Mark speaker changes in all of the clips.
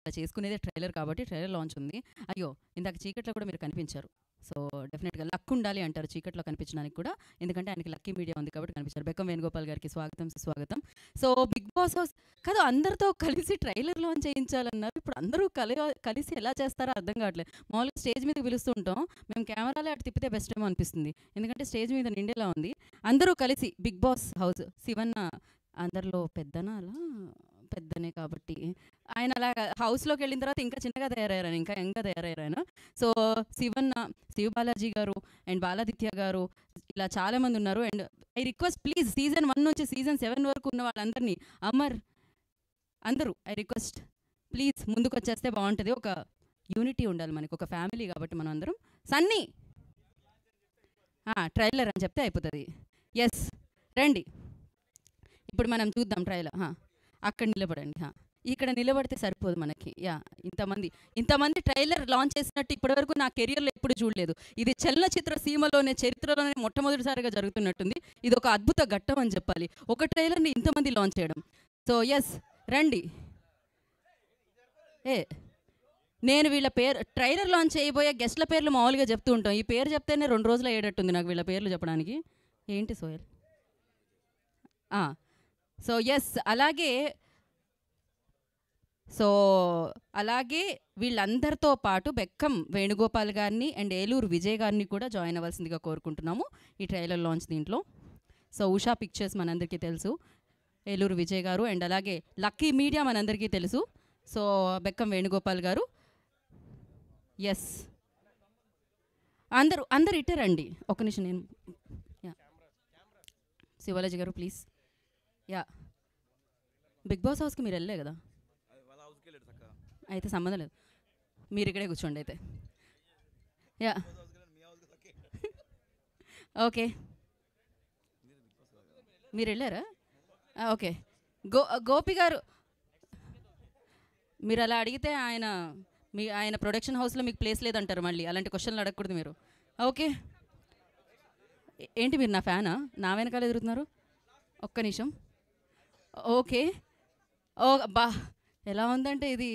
Speaker 1: అలా చేసుకునేదే ట్రైలర్ కాబట్టి trailer launch ఉంది. అయ్యో! ఇందాక చీకట్లో కూడా మీరు కనిపించారు. సో, డెఫినెట్‌గా లక్ ఉండాలి అంటారు చీకట్లో కనిపించడానికి కూడా. ఎందుకంటే ఆయనకి లక్కీ మీడియా ఉంది కాబట్టి కనిపించారు. బెక్కం వేణుగోపాల్ గారికి స్వాగతం, సుస్వాగతం. సో, బిగ్ బాస్ హౌస్ కాదు అందరితో కలిసి ట్రైలర్ లాంచ్ చేయించాలన్నారు. ఇప్పుడు అందరూ కలిసి ఎలా చేస్తారో అర్థం కావట్లేదు. మామూలుగా స్టేజ్ మీదకి పిలుస్తూ ఉంటాం. మేము కెమెరాలే అటు తిప్పితే బెస్ట్ ఏమో అనిపిస్తుంది. ఎందుకంటే స్టేజ్ మీద నిండేలా ఉంది. అందరూ కలిసి బిగ్ బాస్ హౌస్ శివన్న అందరిలో పెద్దనా అలా పెద్దనే కాబట్టి ఆయన అలా హౌస్లోకి వెళ్ళిన తర్వాత ఇంకా చిన్నగా తయారయ్యారు ఆయన, ఇంకా యంగ్గా తయారయ్యారు ఆయన. సో శివన్న, శివ బాలాజీ గారు అండ్ బాలాదిత్య గారు ఇలా చాలామంది ఉన్నారు. And I request please season 1 నుంచి సీజన్ 7 వరకు ఉన్న వాళ్ళందరినీ, అమర్ అందరూ ఐ రిక్వెస్ట్ ప్లీజ్ ముందుకు వచ్చేస్తే బాగుంటుంది. ఒక యూనిటీ ఉండాలి మనకి, ఒక ఫ్యామిలీ కాబట్టి మనం అందరం. సన్నీ ట్రైలర్ అని చెప్తే అయిపోతుంది. ఎస్ రండి, ఇప్పుడు మనం చూద్దాం ట్రైలర్. అక్కడ నిలబడండి. ఇక్కడ నిలబడితే సరిపోదు మనకి. ఇంతమంది ట్రైలర్ లాంచ్ చేసినట్టు ఇప్పటివరకు నా కెరియర్లో ఎప్పుడు చూడలేదు. ఇది చలనచిత్ర సీమలోనే చరిత్రలోనే మొట్టమొదటిసారిగా జరుగుతున్నట్టుంది. ఇది ఒక అద్భుత ఘట్టం అని చెప్పాలి, ఒక ట్రైలర్ని ఇంతమంది లాంచ్ చేయడం. సో ఎస్ రండి. నేను వీళ్ళ పేరు ట్రైలర్ లాంచ్ చేయబోయే గెస్ట్ల పేర్లు మామూలుగా చెప్తూ ఉంటాం. ఈ పేరు చెప్తేనే 2 రోజులు అయ్యేటట్టుంది నాకు వీళ్ళ పేర్లు చెప్పడానికి. ఏంటి సోయల్? సో ఎస్ అలాగే వీళ్ళందరితో పాటు బెక్కం వేణుగోపాల్ గారిని అండ్ ఏలూరు విజయ్ గారిని కూడా జాయిన్ అవ్వాల్సిందిగా కోరుకుంటున్నాము ఈ ట్రైలర్ లాంచ్ దీంట్లో. సో ఉషా పిక్చర్స్ మనందరికీ తెలుసు, ఏలూరు విజయ్ గారు, అండ్ అలాగే లక్కీ మీడియా మనందరికీ తెలుసు. సో బెక్కం వేణుగోపాల్ గారు. ఎస్ అందరు ఇట్టారండి. ఒక నిమిషం, నేను శివలాజీ గారు ప్లీజ్. బిగ్ బాస్ హౌస్కి మీరు వెళ్ళలే కదా, అయితే సంబంధం లేదు, మీరు ఇక్కడే కూర్చోండి అయితే. ఓకే, మీరు వెళ్ళారా? ఓకే, గోపి గారు మీరు అలా అడిగితే ఆయన ప్రొడక్షన్ హౌస్లో మీకు ప్లేస్ లేదంటారు. మళ్ళీ అలాంటి క్వశ్చన్లు అడగకూడదు మీరు. ఓకే, ఏంటి మీరు నా ఫ్యానా? నా వెనకాల ఎదురుతున్నారు? ఒక్క నిమిషం. ఓకే, ఎలా ఉందంటే ఇది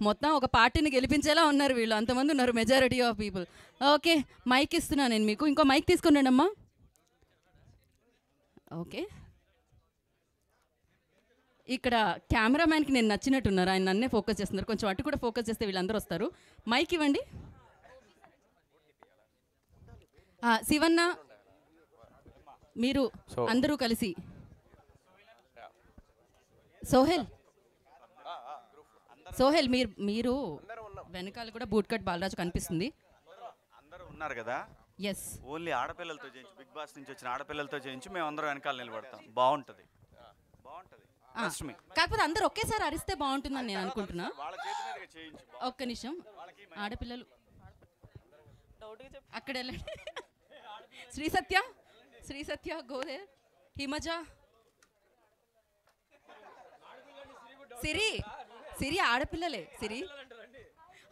Speaker 1: మొత్తం ఒక పార్టీని గెలిపించేలా ఉన్నారు వీళ్ళు, అంతమంది ఉన్నారు, majority of people. Okay, mike ఇస్తున్నాను నేను మీకు, ఇంకో మైక్ తీసుకున్నాను అమ్మా. ఓకే, ఇక్కడ కెమెరామ్యాన్కి నేను నచ్చినట్టున్నారు, ఆయన నన్నే ఫోకస్ చేస్తున్నారు. కొంచెం అటు కూడా ఫోకస్ చేస్తే వీళ్ళందరూ వస్తారు. మైక్ ఇవ్వండి. శివన్న మీరు అందరూ కలిసి. సోహెల్ మీరు వెనకాల కూడా బూట్ కట్ బాలరాజు కనిపిస్తుంది.
Speaker 2: అందరూ ఉన్నారు కదా.
Speaker 1: ఎస్,
Speaker 2: ఓన్లీ ఆడపిల్లలతో చేయించి, బిగ్ బాస్ నుంచి వచ్చిన ఆడపిల్లలతో చేయించి మేము అందరం వెనకాల నిలబడతాం. బాగుంటుంది.
Speaker 1: కాకపోతే అందరూ ఒకేసారి అరిస్తే బాగుంటుందని నేను అనుకుంటున్నా. ఒక్క నిమిషం, ఆడపిల్లలు అక్కడ వెళ్ళండి. శ్రీ సత్య గోదే, హిమజ, సిరి ఆడపిల్లలే.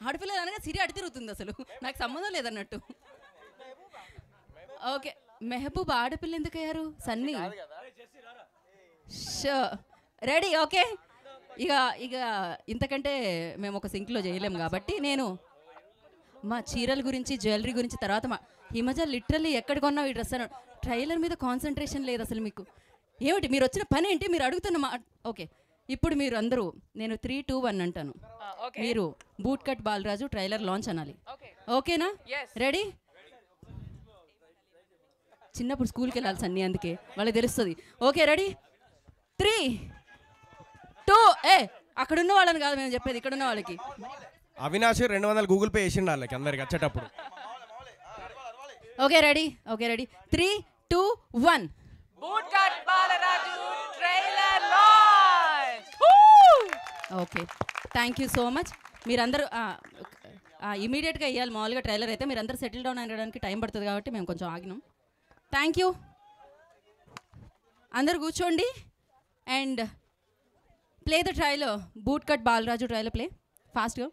Speaker 1: ఆడపిల్లలు అనగా సిరి అడి తిరుగుతుంది, అసలు నాకు సంబంధం లేదన్నట్టు. ఓకే, మెహబూబ్ ఆడపిల్ల ఎందుకు అయ్యారు? సన్నీ రెడీ. ఓకే, ఇక ఇంతకంటే మేము ఒక సింక్లో చేయలేము కాబట్టి నేను మా చీరల గురించి, జ్యువెలరీ గురించి తర్వాత హిమజ లిటరల్లీ ఎక్కడ కొన్నావు ఈ డ్రెస్ అని. ట్రైలర్ మీద కాన్సన్ట్రేషన్ లేదు అసలు మీకు. ఏమిటి మీరు వచ్చిన పని ఏంటి? మీరు అడుగుతున్న ఓకే, ఇప్పుడు మీరు అందరూ నేను 3, 2, 1 అంటాను, మీరు boot cut Balaraju trailer launch అనాలి. ఓకేనా? రెడీ? చిన్నప్పుడు స్కూల్కి వెళ్ళాలి సన్నీ, అందుకే వాళ్ళకి తెలుస్తుంది. Okay ready? 3, 2 అక్కడున్న వాళ్ళని కాదు మేము చెప్పేది, ఇక్కడున్న వాళ్ళకి.
Speaker 3: అవినాష్ 200 గూగుల్ పే చేసిండు వాళ్ళకి అందరికి వచ్చేటప్పుడు.
Speaker 1: Okay ready? 3, 2, 1.
Speaker 4: Boot cut Balaraju trailer launch.
Speaker 1: Okay, thank you so much. మీరందరూ ఇమీడియట్గా ఇవ్వాలి. మామూలుగా ట్రైలర్ అయితే మీరందరూ సెటిల్ డౌన్ అయ్యడానికి టైం పడుతుంది కాబట్టి మేము కొంచెం ఆగినాం. Thank you. అందరు కూర్చోండి and play the trailer. Boot cut Balaraju trailer play ఫాస్ట్గా.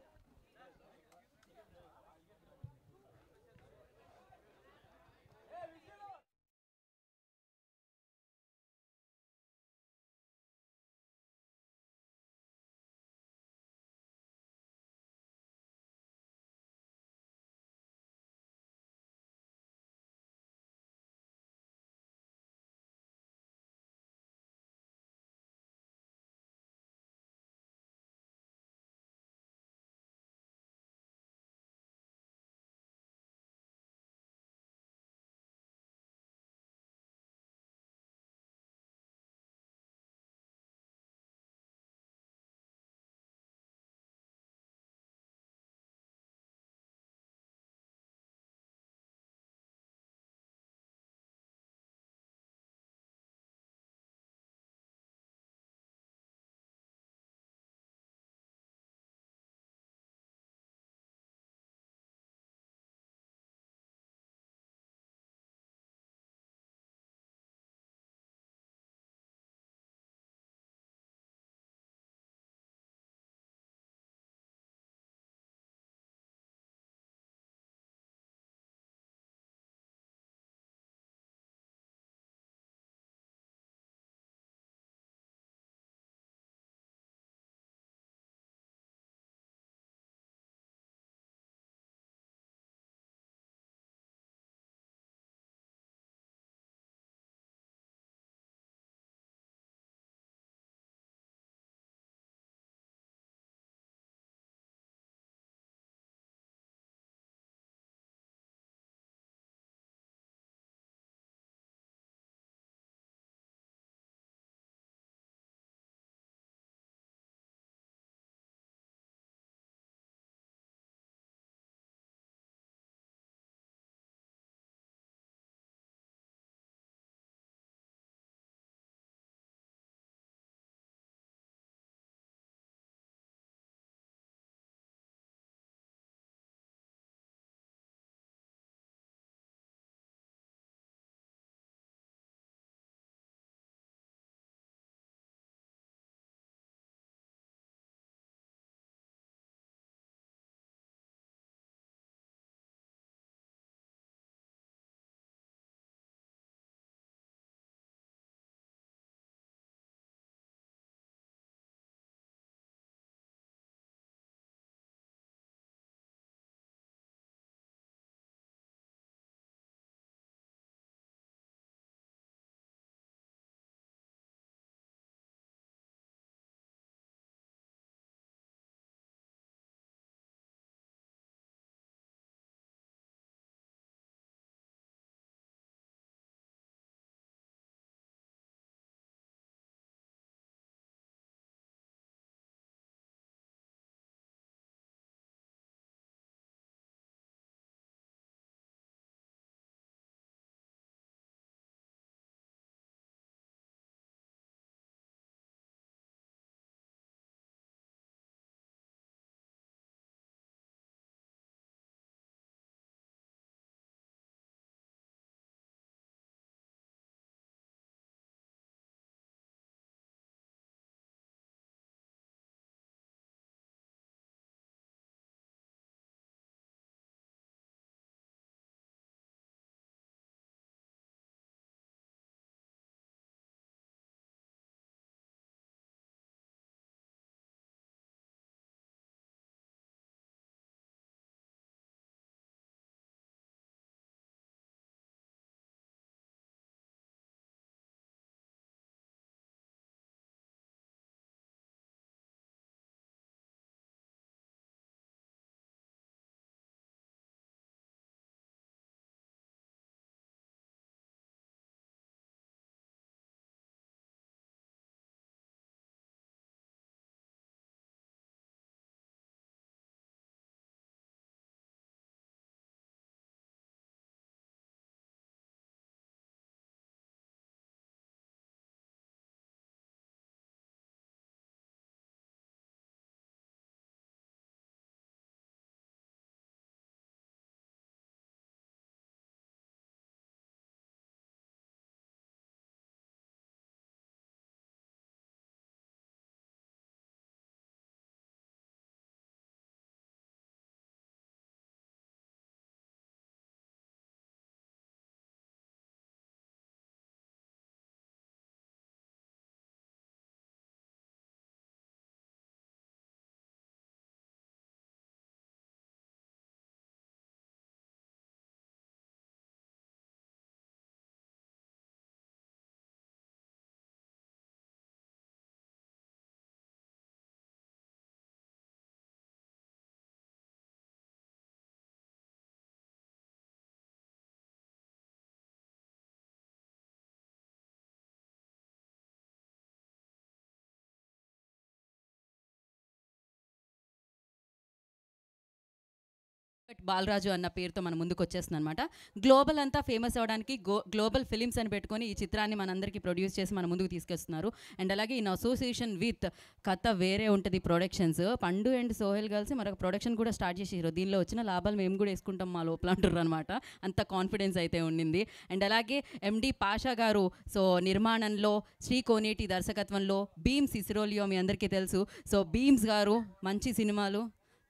Speaker 1: బాలరాజు అన్న పేరుతో మన ముందుకు వచ్చేస్తుంది అనమాట. గ్లోబల్ అంతా ఫేమస్ అవ్వడానికి గ్లోబల్ ఫిలిమ్స్ అని పెట్టుకొని ఈ చిత్రాన్ని మనందరికీ ప్రొడ్యూస్ చేసి మన ముందుకు తీసుకొస్తున్నారు. అండ్ అలాగే ఇన్ అసోసియేషన్ విత్ కథ వేరే ఉంటుంది ప్రొడక్షన్స్. పండు అండ్ సోహెల్ కలిసి మరొక ప్రొడక్షన్ కూడా స్టార్ట్ చేసారు. దీనిలో వచ్చిన లాభాలు మేము కూడా వేసుకుంటాం మా లోపల అంటారు అనమాట. అంత కాన్ఫిడెన్స్ అయితే ఉండింది. అండ్ అలాగే ఎండి పాషా గారు సో నిర్మాణంలో, శ్రీ కోనేటి దర్శకత్వంలో, బీమ్స్ ఇస్రోలియో మీ అందరికీ తెలుసు. సో బీమ్స్ గారు మంచి సినిమాలు,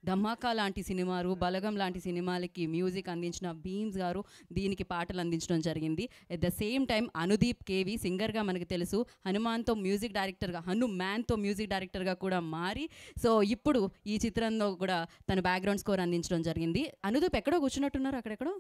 Speaker 1: ధమాకా లాంటి సినిమాలు, బలగం లాంటి సినిమాలకి మ్యూజిక్ అందించిన బీమ్స్ గారు దీనికి పాటలు అందించడం జరిగింది. At the same time Anudeep KV సింగర్గా మనకు తెలుసు, హనుమాన్తో మ్యూజిక్ డైరెక్టర్గా, హనుమాన్తో మ్యూజిక్ డైరెక్టర్గా కూడా మారి సో ఇప్పుడు ఈ చిత్రంలో కూడా తన బ్యాక్గ్రౌండ్ స్కోర్ అందించడం జరిగింది. అనుదీప్ ఎక్కడో కూర్చున్నట్టున్నారు, అక్కడెక్కడో.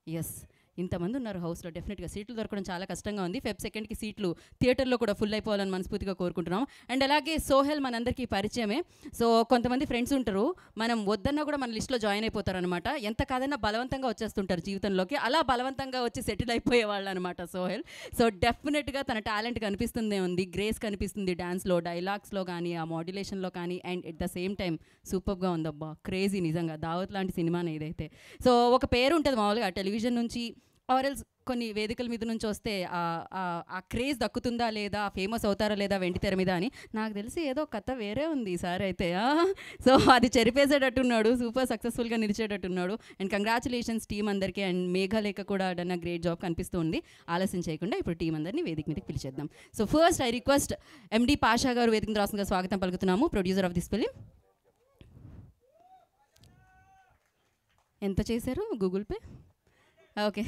Speaker 1: ఎస్, ఇంతమంది ఉన్నారు హౌస్లో. డెఫినెట్గా సీట్లు దొరకడం చాలా కష్టంగా ఉంది. ఫెబ్ 2కి సీట్లు థియేటర్లో కూడా ఫుల్ అయిపోవాలని మనస్ఫూర్తిగా కోరుకుంటున్నాం. అండ్ అలాగే సోహెల్ మనందరికీ పరిచయమే. సో కొంతమంది ఫ్రెండ్స్ ఉంటారు, మనం వద్దన్నా కూడా మన లిస్ట్లో జాయిన్ అయిపోతారు అనమాట. ఎంత కాదన్నా బలవంతంగా వచ్చేస్తుంటారు జీవితంలోకి. అలా బలవంతంగా వచ్చి సెటిల్ అయిపోయే వాళ్ళు అనమాట సోహెల్. సో డెఫినెట్గా తన టాలెంట్ కనిపిస్తుందే ఉంది, గ్రేస్ కనిపిస్తుంది డాన్స్లో, డైలాగ్స్లో కానీ, ఆ మాడ్యులేషన్లో కానీ. And at the same time సూపర్గా ఉందబ్బా, క్రేజీ నిజంగా. దావత్ లాంటి సినిమానే ఇదైతే. సో ఒక పేరు ఉంటుంది మామూలుగా టెలివిజన్ నుంచి ఆర్ఎల్స్ కొన్ని వేదికల మీద నుంచి వస్తే ఆ క్రేజ్ దక్కుతుందా లేదా, ఫేమస్ అవుతారా లేదా వెండి తెర మీద అని. నాకు తెలిసి ఏదో కథ వేరే ఉంది ఈసారి అయితే. సో అది చెరిపేసేటట్టున్నాడు, సూపర్ సక్సెస్ఫుల్గా నిలిచేటట్టున్నాడు. అండ్ కంగ్రాచులేషన్స్ టీం అందరికీ. అండ్ మేఘలేఖ కూడా డన్ గ్రేట్ జాబ్ కనిపిస్తూ ఉంది. ఆలస్యం చేయకుండా ఇప్పుడు టీం అందరినీ వేదిక మీదకి పిలిచేద్దాం. సో ఫస్ట్ ఐ రిక్వెస్ట్ ఎండి పాషా గారు వేదిక రాష్ట్రంగా స్వాగతం పలుకుతున్నాము, ప్రొడ్యూసర్ ఆఫ్ దిస్ ఫిలిం. ఎంత చేశారు గూగుల్ పే? ఓకే,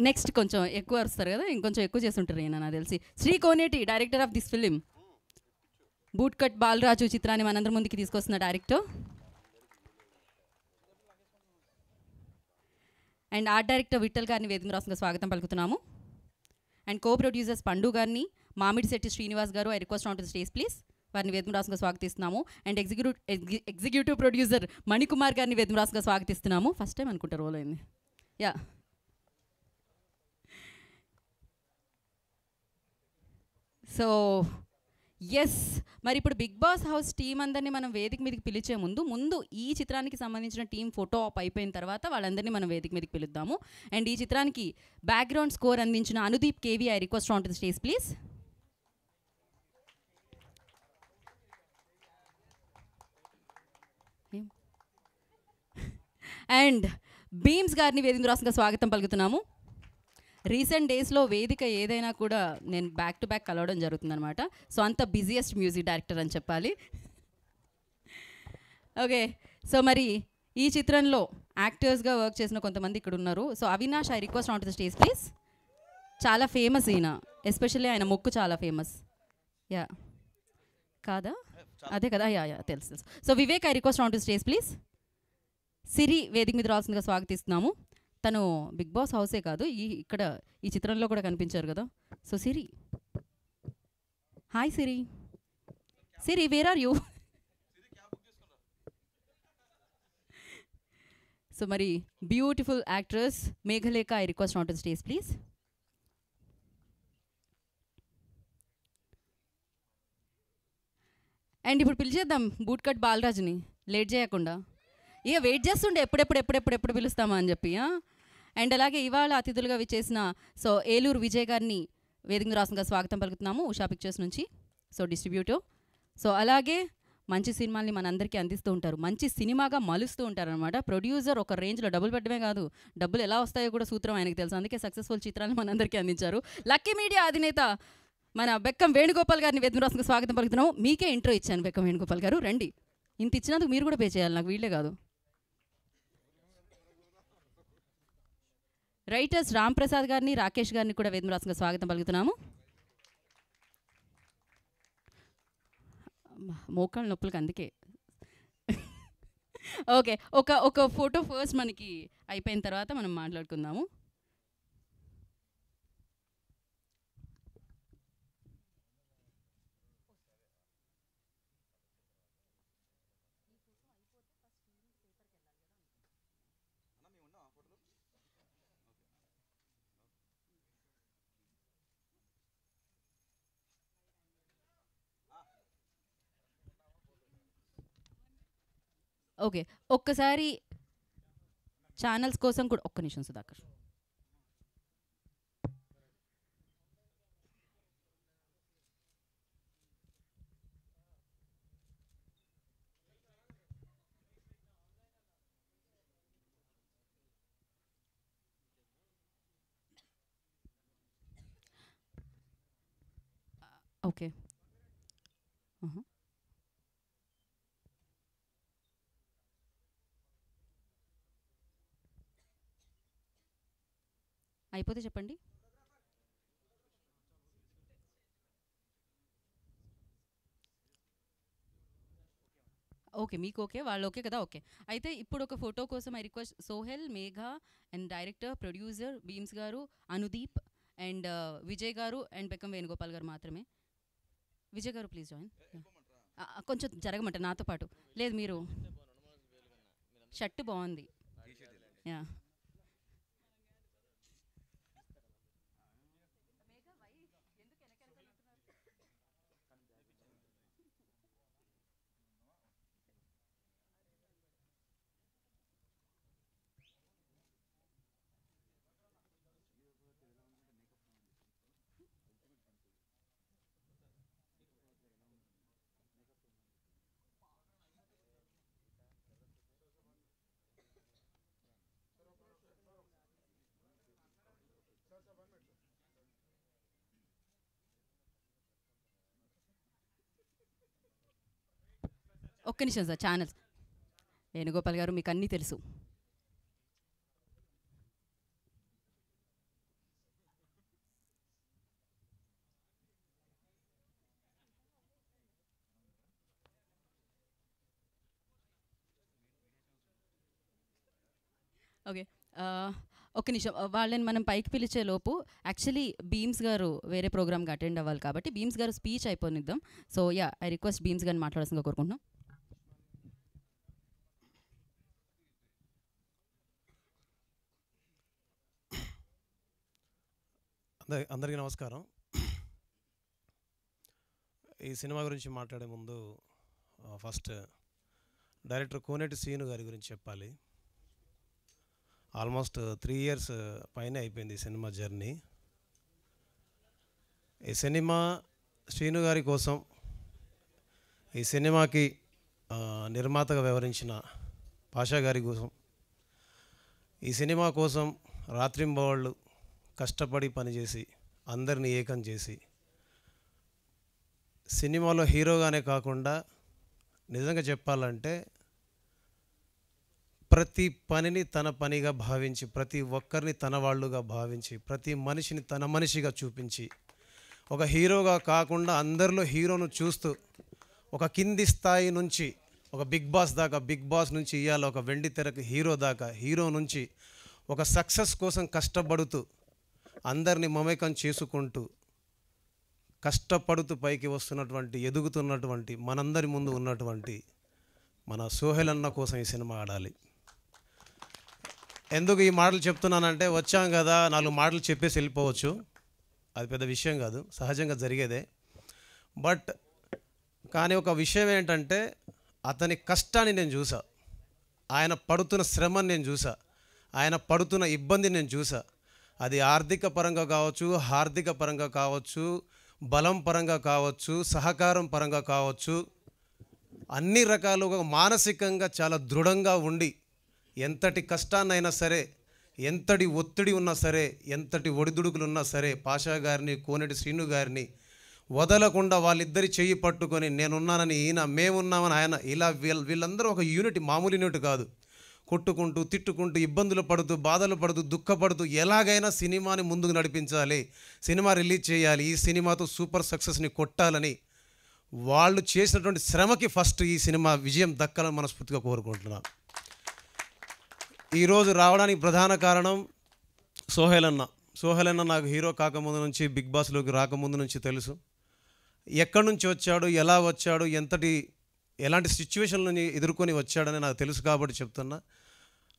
Speaker 1: నెక్స్ట్ కొంచెం ఎక్కువ వస్తారు కదా, ఇంకొంచెం ఎక్కువ చేస్తుంటారు ఈయన నాకు తెలిసి. Shri Koneti director of this film. Boot cut Balaraju చిత్రాన్ని మనందరి ముందుకి తీసుకొస్తున్న director. And art director Vithal గారిని వేదిక రాష్ట్రంగా స్వాగతం పలుకుతున్నాము. అండ్ కో ప్రొడ్యూసర్స్ పండు గారిని, మామిడిశెట్టి శ్రీనివాస్ గారు, I request on to the stage please. వారిని వేదిక రాష్ట్రంగా స్వాగతిస్తున్నాము. అండ్ ఎగ్జిక్యూటివ్ ప్రొడ్యూసర్ మణికుమార్ గారిని వేదిక రాష్ట్రంగా స్వాగతిస్తున్నాము. ఫస్ట్ టైం అనుకుంటా రోల్ అయింది. యా, సో ఎస్, మరి ఇప్పుడు బిగ్ బాస్ హౌస్ టీం అందరినీ మనం వేదిక మీదకి పిలిచే ముందు ఈ చిత్రానికి సంబంధించిన టీం ఫోటో ఆప్ అయిపోయిన తర్వాత వాళ్ళందరినీ మనం వేదిక మీదకి పిలుద్దాము. అండ్ ఈ చిత్రానికి బ్యాక్గ్రౌండ్ స్కోర్ అందించిన Anudeep KV, I request on to the stage please. And Bheems గారిని వేదిక రాష్ట్రంగా స్వాగతం పలుకుతున్నాము. రీసెంట్ డేస్లో వేదిక ఏదైనా కూడా నేను బ్యాక్ టు బ్యాక్ కలవడం జరుగుతుందనమాట. సో అంత బిజియెస్ట్ మ్యూజిక్ డైరెక్టర్ అని చెప్పాలి. ఓకే, సో మరి ఈ చిత్రంలో యాక్టర్స్గా వర్క్ చేసిన కొంతమంది ఇక్కడ ఉన్నారు. So Avinash, I request on to the stage please. చాలా ఫేమస్ ఈయన, ఎస్పెషల్లీ ఆయన మొక్కు చాలా ఫేమస్. యా కాదా, అదే కదా, యా యా తెలుసు తెలుసు. So Vivek, I request on to stage please. Siri వేదిక మీద రావాల్సిందిగా స్వాగతిస్తున్నాము. తను బిగ్ బాస్ హౌసే కాదు, ఇక్కడ ఈ చిత్రంలో కూడా కనిపించారు కదా. So Siri, hi Siri. Siri, where are you? So మరి beautiful actress Meghalekha, I request on to stage please. And ఇప్పుడు పిలిచేద్దాం బూట్ కట్ బాలరాజుని లేట్ చేయకుండా. ఇక వెయిట్ చేస్తుండే ఎప్పుడు పిలుస్తామా అని చెప్పి. అండ్ అలాగే ఇవాళ అతిథులుగా విచ్చేసిన సో ఏలూరు విజయ్ గారిని వేదిక రాష్ట్రంగా స్వాగతం పలుకుతున్నాము, ఉషా పిక్చర్స్ నుంచి. So distributor. సో అలాగే మంచి సినిమాల్ని మనందరికీ అందిస్తూ ఉంటారు, మంచి సినిమాగా మలుస్తూ ఉంటారనమాట. ప్రొడ్యూసర్ ఒక రేంజ్లో డబ్బులు పెట్టడమే కాదు, డబ్బులు ఎలా వస్తాయో కూడా సూత్రం ఆయనకు తెలుసు. అందుకే సక్సెస్ఫుల్ చిత్రాలను మనందరికీ అందించారు. లక్కీ మీడియా అధినేత మన బెక్కం వేణుగోపాల్ గారిని వేదిక రాష్ట్రంగా స్వాగతం పలుకుతున్నాము. మీకే ఇంట్రో ఇచ్చాను బెక్కం వేణుగోపాల్ గారు, రండి. ఇంత ఇచ్చినందుకు మీరు కూడా పే చేయాలి నాకు, వీళ్ళే కాదు. రైటర్స్ రామ్ ప్రసాద్ గారిని, రాకేష్ గారిని కూడా వేదిక రాష్ట్రంగా స్వాగతం పలుకుతున్నాము. మోకాళ్ళ నొప్పులకి అందుకే. ఓకే, ఒక ఫోటో ఫస్ట్ మనకి అయిపోయిన తర్వాత మనం మాట్లాడుకుందాము. ఓకే, ఒక్కసారి ఛానల్స్ కోసం కూడా ఒక్క నిమిషం సుధాకర్. ఓకే. అయిపోతే చెప్పండి. ఓకే, మీకు ఓకే, వాళ్ళు ఓకే కదా. ఓకే, అయితే ఇప్పుడు ఒక ఫోటో కోసం I request Sohel, Megha and director, producer Bheems గారు, అనుదీప్ అండ్ విజయ్ గారు అండ్ బెక్కం వేణుగోపాల్ గారు మాత్రమే. విజయ్ గారు ప్లీజ్ జాయిన్. కొంచెం జరగమంట నాతో పాటు. లేదు, మీరు షర్ట్ బాగుంది. యా, ఒక్క నిమిషం సార్. ఛానల్స్ వేణుగోపాల్ గారు మీకు అన్నీ తెలుసు. ఓకే, ఒక్క నిమిషం. వాళ్ళని మనం పైకి పిలిచే లోపు యాక్చువల్లీ బీమ్స్ గారు వేరే ప్రోగ్రామ్కి అటెండ్ అవ్వాలి కాబట్టి బీమ్స్ గారు స్పీచ్ అయిపోనిద్దాం. So yeah, I request Bheems గారిని మాట్లాడాల్సిందిగా కోరుకుంటున్నాం.
Speaker 5: అందరికీ నమస్కారం. ఈ సినిమా గురించి మాట్లాడే ముందు ఫస్ట్ డైరెక్టర్ కోనేటి శ్రీను గారి గురించి చెప్పాలి. ఆల్మోస్ట్ 3 years పైన అయిపోయింది ఈ సినిమా జర్నీ. ఈ సినిమా శ్రీను గారి కోసం, ఈ సినిమాకి నిర్మాతగా వ్యవహరించిన పాషా గారి కోసం, ఈ సినిమా కోసం రాత్రింబవళ్ళు కష్టపడి పనిచేసి అందరినీ ఏకం చేసి సినిమాలో హీరోగానే కాకుండా నిజంగా చెప్పాలంటే ప్రతి పనిని తన పనిగా భావించి, ప్రతి ఒక్కరిని తన వాళ్ళుగా భావించి, ప్రతి మనిషిని తన మనిషిగా చూపించి, ఒక హీరోగా కాకుండా అందరిలో హీరోను చూస్తూ ఒక కింది స్థాయి నుంచి ఒక బిగ్ బాస్ దాకా, బిగ్ బాస్ నుంచి ఇవాళ ఒక వెండి తెరకు హీరో దాకా, హీరో నుంచి ఒక సక్సెస్ కోసం కష్టపడుతూ అందరినీ మమేకం చేసుకుంటూ కష్టపడుతూ పైకి వస్తున్నటువంటి, ఎదుగుతున్నటువంటి, మనందరి ముందు ఉన్నటువంటి మన సోహెల్ అన్న కోసం ఈ సినిమా ఆడాలి. ఎందుకు ఈ మాటలు చెప్తున్నానంటే, వచ్చాం కదా 4 మాటలు చెప్పేసి వెళ్ళిపోవచ్చు, అది పెద్ద విషయం కాదు, సహజంగా జరిగేదే. బట్ కానీ ఒక విషయం ఏంటంటే, అతని కష్టాన్ని నేను చూసా, ఆయన పడుతున్న శ్రమని నేను చూసా, ఆయన పడుతున్న ఇబ్బందిని నేను చూసా. అది ఆర్థిక పరంగా కావచ్చు, హార్దిక పరంగా కావచ్చు, బలం పరంగా కావచ్చు, సహకారం పరంగా కావచ్చు, అన్ని రకాలుగా మానసికంగా చాలా దృఢంగా ఉండి ఎంతటి కష్టాన్నైనా సరే, ఎంతటి ఒత్తిడి ఉన్నా సరే, ఎంతటి ఒడిదుడుకులు ఉన్నా సరే పాషా గారిని, కోనేటి శ్రీను గారిని వదలకుండా వాళ్ళిద్దరి చెయ్యి పట్టుకొని నేనున్నానని ఈయన, మేమున్నామని ఆయన, ఇలా వీళ్ళందరూ ఒక యూనిట్, మామూలు యూనిట్ కాదు. కొట్టుకుంటూ, తిట్టుకుంటూ, ఇబ్బందులు పడుతూ, బాధలు పడుతూ, దుఃఖపడుతూ ఎలాగైనా సినిమాని ముందుకు నడిపించాలి, సినిమా రిలీజ్ చేయాలి, ఈ సినిమాతో సూపర్ సక్సెస్ని కొట్టాలని వాళ్ళు చేసినటువంటి శ్రమకి ఫస్ట్ ఈ సినిమా విజయం దక్కాలని మనస్ఫూర్తిగా కోరుకుంటున్నాను. ఈరోజు రావడానికి ప్రధాన కారణం సోహెల్ అన్న. సోహెల్ అన్న నాకు హీరో కాకముందు నుంచి, బిగ్ బాస్లోకి రాకముందు నుంచి తెలుసు. ఎక్కడి నుంచి వచ్చాడు, ఎలా వచ్చాడు, ఎలాంటి సిచ్యువేషన్లని ఎదుర్కొని వచ్చాడని నాకు తెలుసు కాబట్టి చెప్తున్నా.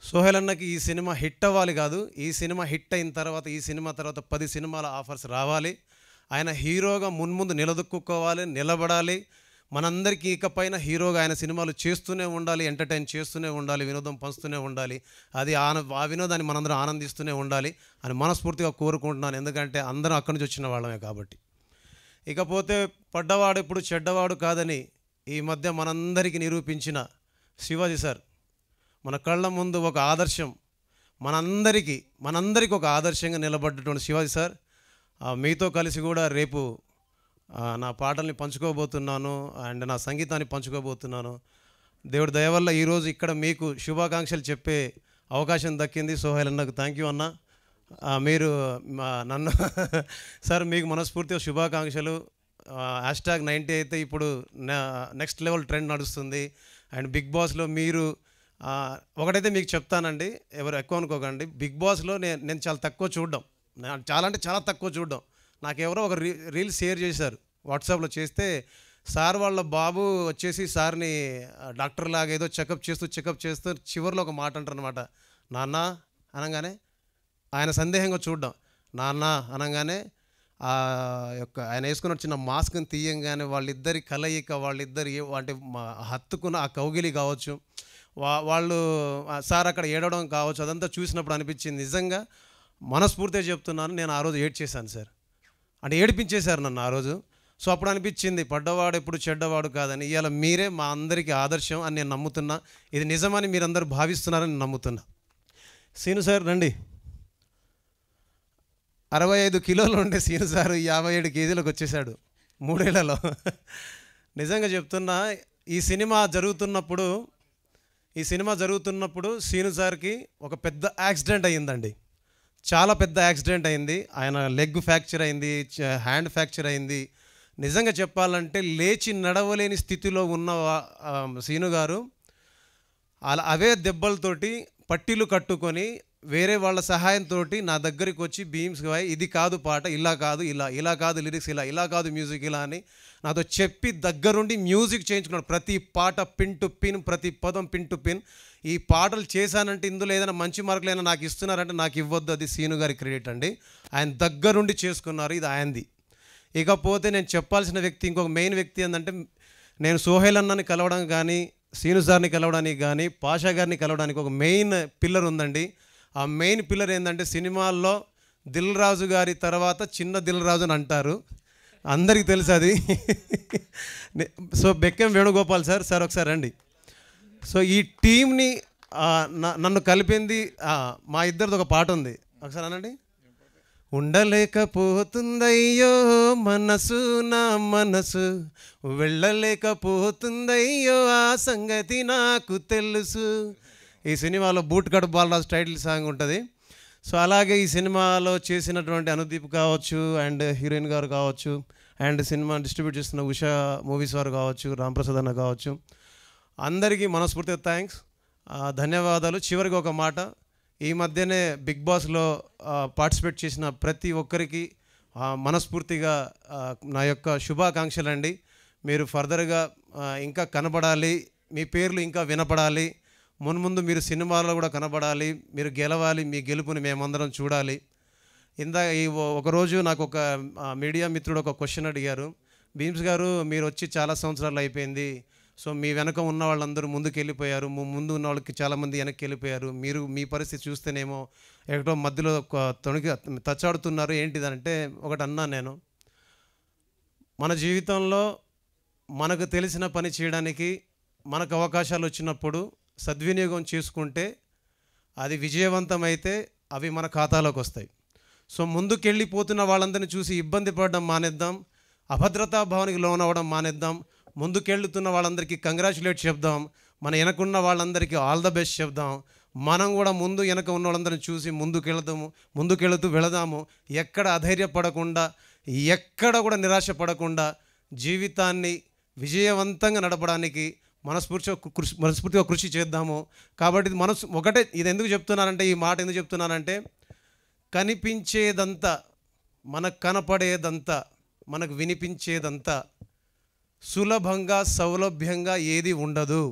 Speaker 5: సోహెల్ అన్నకి ఈ సినిమా హిట్ అవ్వాలి కాదు, ఈ సినిమా హిట్ అయిన తర్వాత, ఈ సినిమా తర్వాత 10 సినిమాల ఆఫర్స్ రావాలి. ఆయన హీరోగా మున్ముందు నిలదొక్కుకోవాలి, నిలబడాలి, మనందరికీ ఇకపైన హీరోగా ఆయన సినిమాలు చేస్తూనే ఉండాలి, ఎంటర్టైన్ చేస్తూనే ఉండాలి, వినోదం పంచుతూనే ఉండాలి. అది ఆ వినోదాన్ని మనందరం ఆనందిస్తూనే ఉండాలి అని మనస్ఫూర్తిగా కోరుకుంటున్నాను. ఎందుకంటే అందరం అక్కడి నుంచి వచ్చిన వాళ్ళమే కాబట్టి. ఇకపోతే పడ్డవాడు ఇప్పుడు చెడ్డవాడు కాదని ఈ మధ్య మనందరికీ నిరూపించిన శివాజీ సార్ మన కళ్ళ ముందు ఒక ఆదర్శం, మనందరికీ ఒక ఆదర్శంగా నిలబడ్డటువంటి శివాజీ సార్, మీతో కలిసి కూడా రేపు నా పాటల్ని పంచుకోబోతున్నాను అండ్ నా సంగీతాన్ని పంచుకోబోతున్నాను. దేవుడి దయ వల్ల ఈరోజు ఇక్కడ మీకు శుభాకాంక్షలు చెప్పే అవకాశం దక్కింది. సోహెల్ అన్నకు థ్యాంక్ యూ అన్న. మీరు నన్ను సార్ మీకు మనస్ఫూర్తిగా శుభాకాంక్షలు. #90 అయితే ఇప్పుడు నెక్స్ట్ లెవెల్ ట్రెండ్ నడుస్తుంది. అండ్ బిగ్ బాస్లో మీరు ఒకటైతే మీకు చెప్తానండి, ఎవరు ఎక్కువ అనుకోకండి. బిగ్ బాస్లో నేను చాలా తక్కువ చూడడం, చాలా తక్కువ చూడడం. నాకెవరో ఒక రీల్ షేర్ చేశారు వాట్సాప్లో. చేస్తే సార్ వాళ్ళ బాబు వచ్చేసి సార్ని డాక్టర్ లాగా ఏదో చెకప్ చేస్తూ చివరిలో ఒక మాట అంటారు అనమాట, నాన్న అనగానే ఆయన సందేహంగా చూడడం, నాన్న అనగానే ఆయన వేసుకున్న చిన్న మాస్క్ని తీయంగానే వాళ్ళిద్దరి కలయిక, వాళ్ళిద్దరి అంటే హత్తుకున్న ఆ కౌగిలి కావచ్చు, వాళ్ళు సార్ అక్కడ ఏడవడం కావచ్చు, అదంతా చూసినప్పుడు అనిపించింది నిజంగా మనస్ఫూర్తిగా చెప్తున్నాను, నేను ఆ రోజు ఏడ్చేశాను సార్. అంటే ఏడిపించేశారు నన్ను ఆ రోజు. సో అప్పుడు అనిపించింది పడ్డవాడు ఎప్పుడు చెడ్డవాడు కాదని. ఇవాళ మీరే మా అందరికీ ఆదర్శం అని నేను నమ్ముతున్నా. ఇది నిజమని మీరందరూ భావిస్తున్నారని నేను నమ్ముతున్నా. సీను సార్ రండి. 65 కిలోలు ఉండే సీను సార్ 57 కేజీలకు వచ్చేసాడు 3 ఏళ్లలో. నిజంగా చెప్తున్నా, ఈ సినిమా జరుగుతున్నప్పుడు సీను సార్కి ఒక పెద్ద యాక్సిడెంట్ అయ్యిందండి. చాలా పెద్ద యాక్సిడెంట్ అయింది. ఆయన లెగ్ ఫ్రాక్చర్ అయింది, హ్యాండ్ ఫ్రాక్చర్ అయింది. నిజంగా చెప్పాలంటే లేచి నడవలేని స్థితిలో ఉన్న సీను గారు అవే దెబ్బలతోటి పట్టీలు కట్టుకొని వేరే వాళ్ళ సహాయంతో నా దగ్గరికి వచ్చి బీమ్స్ ఇది కాదు పాట, ఇలా కాదు లిరిక్స్, ఇలా కాదు మ్యూజిక్ ఇలా అని నాతో చెప్పి దగ్గరుండి మ్యూజిక్ చేయించుకున్నాడు. ప్రతి పాట పిన్ టు పిన్, ప్రతి పదం పిన్ టు పిన్. ఈ పాటలు చేశానంటే ఇందులో ఏదైనా మంచి మార్కులు అయినా నాకు ఇస్తున్నారంటే నాకు ఇవ్వద్దు, అది సీను గారి క్రెడిట్ అండి. ఆయన దగ్గరుండి చేసుకున్నారు, ఇది ఆయనది. ఇకపోతే నేను చెప్పాల్సిన వ్యక్తి, ఇంకొక మెయిన్ వ్యక్తి ఏంటంటే, నేను సోహెల్ అన్నని కలవడం కానీ, సీను సార్ని కలవడానికి కానీ, పాషా గారిని కలవడానికి ఒక మెయిన్ పిల్లర్ ఉందండి. ఆ మెయిన్ పిల్లర్ ఏంటంటే, సినిమాల్లో దిల్ రాజు గారి తర్వాత చిన్న దిల్ రాజు అని అంటారు, అందరికీ తెలుసు అది. సో బెక్కం వేణుగోపాల్ సార్ ఒకసారి రండి. సో ఈ టీంని నన్ను కలిపింది మా ఇద్దరిది ఒక పాట ఉంది, ఒకసారి అనండి. ఉండలేకపోతుందయ్యో మనసు నా మనసు, వెళ్ళలేకపోతుందయ్యో ఆ సంగతి నాకు తెలుసు. ఈ సినిమాలో boot cut Balaraju title song ఉంటుంది. సో అలాగే ఈ సినిమాలో చేసినటువంటి అనుదీప్ కావచ్చు, అండ్ హీరోయిన్ గారు కావచ్చు, అండ్ సినిమా డిస్ట్రిబ్యూట్ చేస్తున్న ఉషా మూవీస్ వారు కావచ్చు, రాంప్రసాద్ అన్న కావచ్చు, అందరికీ మనస్ఫూర్తిగా థ్యాంక్స్, ధన్యవాదాలు. చివరికి ఒక మాట, ఈ మధ్యనే బిగ్ బాస్లో పార్టిసిపేట్ చేసిన ప్రతి ఒక్కరికి మనస్ఫూర్తిగా నా యొక్క శుభాకాంక్షలు అండి. మీరు ఫర్దర్గా ఇంకా కనబడాలి, మీ పేర్లు ఇంకా వినపడాలి, మున్ముందు మీరు సినిమాల్లో కూడా కనబడాలి, మీరు గెలవాలి, మీ గెలుపుని మేమందరం చూడాలి. ఒకరోజు నాకు ఒక మీడియా మిత్రుడు ఒక క్వశ్చన్ అడిగారు, భీమ్స్ గారు మీరు వచ్చి చాలా సంవత్సరాలు అయిపోయింది, సో మీ వెనక ఉన్న వాళ్ళందరూ ముందుకు వెళ్ళిపోయారు, ముందు ఉన్న వాళ్ళకి చాలామంది వెనక్కి వెళ్ళిపోయారు, మీరు మీ పరిస్థితి చూస్తేనేమో ఎక్కడో మధ్యలో తచ్చాడుతున్నారు ఏంటిదంటే, ఒకటి అన్నా నేను, మన జీవితంలో మనకు తెలిసిన పని చేయడానికి మనకు అవకాశాలు వచ్చినప్పుడు సద్వినియోగం చేసుకుంటే అది విజయవంతమైతే అవి మన ఖాతాలోకి వస్తాయి. సో ముందుకెళ్ళిపోతున్న వాళ్ళందరినీ చూసి ఇబ్బంది పడడం మానేద్దాం, అభద్రతా భావానికి లోనవ్వడం మానేద్దాం, ముందుకెళ్తున్న వాళ్ళందరికీ కంగ్రాచులేట్ చెప్దాం, మన వెనకున్న వాళ్ళందరికీ ఆల్ ద బెస్ట్ చెప్దాం. మనం కూడా ముందు వెనక ఉన్న వాళ్ళందరినీ చూసి ముందుకెళ్తూ వెళదాము. ఎక్కడ అధైర్యపడకుండా, ఎక్కడ కూడా నిరాశ పడకుండా జీవితాన్ని విజయవంతంగా నడపడానికి మనస్ఫూర్తిగా కృషి చేద్దాము. కాబట్టి ఒకటే ఇది ఎందుకు చెప్తున్నానంటే, ఈ మాట ఎందుకు చెప్తున్నానంటే, కనిపించేదంతా, మనకు కనపడేదంతా, మనకు వినిపించేదంతా సులభంగా సౌలభ్యంగా ఏది ఉండదు.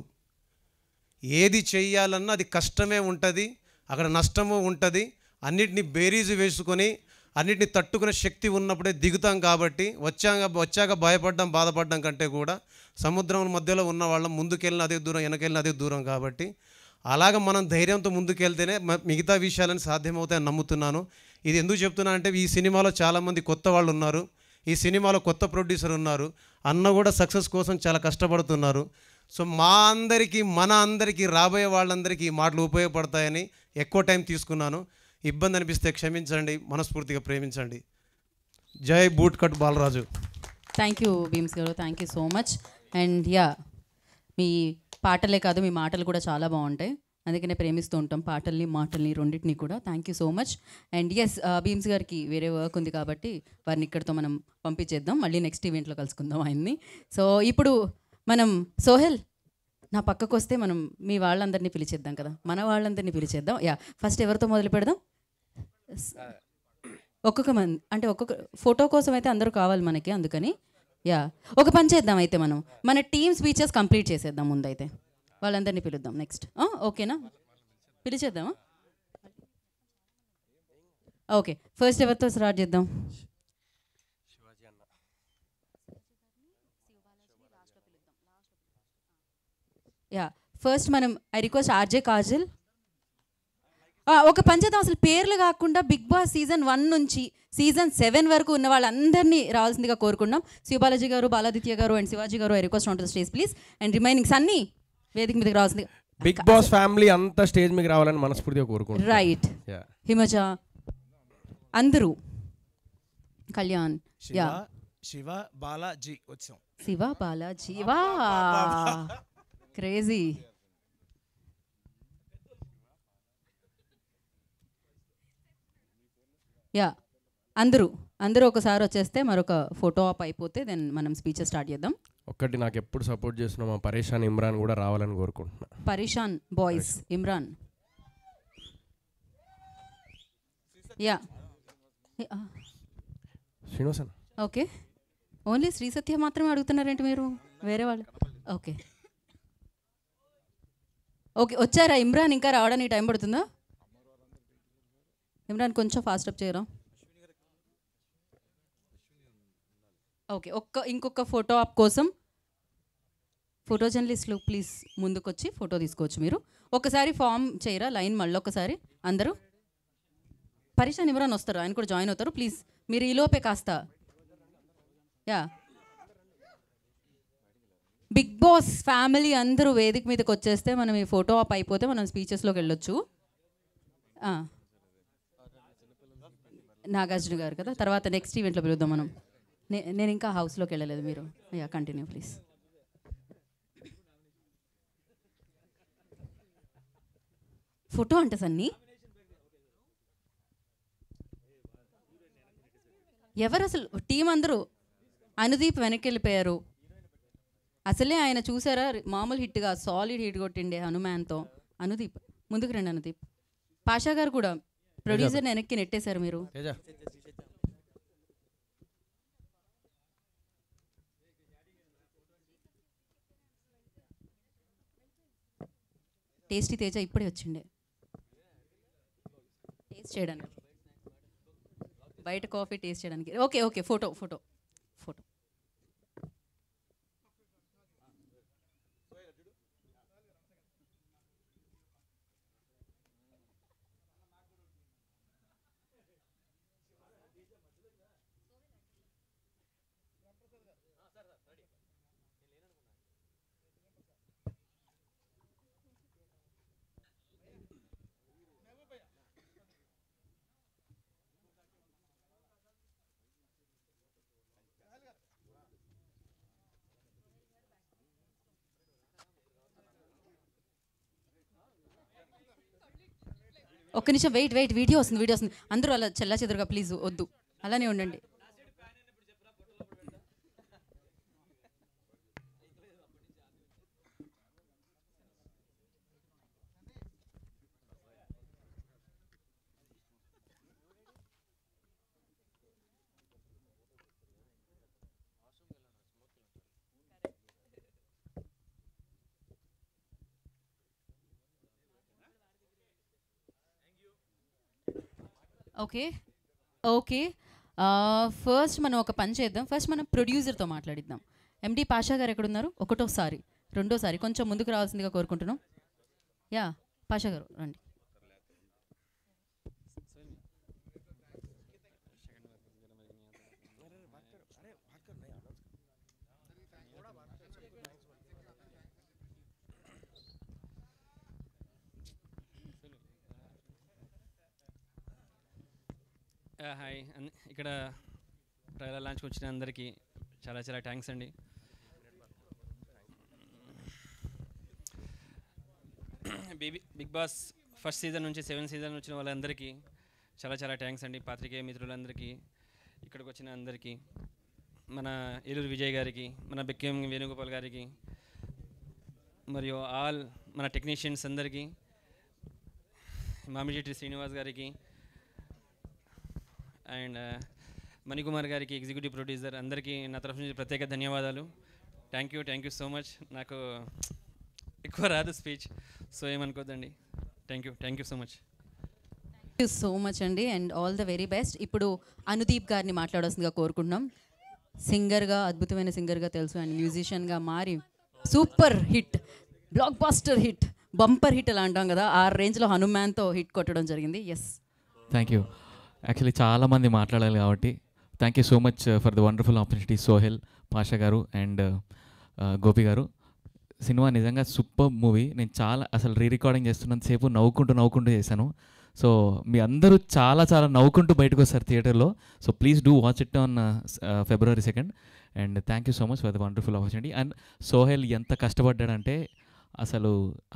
Speaker 5: ఏది చెయ్యాలన్నా అది కష్టమే ఉంటుంది, అక్కడ నష్టము ఉంటుంది. అన్నిటిని బేరీజు వేసుకొని అన్నిటిని తట్టుకునే శక్తి ఉన్నప్పుడే దిగుతాం. కాబట్టి వచ్చాక బాధపడడం కంటే కూడా సముద్రం మధ్యలో ఉన్న వాళ్ళం, ముందుకెళ్ళిన అదే దూరం, వెనకెళ్ళిన అదే దూరం. కాబట్టి అలాగ మనం ధైర్యంతో ముందుకెళ్తేనే మిగతా విషయాలను సాధ్యమవుతాయని నమ్ముతున్నాను. ఇది ఎందుకు చెప్తున్నా అంటే ఈ సినిమాలో చాలామంది కొత్త వాళ్ళు ఉన్నారు, ఈ సినిమాలో కొత్త ప్రొడ్యూసర్ ఉన్నారు, అన్న కూడా సక్సెస్ కోసం చాలా కష్టపడుతున్నారు. సో మా అందరికీ, మన అందరికీ, రాబోయే వాళ్ళందరికీ ఈ మాటలు ఉపయోగపడతాయని ఎక్కువ టైం తీసుకున్నాను. ఇబ్బంది అనిపిస్తే క్షమించండి, మనస్ఫూర్తిగా ప్రేమించండి. జై boot cut Balaraju.
Speaker 1: Thank you Bheems garu, thank you so much. And yeah, మీ పాటలే కాదు మీ మాటలు కూడా చాలా బాగుంటాయి, అందుకనే ప్రేమిస్తూ ఉంటాం పాటల్ని మాటల్ని రెండింటిని కూడా. Thank you so much. And yes, Bheems గారికి వేరే వర్క్ ఉంది కాబట్టి వారిని ఇక్కడితో మనం పంపించేద్దాం, మళ్ళీ నెక్స్ట్ ఈవెంట్లో కలుసుకుందాం ఆయన్ని. సో ఇప్పుడు మనం సోహెల్ నా పక్కకు వస్తే మనం మీ వాళ్ళందరినీ పిలిచేద్దాం కదా, మన వాళ్ళందరినీ పిలిచేద్దాం. యా, ఫస్ట్ ఎవరితో మొదలు పెడదాం? ఒక్కొక్క మంది అంటే ఒక్కొక్క ఫోటో కోసం అయితే అందరూ కావాలి మనకి, అందుకని యా ఒక పని చేద్దాం అయితే, మనం మన టీమ్ స్పీచెస్ కంప్లీట్ చేసేద్దాం ముందైతే, వాళ్ళందరినీ పిలుద్దాం. నెక్స్ట్ ఓకేనా, పిలిచేద్దామా? ఓకే, ఫస్ట్ ఎవరితో స్టార్ట్ చేద్దాం? యా, ఫస్ట్ మనం ఐ రిక్వెస్ట్ ఆర్జే కాజల్. ఒక పంచేద్దాం, అసలు పేర్లు కాకుండా బిగ్ బాస్ సీజన్ 1 నుంచి సీజన్ 7 వరకు ఉన్న వాళ్ళందరినీ రావాల్సిందిగా కోరుకున్నాం. శివబాలాజీ గారు, బాలాదిత్య గారు అండ్ శివాజీ గారు, I request on to the stage please. And remainings అన్ని వేదిక మీదకి రావాల్సిందిగా.
Speaker 3: బిగ్ బాస్ ఫ్యామిలీ అంతా స్టేజ్ మీకు రావాలని మనస్ఫూర్తిగా కోరుకుంటున్నాను.
Speaker 1: రైట్, హిమజ, అందరూ, కళ్యాణ్, యా,
Speaker 6: శివ బాలాజీ వచ్చాం.
Speaker 1: శివ బాలాజీ, వా క్రేజీ. యా, అందరూ ఒకసారి వచ్చేస్తే మరొక ఫోటో ఆప్ అయిపోతే దెన్ మనం స్పీచెస్ స్టార్ట్ చేద్దాం.
Speaker 3: ఒక్కటి నాకు ఎప్పుడు సపోర్ట్ చేస్తున్నా మా పరేషాన్ ఇమ్రాన్ కూడా రావాలని కోరుకుంటున్నా.
Speaker 1: Pareshan boys, Imran. Yeah,
Speaker 3: Srinivasan.
Speaker 1: Okay, only Sri Satya మాత్రమే అడుగుతున్నారేంటి మీరు, వేరే వాళ్ళు? ఓకే ఓకే, వచ్చారా ఇమ్రాన్? ఇంకా రావడానికి టైం పడుతుందా? ఇమ్రాన్ కొంచెం ఫాస్ట్ అప్ చేయరా? ఓకే, ఇంకొక ఫోటో ఆప్ కోసం ఫోటో జర్నలిస్టులు ప్లీజ్ ముందుకొచ్చి ఫోటో తీసుకోవచ్చు. మీరు ఒకసారి ఫామ్ చేయరా లైన్, మళ్ళీ ఒకసారి అందరూ. పరేషాన్ ఇమ్రాన్ వస్తారు, ఆయన కూడా జాయిన్ అవుతారు. ప్లీజ్ మీరు ఈలోపే కాస్త. యా, బిగ్ బాస్ ఫ్యామిలీ అందరూ వేదిక మీదకి వచ్చేస్తే మనం ఈ ఫోటో ఆప్ అయిపోతే మనం స్పీచెస్లోకి వెళ్ళొచ్చు. నాగార్జున గారు కదా, తర్వాత నెక్స్ట్ ఈవెంట్లో పిలుద్దాం మనం. నేను ఇంకా హౌస్లోకి వెళ్ళలేదు, మీరు యా కంటిన్యూ ప్లీజ్. ఫోటో అంటే సన్నీ ఎవరు అసలు? టీం అందరూ. అనుదీప్ వెనక్కి వెళ్ళిపోయారు. అసలే ఆయన చూసారా మామూలు హిట్గా సాలిడ్ హిట్ కొట్టిండే హనుమాన్తో. అనుదీప్ ముందుకు రండి. అనుదీప్, పాషా గారు కూడా ప్రొడ్యూసర్ని వెనక్కి నెట్టేశారు మీరు. టేస్టీ తేజ ఇప్పుడే వచ్చిండే టేస్ట్ చేయడానికి, బయట కాఫీ టేస్ట్ చేయడానికి. Okay okay, photo photo photo. ఒక్క నిమిషం వెయిట్, వీడియో వస్తుంది. అందరూ అలా చెల్లా చెదురుగా ప్లీజ్ వద్దు, అలానే ఉండండి. ఓకే ఫస్ట్ మనం ఒక పని చేద్దాం. ఫస్ట్ మనం ప్రొడ్యూసర్తో మాట్లాడిద్దాం. ఎండి పాషా గారు ఎక్కడున్నారు? ఒకటోసారి రెండోసారి కొంచెం ముందుకు రావాల్సిందిగా కోరుకుంటున్నాం. యా పాషా గారు రండి.
Speaker 7: హాయ్ ఇక్కడ ట్రైలర్ లాంచ్కి వచ్చిన అందరికీ చాలా చాలా థ్యాంక్స్ అండి. బిగ్ బాస్ ఫస్ట్ సీజన్ నుంచి 7 సీజన్ వచ్చిన వాళ్ళందరికీ చాలా చాలా థ్యాంక్స్ అండి. పాత్రికేయ మిత్రులందరికీ, ఇక్కడికి వచ్చిన అందరికీ, మన ఏలూరు విజయ్ గారికి, మన బెక్కం వేణుగోపాల్ గారికి, మరియు ఆల్ మన టెక్నీషియన్స్ అందరికీ, మామిడిచెట్టి శ్రీనివాస్ గారికి అండ్ మణికుమార్ గారికి, ఎగ్జిక్యూటివ్ ప్రొడ్యూసర్ అందరికీ నా తరఫు నుంచి ప్రత్యేక ధన్యవాదాలు. Thank you so much. నాకు ఎక్కువ రాదు స్పీచ్, సో ఏమనుకోద్దండి. Thank you so much.
Speaker 1: Thank you so much అండి and all the very best. ఇప్పుడు అనుదీప్ గారిని మాట్లాడాల్సిందిగా కోరుకుంటున్నాం. సింగర్గా, అద్భుతమైన సింగర్గా తెలుసు అండ్ మ్యూజిషియన్గా మారి super hit, blockbuster hit, bumper hit అలా అంటాం కదా, ఆ రేంజ్లో హనుమాన్తో హిట్ కొట్టడం జరిగింది. Yes,
Speaker 8: thank you. యాక్చువల్లీ చాలామంది మాట్లాడాలి కాబట్టి thank you so much for the wonderful opportunity Sohel, Pasha గారు అండ్ గోపి గారు. సినిమా నిజంగా సూపర్ మూవీ. నేను చాలా అసలు రికార్డింగ్ చేస్తున్నంతసేపు నవ్వుకుంటూ చేశాను. సో మీ అందరూ చాలా నవ్వుకుంటూ బయటకు వస్తారు థియేటర్లో. So please do watch it on February 2nd and thank you so much for the wonderful opportunity. And Sohel ఎంత కష్టపడ్డాడంటే అసలు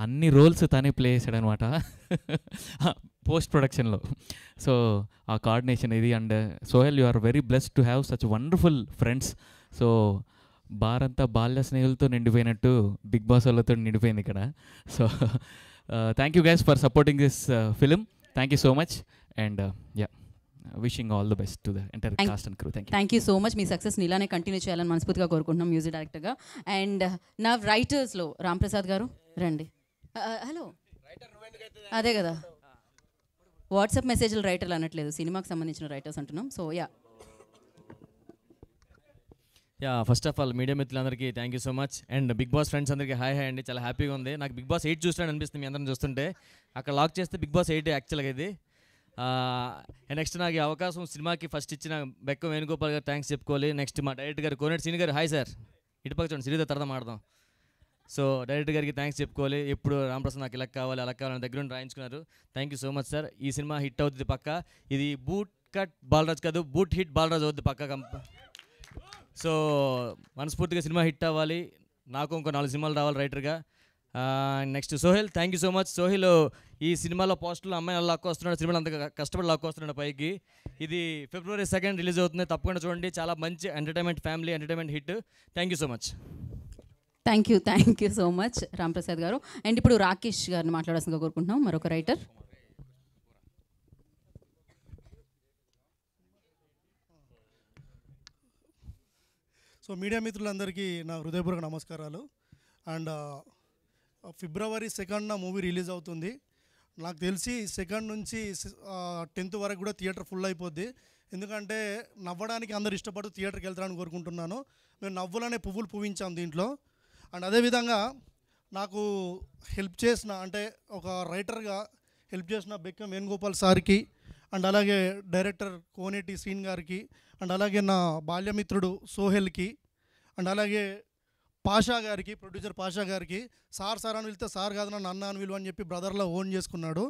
Speaker 8: అన్ని రోల్స్ తనే ప్లే చేశాడనమాట పోస్ట్ ప్రొడక్షన్లో. సో ఆ కోఆర్డినేషన్ ఇది. And Sohel, you are very blessed to have such wonderful friends. So బారంతా బాల్య స్నేహితులతో నిండిపోయినట్టు బిగ్ బాస్ వాళ్ళతో నిండిపోయింది ఇక్కడ. So thank you guys for supporting this film. Thank you so much and yeah, wishing all the best to the entire cast and crew.
Speaker 1: Thank you so much. మీ సక్సెస్ని ఇలానే కంటిన్యూ చేయాలని మనస్ఫూర్తిగా కోరుకుంటున్నాం music డైరెక్టర్గా. అండ్ నా రైటర్స్లో రాంప్రసాద్ గారు రండి. హలో, అదే కదా, వాట్సాప్ మెసేజ్లు రైటర్లు అనట్లేదు, సినిమాకి సంబంధించిన రైటర్స్ అంటున్నాం. So
Speaker 9: first of all media మిత్రులందరికీ thank you so much and big boss friends అందరికీ హాయ్ అండి. చాలా హ్యాపీగా ఉంది. నాకు బిగ్ బాస్ 8 చూస్తాను అనిపిస్తుంది మీ అందరం చూస్తుంటే. అక్కడ లాక్ చేస్తే బిగ్ బాస్ 8 యాక్చువల్గా ఇది. నెక్స్ట్ నాకు ఈ అవకాశం సినిమాకి ఫస్ట్ ఇచ్చిన బెక్కం వేణుగోపాల్ గారు థ్యాంక్స్ చెప్పుకోవాలి. నెక్స్ట్ మా డైరెక్టర్ గారు కోనేటి సీని గారు, హాయ్ సార్, ఇటుపక్క చూడండి, సిరీతో తర్వాత మాడదాం. సో డైరెక్టర్ గారికి థ్యాంక్స్ చెప్పుకోవాలి. ఎప్పుడు రాంప్రసాద్ నాకు ఇలా కావాలి అలా కావాలని దగ్గర నుండి రాయించుకున్నారు. Thank you so much sir. ఈ సినిమా హిట్ అవుతుంది పక్క. ఇది బూట్ కట్ బాలరాజ్ కాదు, బూట్ హిట్ బాలరాజ్ అవుద్ది పక్క. సో మనస్ఫూర్తిగా సినిమా హిట్ అవ్వాలి. నాకు ఇంకో 4 సినిమాలు రావాలి రైటర్గా. Next Sohel, thank you so much. Sohel ఈ సినిమాలో పోస్టర్లో అమ్మాయి లాక్కు వస్తున్నాడు, సినిమాలో అంత కష్టపడి లాక్కు వస్తున్నాడు పైకి. ఇది February 2nd రిలీజ్ అవుతుంది, తప్పకుండా చూడండి. చాలా మంచి entertainment, family entertainment hit. Thank you so much.
Speaker 1: Thank you so much Ramprasad గారు. అండ్ ఇప్పుడు రాకేష్ గారిని మాట్లాడాల్సిందిగా కోరుకుంటున్నాం, మరొక రైటర్.
Speaker 10: సో మీడియా మిత్రులందరికీ నా హృదయపూర్వక నమస్కారాలు. And February 2nd movie release అవుతుంది. నాకు తెలిసి 2nd నుంచి 10th వరకు కూడా థియేటర్ ఫుల్ అయిపోద్ది. ఎందుకంటే నవ్వడానికి అందరు ఇష్టపడుతూ థియేటర్కి వెళ్తారని కోరుకుంటున్నాను. మేము నవ్వులనే పువ్వులు పువ్వించాం దీంట్లో. అండ్ అదేవిధంగా నాకు హెల్ప్ చేసిన, అంటే ఒక రైటర్గా హెల్ప్ చేసిన బెక్కం వేణుగోపాల్ సార్కి, అండ్ అలాగే డైరెక్టర్ కోనేటి శ్రీన్ గారికి, అండ్ అలాగే నా బాల్యమిత్రుడు సోహెల్కి, అండ్ అలాగే పాషా గారికి, ప్రొడ్యూసర్ పాషా గారికి. సార్ అని వెళ్తే సార్ కాదు నన్ను అన్న అని విలువ అని చెప్పి బ్రదర్లో ఓన్ చేసుకున్నాడు.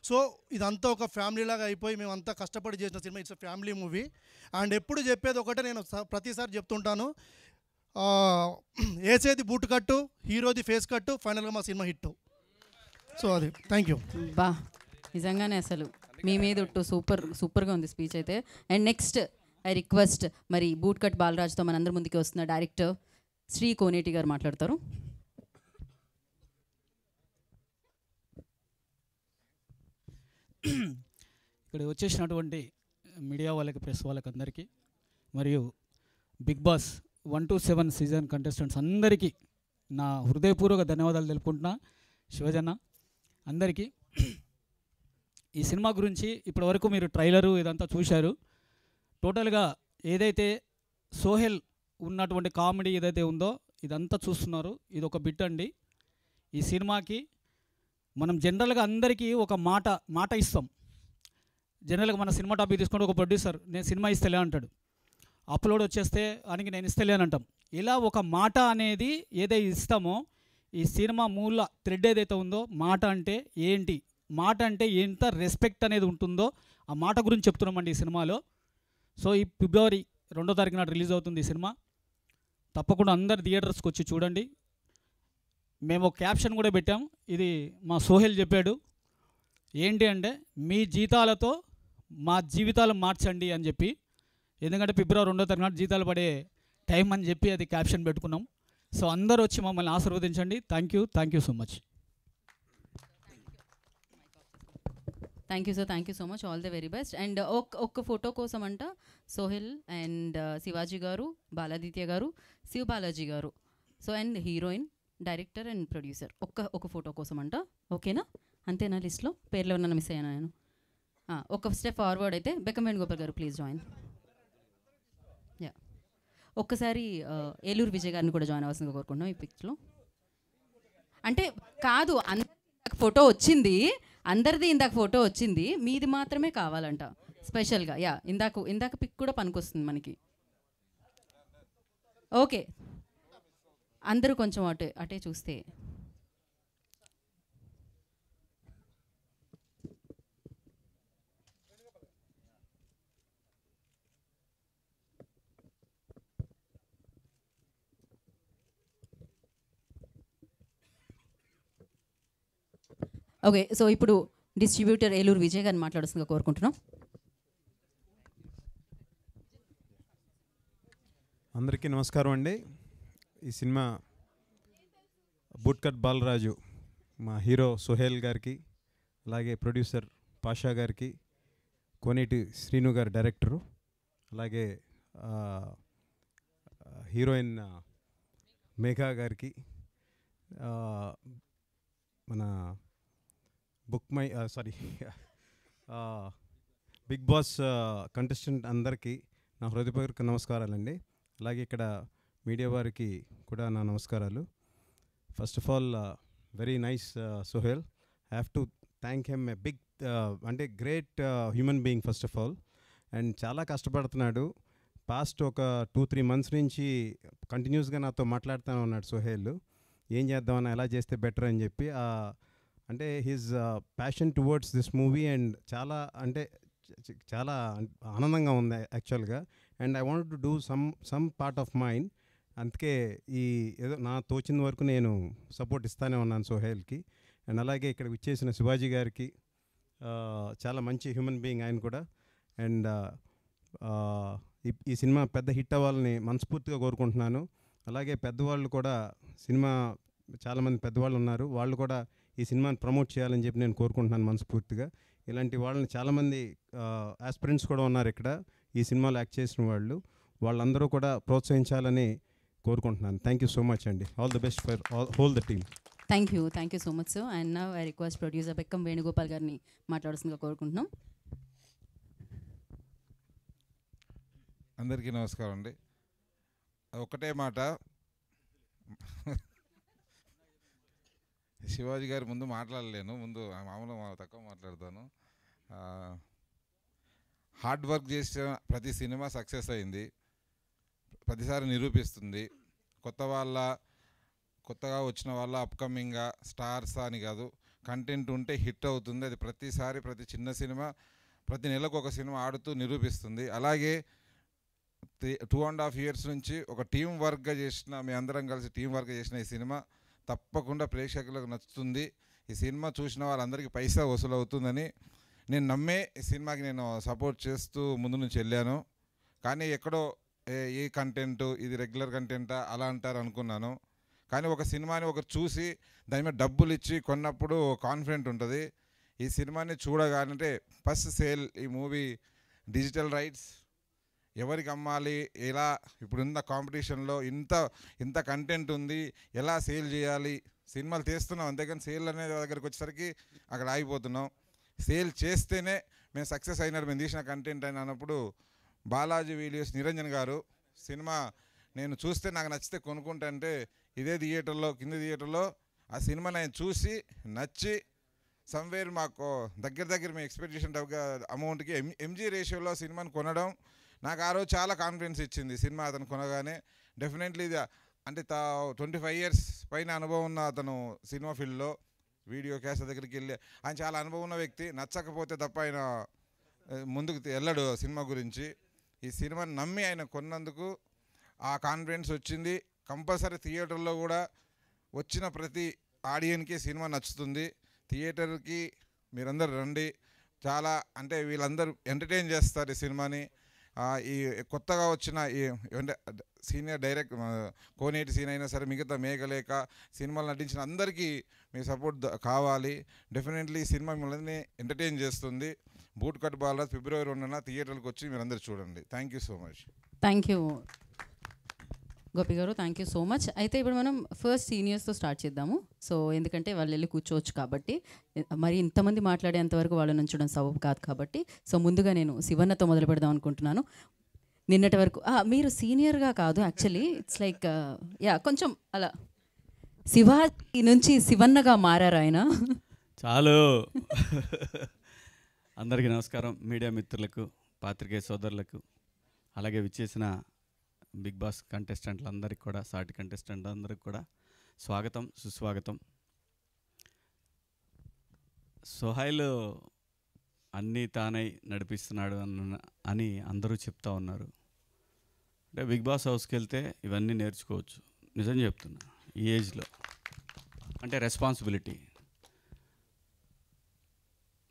Speaker 10: సో ఇదంతా ఒక ఫ్యామిలీలాగా అయిపోయి మేమంతా కష్టపడి చేసిన cinema. It's family movie. And ఎప్పుడు చెప్పేది ఒకటే, నేను ప్రతిసారి చెప్తుంటాను, వేసేది బూట్ కట్టు, హీరోది ఫేస్ కట్టు, ఫైనల్గా మా సినిమా హిట్. సో అది థ్యాంక్ యూ.
Speaker 1: బా, నిజంగానే అసలు మీ మీద ఒట్టు సూపర్గా ఉంది స్పీచ్ అయితే. అండ్ నెక్స్ట్ ఐ రిక్వెస్ట్, మరి బూట్ కట్ బాలరాజ్తో మనందరి ముందుకి వస్తున్న డైరెక్టర్ శ్రీ కోనేటి గారు మాట్లాడతారు.
Speaker 11: ఇక్కడ వచ్చేసినటువంటి మీడియా వాళ్ళకి, ప్రెస్ వాళ్ళకి అందరికీ, మరియు Bigg boss 1 to 7 season contestants అందరికీ నా హృదయపూర్వక ధన్యవాదాలు తెలుపుకుంటున్నా. శివజన్న అందరికీ. ఈ సినిమా గురించి ఇప్పటివరకు మీరు ట్రైలరు ఇదంతా చూశారు. టోటల్గా ఏదైతే సోహెల్ ఉన్నటువంటి కామెడీ ఏదైతే ఉందో ఇదంతా చూస్తున్నారు. ఇది ఒక బిట్ అండి. ఈ సినిమాకి మనం జనరల్గా అందరికీ ఒక మాట ఇస్తాం. జనరల్గా మన సినిమా టాపిక్ తీసుకుంటే ఒక ప్రొడ్యూసర్ నేను సినిమా ఇస్తలే అంటాడు, అప్లోడ్ వచ్చేస్తే ఆయనకి నేను ఇస్తలే అని అంటాం. ఇలా ఒక మాట అనేది ఏదైతే ఇస్తామో ఈ సినిమా మూల థ్రెడ్ ఏదైతే ఉందో మాట అంటే ఏంటి, మాట అంటే ఎంత రెస్పెక్ట్ అనేది ఉంటుందో ఆ మాట గురించి చెప్తున్నామండి ఈ సినిమాలో. సో ఈ ఫిబ్రవరి 2వ తారీఖు నాడు రిలీజ్ అవుతుంది ఈ సినిమా. తప్పకుండా అందరు థియేటర్స్కి వచ్చి చూడండి. మేము ఒక క్యాప్షన్ కూడా పెట్టాం, ఇది మా సోహెల్ చెప్పాడు. ఏంటి అంటే మీ జీతాలతో మా జీవితాలు మార్చండి అని చెప్పి. ఎందుకంటే ఫిబ్రవరి 2వ తారీఖు నాడు జీతాలు పడే టైం అని చెప్పి అది క్యాప్షన్ పెట్టుకున్నాం. సో అందరూ వచ్చి మమ్మల్ని ఆశీర్వదించండి. Thank you so much.
Speaker 1: Thank you so much. All the very best. And ఒక్క ఫోటో కోసం అంట సోహెల్ అండ్ శివాజీ గారు, బాలాదిత్య గారు, శివ్ బాలాజీ గారు, so and heroine, director and producer ఒక ఫోటో కోసం అంట. ఓకేనా? అంతేనా? లిస్ట్లో పేర్లు ఏమన్నా మిస్ అయ్యాను నేను? ఒక స్టెప్ ఫార్వర్డ్ అయితే బెక్కం వేణుగోపాల్ గారు ప్లీజ్ జాయిన్. యా, ఒక్కసారి ఏలూరు విజయ్ గారిని కూడా జాయిన్ అవ్వాల్సిందిగా కోరుకుంటున్నాం ఈ పిక్చర్లో. అంటే కాదు, ఫోటో వచ్చింది, అందరిది ఇందాక ఫోటో వచ్చింది, మీది మాత్రమే కావాలంట స్పెషల్గా. యా, ఇందాక పిక్ కూడా పనికొస్తుంది మనకి. ఓకే, అందరూ కొంచెం అటే చూస్తే. ఓకే, సో ఇప్పుడు డిస్ట్రిబ్యూటర్ ఏలూరు విజయ్ గారిని మాట్లాడుతుందిగా కోరుకుంటున్నాం.
Speaker 12: అందరికీ నమస్కారం అండి. ఈ సినిమా బూట్కట్ బాలరాజు మా హీరో సోహెల్ గారికి, అలాగే ప్రొడ్యూసర్ పాషా గారికి, కోనేటి శ్రీను గారు డైరెక్టరు, అలాగే హీరోయిన్ మేఘా గారికి, మన బిగ్ బాస్ కంటెస్టెంట్ అందరికీ నా హృదయపూర్వక నమస్కారాలండి. అలాగే ఇక్కడ మీడియా వారికి కూడా నా నమస్కారాలు. First of all very nice Sohel. I have to thank him a big అంటే great human being first of all. And చాలా కష్టపడుతున్నాడు. పాస్ట్ ఒక 2-3 మంత్స్ నుంచి కంటిన్యూస్గా నాతో మాట్లాడుతూనే ఉన్నాడు సోహెల్. ఏం చేద్దామని, ఎలా చేస్తే బెటర్ అని చెప్పి. అంటే his passion towards this movie and చాలా ఆనందంగా ఉంది యాక్చువల్గా. And I want to do some part of mind. అందుకే ఏదో నా తోచిన వరకు నేను సపోర్ట్ ఇస్తానే ఉన్నాను సోహెల్కి. అండ్ అలాగే ఇక్కడ విచ్చేసిన శివాజీ గారికి, చాలా మంచి హ్యూమన్ బీయింగ్ ఆయన కూడా. అండ్ ఈ సినిమా పెద్ద హిట్ అవ్వాలని మనస్ఫూర్తిగా కోరుకుంటున్నాను. అలాగే పెద్దవాళ్ళు కూడా, సినిమా చాలామంది పెద్దవాళ్ళు ఉన్నారు, వాళ్ళు కూడా ఈ సినిమాని ప్రమోట్ చేయాలని చెప్పి నేను కోరుకుంటున్నాను మనస్ఫూర్తిగా. ఇలాంటి వాళ్ళని చాలామంది ఆస్పిరెంట్స్ కూడా ఉన్నారు ఇక్కడ ఈ సినిమాలో యాక్ట్ చేసిన వాళ్ళు. వాళ్ళందరూ కూడా ప్రోత్సహించాలని కోరుకుంటున్నాను. థ్యాంక్ యూ సో మచ్ అండి. All the best for whole the team.
Speaker 1: Thank you so much sir. And now I request producer Bekkam Venugopal గారిని మాట్లాడుతుందిగా కోరుకుంటున్నాం.
Speaker 13: అందరికీ నమస్కారం అండి. ఒకటే మాట, శివాజీ గారి ముందు మాట్లాడలేను, ముందు మామూలుగా తక్కువ మాట్లాడతాను. హార్డ్ వర్క్ చేసిన ప్రతి సినిమా సక్సెస్ అయింది, ప్రతిసారి నిరూపిస్తుంది. కొత్తగా వచ్చిన వాళ్ళ అప్కమింగ్గా స్టార్స్ అని కాదు, కంటెంట్ ఉంటే హిట్ అవుతుంది. అది ప్రతిసారి ప్రతి చిన్న సినిమా ప్రతి నెలకు ఒక సినిమా ఆడుతూ నిరూపిస్తుంది. అలాగే 2.5 years నుంచి ఒక టీం వర్క్గా చేసిన, మీ అందరం కలిసి టీం వర్క్ చేసిన ఈ సినిమా తప్పకుండా ప్రేక్షకులకు నచ్చుతుంది. ఈ సినిమా చూసిన వాళ్ళందరికీ పైసా వసూలు అవుతుందని నేను నమ్మే ఈ సినిమాకి నేను సపోర్ట్ చేస్తూ ముందు నుంచి వెళ్ళాను. కానీ ఎక్కడో ఈ కంటెంట్ ఇది రెగ్యులర్ కంటెంటా అలా అంటారు అనుకున్నాను. కానీ ఒక సినిమాని ఒకరు చూసి దాని మీద డబ్బులు ఇచ్చి కొన్నప్పుడు కాన్ఫిడెంట్ ఉంటుంది. ఈ సినిమాని చూడగానంటే ఫస్ట్ సేల్, ఈ మూవీ డిజిటల్ రైట్స్ ఎవరికి అమ్మాలి, ఎలా ఇప్పుడున్న కాంపిటీషన్లో ఇంత కంటెంట్ ఉంది, ఎలా సేల్ చేయాలి. సినిమాలు తీస్తున్నాం అంతేకాని సేల్ అనే దగ్గరికి వచ్చేసరికి అక్కడ ఆగిపోతున్నాం. సేల్ చేస్తేనే మేము సక్సెస్ అయినారు, మేము తీసిన కంటెంట్ అని అన్నప్పుడు బాలాజీ వీడియోస్ నిరంజన్ గారు సినిమా నేను చూస్తే నాకు నచ్చితే కొనుక్కుంటా అంటే ఇదే థియేటర్లో కింద థియేటర్లో ఆ సినిమా నేను చూసి నచ్చి సమ్వేర్ మాకు దగ్గర మీ ఎక్స్పెక్టేషన్ అమౌంట్కి ఎంజీ రేషియోలో సినిమాని కొనడం నాకు ఆ రోజు చాలా కాన్ఫిడెన్స్ ఇచ్చింది. సినిమా అతను కొనగానే డెఫినెట్లీ ఇది అంటే 25 years పైన అనుభవం ఉన్న అతను సినిమా ఫీల్డ్లో వీడియో క్యాస్ట్ దగ్గరికి వెళ్ళి ఆయన చాలా అనుభవం ఉన్న వ్యక్తి. నచ్చకపోతే తప్ప ఆయన ముందుకు వెళ్ళడు సినిమా గురించి. ఈ సినిమాని నమ్మి ఆయన కొన్నందుకు ఆ కాన్ఫిడెన్స్ వచ్చింది. కంపల్సరీ థియేటర్లో కూడా వచ్చిన ప్రతి ఆడియన్కి సినిమా నచ్చుతుంది. థియేటర్కి మీరందరూ రండి. చాలా అంటే వీళ్ళందరూ ఎంటర్టైన్ చేస్తారు ఈ సినిమాని. ఈ కొత్తగా వచ్చిన ఈ అంటే సీనియర్ డైరెక్ట్ కోనేటి సీన్ అయినా సరే మిగతా మేఘలేక సినిమాలు నటించిన అందరికీ మీ సపోర్ట్ కావాలి. డెఫినెట్లీ ఈ సినిమా మిమ్మల్ని ఎంటర్టైన్ చేస్తుంది. బూట్ కట్ బాలరాజ్ February 2న థియేటర్కి వచ్చి మీరందరూ చూడండి. Thank you so much.
Speaker 1: Thank you Gopi గారు, థ్యాంక్ యూ సో మచ్. అయితే ఇప్పుడు మనం ఫస్ట్ సీనియర్స్తో స్టార్ట్ చేద్దాము. సో ఎందుకంటే వాళ్ళు వెళ్ళి కూర్చోవచ్చు కాబట్టి, మరి ఇంతమంది మాట్లాడేంతవరకు వాళ్ళని ఉంచడం సబబు కాదు కాబట్టి, సో ముందుగా నేను శివన్నతో మొదలు పెడదాం అనుకుంటున్నాను. నిన్నటి వరకు మీరు సీనియర్గా కాదు, యాక్చువల్లీ ఇట్స్ లైక్ కొంచెం అలా శివాజీ నుంచి శివన్నగా మారారు ఆయన.
Speaker 14: చాలు. అందరికీ నమస్కారం. మీడియా మిత్రులకు, పాత్రికేయ సోదరులకు, అలాగే విచ్చేసిన బిగ్ బాస్ కంటెస్టెంట్లందరికీ కూడా, సాటి కంటెస్టెంట్లందరికీ కూడా స్వాగతం, సుస్వాగతం. సోహైల్ అన్నీ తానై నడిపిస్తున్నాడు అని అందరూ చెప్తా ఉన్నారు. అంటే బిగ్ బాస్ హౌస్కి వెళ్తే ఇవన్నీ నేర్చుకోవచ్చు. నిజం చెప్తున్నా, ఈ ఏజ్లో అంటే రెస్పాన్సిబిలిటీ.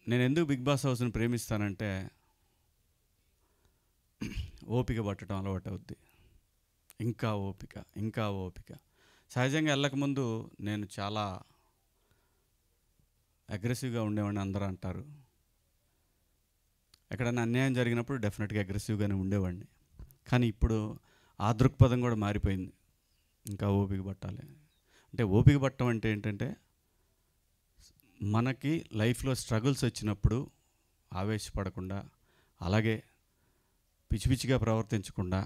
Speaker 14: నేను ఎందుకు బిగ్ బాస్ హౌస్ని ప్రేమిస్తానంటే ఓపిక పట్టడం అలవాటు అవుద్ది. ఇంకా ఓపిక. సహజంగా వెళ్ళకముందు నేను చాలా అగ్రెసివ్గా ఉండేవాడిని అందరూ అంటారు. ఎక్కడైనా అన్యాయం జరిగినప్పుడు డెఫినెట్గా అగ్రెసివ్గానే ఉండేవాడిని. కానీ ఇప్పుడు ఆ దృక్పథం కూడా మారిపోయింది. ఇంకా ఓపిక పట్టాలి. అంటే ఓపిక పట్టడం అంటే ఏంటంటే, మనకి లైఫ్లో స్ట్రగుల్స్ వచ్చినప్పుడు ఆవేశపడకుండా, అలాగే పిచ్చిగా ప్రవర్తించకుండా,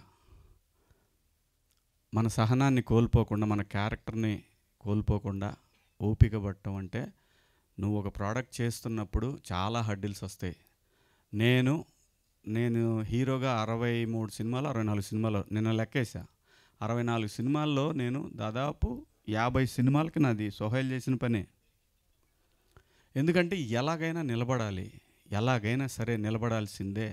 Speaker 14: మన సహనాన్ని కోల్పోకుండా, మన క్యారెక్టర్ని కోల్పోకుండా ఓపిక పట్టడం అంటే, నువ్వు ఒక ప్రోడక్ట్ చేస్తున్నప్పుడు చాలా హడ్డిల్స్ వస్తాయి. నేను హీరోగా 63 సినిమాలు 64 సినిమాలు నిన్న లెక్కేసా. 64 సినిమాల్లో నేను దాదాపు 50 సినిమాలకి నాది సోహైల్ చేసిన పనే. ఎందుకంటే ఎలాగైనా సరే నిలబడాల్సిందే.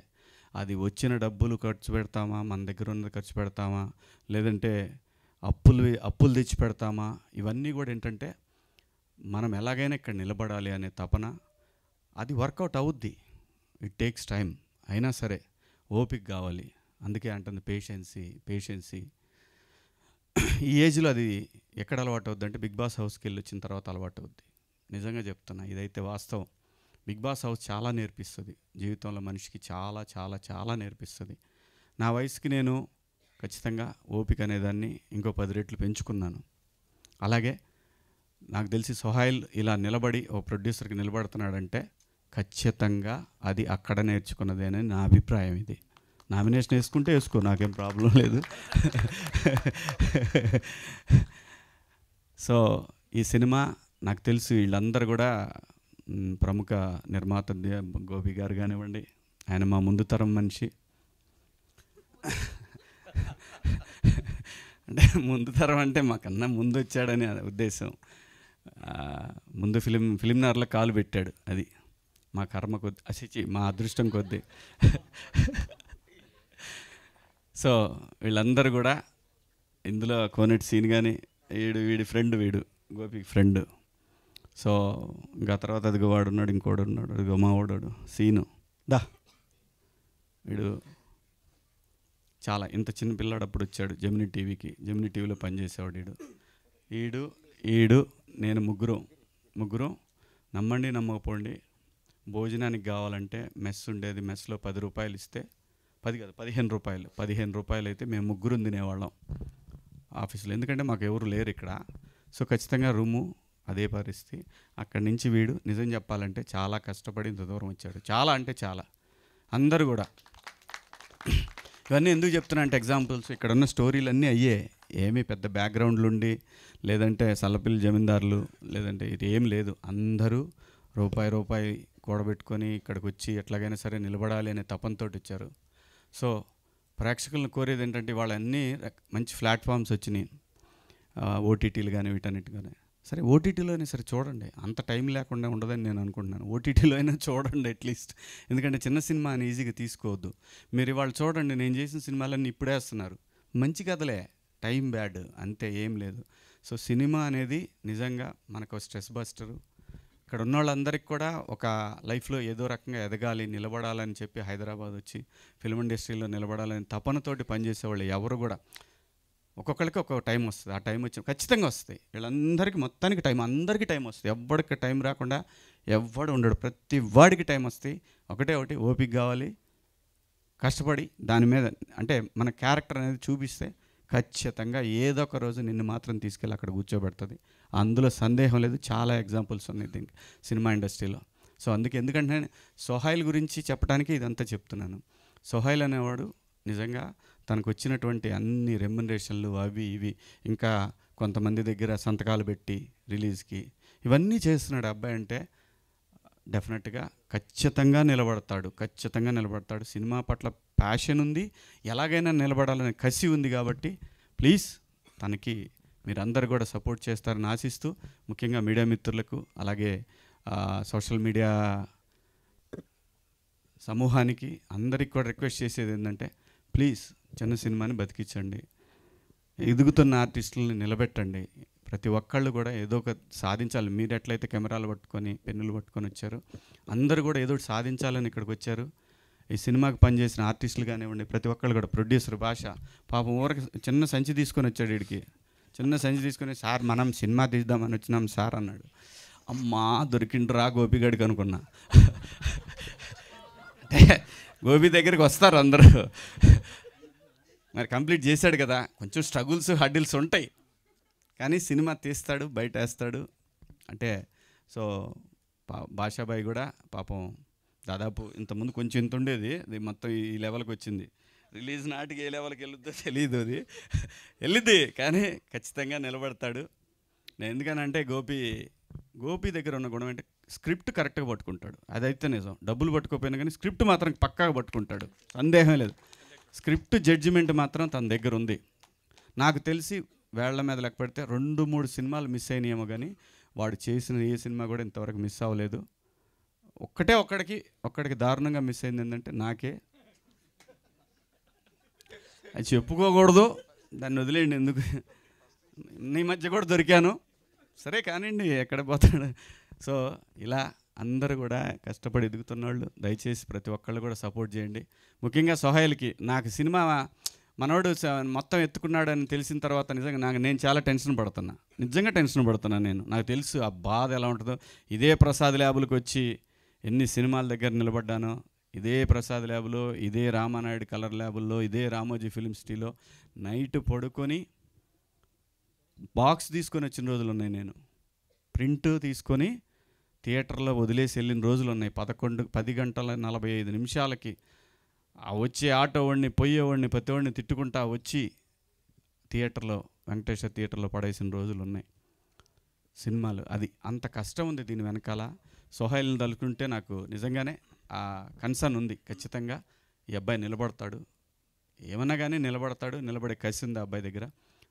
Speaker 14: అది వచ్చిన డబ్బులు ఖర్చు పెడతామా, మన దగ్గర ఉన్నది ఖర్చు పెడతామా, లేదంటే అప్పులు తెచ్చి పెడతామా, ఇవన్నీ కూడా ఏంటంటే మనం ఎలాగైనా ఇక్కడ నిలబడాలి అనే తపన. అది వర్కౌట్ అవుద్ది. It takes time. అయినా సరే ఓపిక కావాలి. అందుకే అంటుంది పేషెన్సీ. ఈ ఏజ్లో అది ఎక్కడ అలవాటు అవుద్ది అంటే బిగ్ బాస్ హౌస్కి వెళ్ళి వచ్చిన తర్వాత అలవాటు అవుద్ది. నిజంగా చెప్తున్నా, ఇదైతే వాస్తవం. బిగ్ బాస్ హౌస్ చాలా నేర్పిస్తుంది జీవితంలో, మనిషికి చాలా చాలా చాలా నేర్పిస్తుంది. నా వయసుకి నేను ఖచ్చితంగా ఓపిక అనేదాన్ని ఇంకో 10 రెట్లు పెంచుకున్నాను. అలాగే నాకు తెలిసి సోహైల్ ఇలా నిలబడి ఓ ప్రొడ్యూసర్కి నిలబడుతున్నాడంటే ఖచ్చితంగా అది అక్కడ నేర్చుకున్నదేనని నా అభిప్రాయం. ఇది నామినేషన్ వేసుకుంటే వేసుకో, నాకేం ప్రాబ్లం లేదు. సో ఈ సినిమా నాకు తెలుసు వీళ్ళందరూ కూడా ప్రముఖ నిర్మాత గోపి గారు కానివ్వండి, ఆయన మా ముందు తరం మనిషి. అంటే ముందు తరం అంటే మాకన్నా ముందు వచ్చాడని ఉద్దేశం. ముందు ఫిలింనగర్లో కాలు పెట్టాడు. అది మా కర్మ కొద్ది, మా అదృష్టం కొద్దీ. సో వీళ్ళందరూ కూడా ఇందులో కోనేటి సీన్ కానీ, వీడి ఫ్రెండ్, గోపికి ఫ్రెండ్. సో ఇంకా తర్వాత అదిగో వాడు ఉన్నాడు, ఇంకోడు ఉన్నాడు, అదిగో మా వాడు సీను వీడు చాలా ఇంత చిన్న పిల్లాడు అప్పుడు వచ్చాడు జెమినీ టీవీలో పనిచేసేవాడు. ఈడు నేను ముగ్గురం నమ్మండి నమ్మకపోండి, భోజనానికి కావాలంటే మెస్ ఉండేది. మెస్లో 10 రూపాయలు ఇస్తే, 15 రూపాయలు అయితే మేము ముగ్గురు తినేవాళ్ళం ఆఫీస్లో. ఎందుకంటే మాకు ఎవరు లేరు ఇక్కడ. సో ఖచ్చితంగా రూము అదే పరిస్థితి. అక్కడి నుంచి వీడు నిజం చెప్పాలంటే చాలా కష్టపడి ఇంత దూరం వచ్చాడు. చాలా అంటే చాలా. అందరూ కూడా ఇవన్నీ ఎందుకు చెప్తున్నా అంటే ఎగ్జాంపుల్స్ ఇక్కడ ఉన్న స్టోరీలు అన్నీ అయ్యే, ఏమీ పెద్ద బ్యాక్గ్రౌండ్లు ఉండి లేదంటే సల్లపిల్లి జమీందారులు లేదంటే ఇది ఏం లేదు. అందరూ రూపాయి కూడబెట్టుకొని ఇక్కడికి వచ్చి ఎట్లాగైనా సరే నిలబడాలి అనే తపంతో వచ్చారు. సో ప్రేక్షకులను కోరేది ఏంటంటే వాళ్ళ అన్నీ మంచి ప్లాట్ఫామ్స్ వచ్చినాయి, ఓటీటీలు కానీ వీటన్నిటి కానీ. సరే ఓటీటీలో అయినా సరే చూడండి, అంత టైం లేకుండా ఉండదని నేను అనుకుంటున్నాను. ఓటీటీలో అయినా చూడండి అట్లీస్ట్, ఎందుకంటే చిన్న సినిమా అని ఈజీగా తీసుకోవద్దు. మీరు ఇవాళ చూడండి, నేను చేసిన సినిమాలన్నీ ఇప్పుడే వేస్తున్నారు, మంచి కథలే, టైం బ్యాడ్ అంతే, ఏం లేదు. సో సినిమా అనేది నిజంగా మనకు స్ట్రెస్ బస్టరు. ఇక్కడ ఉన్న వాళ్ళందరికీ కూడా ఒక లైఫ్లో ఏదో రకంగా ఎదగాలి, నిలబడాలని చెప్పి హైదరాబాద్ వచ్చి ఫిల్మ్ ఇండస్ట్రీలో నిలబడాలని తపనతోటి పనిచేసేవాళ్ళు ఎవరు కూడా, ఒక్కొక్కరికి ఒక్కొక్క టైం వస్తుంది. ఆ టైం వచ్చి ఖచ్చితంగా వస్తాయి. వీళ్ళందరికీ మొత్తానికి టైం, అందరికీ టైం వస్తుంది. ఎవ్వడికి టైం రాకుండా ఎవ్వడు ఉండడు, ప్రతి వాడికి టైం వస్తాయి. ఒకటి ఓపిక కావాలి, కష్టపడి దాని మీద అంటే మన క్యారెక్టర్ అనేది చూపిస్తే ఖచ్చితంగా ఏదో ఒక రోజు నిన్ను మాత్రం తీసుకెళ్ళి అక్కడ కూర్చోబెడుతుంది. అందులో సందేహం లేదు. చాలా ఎగ్జాంపుల్స్ ఉన్నాయి దీనికి సినిమా ఇండస్ట్రీలో. సో ఎందుకంటే నేను సోహైల్ గురించి చెప్పడానికి ఇదంతా చెప్తున్నాను. సోహైల్ అనేవాడు నిజంగా తనకు వచ్చినటువంటి అన్ని రెమ్యునరేషన్లు అవి ఇవి ఇంకా కొంతమంది దగ్గర సంతకాలు పెట్టి రిలీజ్కి ఇవన్నీ చేస్తున్నాడు అబ్బాయి. అంటే డెఫినెట్గా ఖచ్చితంగా నిలబడతాడు. సినిమా పట్ల ప్యాషన్ ఉంది, ఎలాగైనా నిలబడాలనే కసి ఉంది. కాబట్టి ప్లీజ్ తనకి మీరందరూ కూడా సపోర్ట్ చేస్తారని ఆశిస్తూ, ముఖ్యంగా మీడియా మిత్రులకు అలాగే సోషల్ మీడియా సమూహానికి అందరికి కూడా రిక్వెస్ట్ చేసేది ఏంటంటే ప్లీజ్ చిన్న సినిమాని బతికించండి, ఎదుగుతున్న ఆర్టిస్టులని నిలబెట్టండి. ప్రతి ఒక్కళ్ళు కూడా ఏదో ఒక సాధించాలి. మీరు ఎట్లయితే కెమెరాలు పట్టుకొని పెన్నులు పట్టుకొని వచ్చారు, అందరూ కూడా ఏదో ఒకటి సాధించాలని ఇక్కడికి వచ్చారు. ఈ సినిమాకి పనిచేసిన ఆర్టిస్టులు కానివ్వండి, ప్రతి ఒక్కళ్ళు కూడా, ప్రొడ్యూసర్ భాష పాపం ఊరికి చిన్న సంచి తీసుకొని వచ్చాడు. వీడికి చిన్న సంచి తీసుకొని, సార్ మనం సినిమా తీద్దామని వచ్చినాం సార్ అన్నాడు. అమ్మా దొరికిండ్రా గోపిగడికి అనుకున్నా. అంటే గోపి దగ్గరికి వస్తారు అందరూ, మరి కంప్లీట్ చేశాడు కదా. కొంచెం స్ట్రగుల్స్ హడ్డిల్స్ ఉంటాయి, కానీ సినిమా తీస్తాడు, బయట వేస్తాడు. అంటే సో భాషాబాయి కూడా పాపం దాదాపు ఇంతకుముందు కొంచెం ఇంత ఉండేది, అది మొత్తం ఈ లెవెల్కి వచ్చింది. రిలీజ్ నాటికి ఏ లెవెల్కి వెళ్ళొద్దో తెలియదు, అది వెళ్ళిద్ది, కానీ ఖచ్చితంగా నిలబడతాడు. నేను ఎందుకనంటే గోపి దగ్గర ఉన్న గుణం అంటే స్క్రిప్ట్ కరెక్ట్గా పట్టుకుంటాడు, అదైతే నిజం. డబ్బులు పట్టుకోపోయినా కానీ స్క్రిప్ట్ మాత్రం పక్కాగా పట్టుకుంటాడు, సందేహం లేదు. స్క్రిప్ట్ జడ్జిమెంట్ మాత్రం తన దగ్గర ఉంది. నాకు తెలిసి వేళ్ల మీద లెక్క పెడితే 2-3 సినిమాలు మిస్ అయినాయేమో, కానీ వాడు చేసిన ఏ సినిమా కూడా ఇంతవరకు మిస్ అవ్వలేదు. ఒక్కడికి దారుణంగా మిస్ అయింది ఏంటంటే నాకే, అది చెప్పుకోకూడదు, దాన్ని వదిలేయండి, ఎందుకు నీ మధ్య కూడా దొరికాను, సరే కానివ్వండి, ఎక్కడ పోతాడు. సో ఇలా అందరూ కూడా కష్టపడి ఎదుగుతున్న వాళ్ళు దయచేసి ప్రతి ఒక్కళ్ళు కూడా సపోర్ట్ చేయండి. ముఖ్యంగా సోహైల్కి నాకు సినిమా మనోడు మొత్తం ఎత్తుకున్నాడు అని తెలిసిన తర్వాత నిజంగా నేను చాలా టెన్షన్ పడుతున్నా. నాకు తెలుసు ఆ బాధ ఎలా ఉంటుందో. ఇదే ప్రసాద్ ల్యాబులకు వచ్చి ఎన్ని సినిమాల దగ్గర నిలబడ్డానో, ఇదే ప్రసాద్ ల్యాబులో, ఇదే రామానాయుడు కలర్ ల్యాబుల్లో, ఇదే రామోజీ ఫిల్మ్ సిటీలో నైట్ పడుకొని బాక్స్ తీసుకొని వచ్చిన రోజులు ఉన్నాయి. నేను ప్రింట్ తీసుకొని థియేటర్లో వదిలేసి వెళ్ళిన రోజులు ఉన్నాయి. 10 గంటల 45 నిమిషాలకి ఆ వచ్చే ఆటో వాడిని, పోయేవాడిని, ప్రతివాడిని తిట్టుకుంటా వచ్చి థియేటర్లో, వెంకటేశ్వర థియేటర్లో పడేసిన రోజులు ఉన్నాయి. సినిమాలు అది అంత కష్టం ఉంది దీని వెనకాల. సోహైల్ని తలుచుకుంటే నాకు నిజంగానే ఆ కన్సర్న్ ఉంది. ఖచ్చితంగా ఈ అబ్బాయి నిలబడతాడు, ఏమన్నా కానీ నిలబడే కసి ఉంది ఆ అబ్బాయి దగ్గర.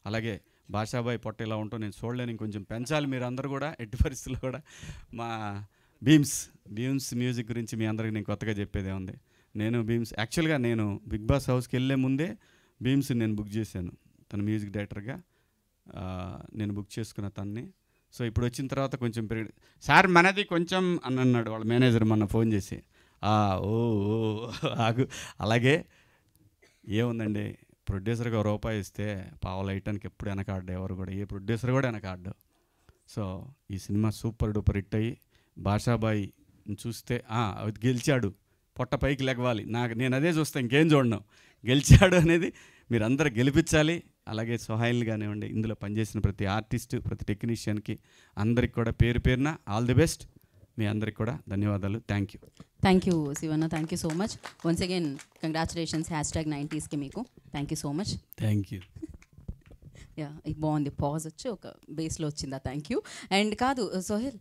Speaker 14: అలాగే భాషాబాయి పొట్ట ఇలా ఉంటూ నేను చూడలేను, ఇంకొంచెం పెంచాలి మీరు అందరూ కూడా, ఎట్టి పరిస్థితుల్లో కూడా. మా బీమ్స్ మ్యూజిక్ గురించి మీ అందరికీ నేను కొత్తగా చెప్పేదే ఉంది. నేను యాక్చువల్గా నేను బిగ్ బాస్ హౌస్కి వెళ్ళే ముందే బీమ్స్ నేను బుక్ చేశాను, తన మ్యూజిక్ డైరెక్టర్గా నేను బుక్ చేసుకున్న తన్ని. సో ఇప్పుడు వచ్చిన తర్వాత కొంచెం సార్ మనది కొంచెం అని అన్నాడు వాళ్ళ మేనేజర్ మొన్న ఫోన్ చేసి. ఆగు. అలాగే ఏముందండి, ప్రొడ్యూసర్గా రూపాయి ఇస్తే పావుల ఐటానికి ఎప్పుడు వెనకాడ్డు, ఎవరు కూడా, ఏ ప్రొడ్యూసర్ కూడా వెనకాడ్డు. సో ఈ సినిమా సూపర్ డూపర్ హిట్ అయ్యి భాషాబాయి చూస్తే గెలిచాడు, పొట్ట పైకి లెగవాలి. నేను అదే చూస్తాను, ఇంకేం చూడను. గెలిచాడు అనేది మీరు అందరూ గెలిపించాలి. అలాగే సోహైల్ కానివ్వండి, ఇందులో పనిచేసిన ప్రతి ఆర్టిస్టు, ప్రతి టెక్నీషియన్కి అందరికి కూడా పేరు పేరున ఆల్ ది బెస్ట్. మీ అందరికి కూడా ధన్యవాదాలు. Thank you.
Speaker 1: Thank you Shivanna, thank you so much. Once again congratulations #90sకి మీకు. Thank you so much.
Speaker 14: Thank you.
Speaker 1: Yeah, బాగుంది, పాజ్ వచ్చి ఒక బేస్లో వచ్చిందా. Thank you. అండ్ కాదు సోహెల్,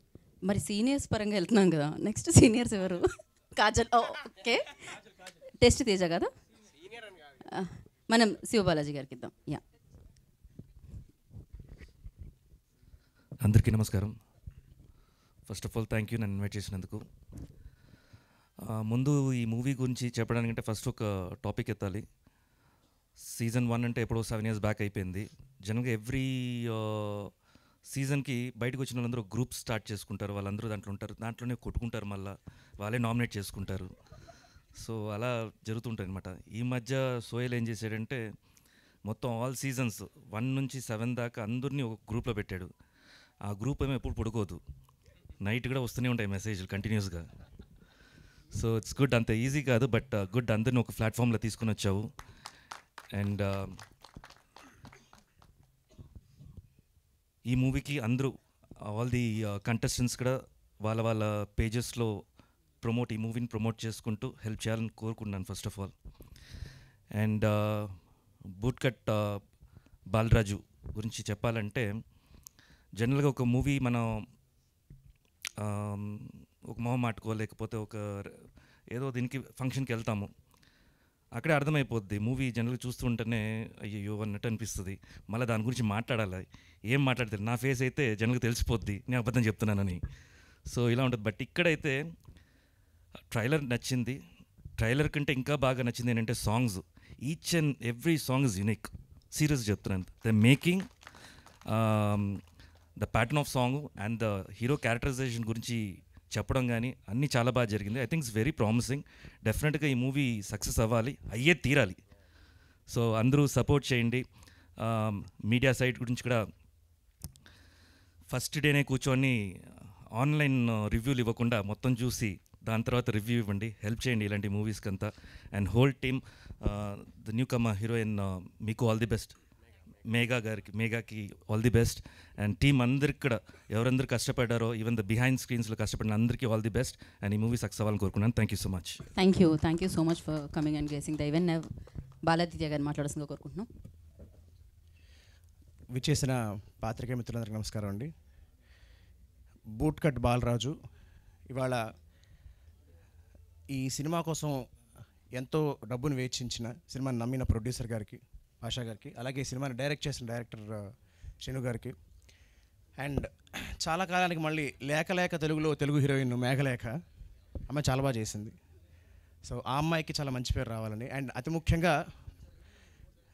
Speaker 1: మరి సీనియర్స్ పరంగా వెళ్తున్నాం కదా, నెక్స్ట్ సీనియర్స్ ఎవరు? కాజల్, ఓకే. టెస్ట్ తేజ కదా, మనం శివబాలాజీ గారికి ఇద్దాం. యా,
Speaker 15: అందరికీ నమస్కారం. First of all thank you నన్ను ఇన్వైట్ చేసినందుకు. ముందు ఈ మూవీ గురించి చెప్పడానికంటే ఫస్ట్ ఒక టాపిక్ ఎత్తాలి. సీజన్ 1 అంటే ఎప్పుడో 7 years బ్యాక్ అయిపోయింది. జనరల్గా ఎవ్రీ సీజన్కి బయటకు వచ్చిన వాళ్ళందరూ గ్రూప్ స్టార్ట్ చేసుకుంటారు, వాళ్ళందరూ దాంట్లో ఉంటారు, దాంట్లోనే కొట్టుకుంటారు, మళ్ళీ వాళ్ళే నామినేట్ చేసుకుంటారు. సో అలా జరుగుతుంటాయి అనమాట. ఈ మధ్య సోహెల్ ఏం చేశాడంటే మొత్తం ఆల్ సీజన్స్ 1 నుంచి 7 దాకా అందరినీ ఒక గ్రూప్లో పెట్టాడు. ఆ గ్రూప్ ఏమో ఎప్పుడు పడుకోదు, నైట్ కూడా వస్తూనే ఉంటాయి మెసేజ్లు కంటిన్యూస్గా. సో ఇట్స్ గుడ్, అంత ఈజీ కాదు, బట్ గుడ్, అందరిని ఒక ప్లాట్ఫామ్లో తీసుకుని వచ్చావు. అండ్ ఈ మూవీకి అందరూ ఆల్ ది కంటెస్టెంట్స్ కూడా వాళ్ళ వాళ్ళ పేజెస్లో ఈ మూవీని ప్రమోట్ చేసుకుంటూ హెల్ప్ చేయాలని కోరుకున్నాను first of all. And bootcut Balaraju గురించి చెప్పాలంటే, జనరల్గా ఒక మూవీ మనం ఒక మొహమాటకో లేకపోతే ఒక ఏదో దీనికి ఫంక్షన్కి వెళ్తాము, అక్కడే అర్థమైపోద్ది. మూవీ జనరల్గా చూస్తుంటేనే అయ్యో అన్నట్టు అనిపిస్తుంది. మళ్ళీ దాని గురించి మాట్లాడాలి, ఏం మాట్లాడతారు, నా ఫేస్ అయితే జనరల్గా తెలిసిపోద్ది నేను అబద్ధం చెప్తున్నానని. సో ఇలా ఉంటుంది. బట్ ఇక్కడైతే ట్రైలర్ నచ్చింది. ట్రైలర్ కంటే ఇంకా బాగా నచ్చింది ఏంటంటే songs. Each and every song is unique. Serious చెప్తున్నాను. The making, the pattern of song and the hero characterization గురించి చెప్పడం కానీ అన్నీ చాలా బాగా జరిగింది. I think it's very promising. డెఫినెట్గా ఈ మూవీ సక్సెస్ అవ్వాలి, అయ్యే తీరాలి. సో అందరూ సపోర్ట్ చేయండి. మీడియా సైట్ గురించి కూడా ఫస్ట్ డేనే కూర్చొని ఆన్లైన్ రివ్యూలు ఇవ్వకుండా మొత్తం చూసి దాని తర్వాత రివ్యూ ఇవ్వండి, హెల్ప్ చేయండి ఇలాంటి మూవీస్కి అంతా. And whole team, the newcomer heroine, మీకు ఆల్ ది బెస్ట్. మేఘాకి all the best. And team అందరికి కూడా ఎవరందరూ కష్టపడ్డారో, ఈవెన్ ద బిహైండ్ స్క్రీన్స్లో కష్టపడిన అందరికీ ఆల్ ది బెస్ట్. అండ్ ఈ మూవీ సక్సెస్ అవ్వాలని కోరుకున్నాను. Thank you so much.
Speaker 1: Thank you so much for coming and gracing the event. Baladitya గారు మాట్లాడాల్సిందిగా కోరుకుంటున్నాం.
Speaker 6: విచ్చేసిన పాత్రికేయ మిత్రులందరికీ నమస్కారం అండి. బూట్కట్ బాలరాజు ఇవాళ ఈ సినిమా కోసం ఎంతో డబ్బును వెచ్చించిన, సినిమాని నమ్మిన ప్రొడ్యూసర్ గారికి, ఆశా గారికి, అలాగే ఈ సినిమాని డైరెక్ట్ చేసిన డైరెక్టర్ శ్రీను గారికి, అండ్ చాలా కాలానికి మళ్ళీ లేక తెలుగులో తెలుగు హీరోయిన్ మేఘలేఖ, అమ్మాయి చాలా బాగా చేసింది. సో ఆ అమ్మాయికి చాలా మంచి పేరు రావాలని, అండ్ అతి ముఖ్యంగా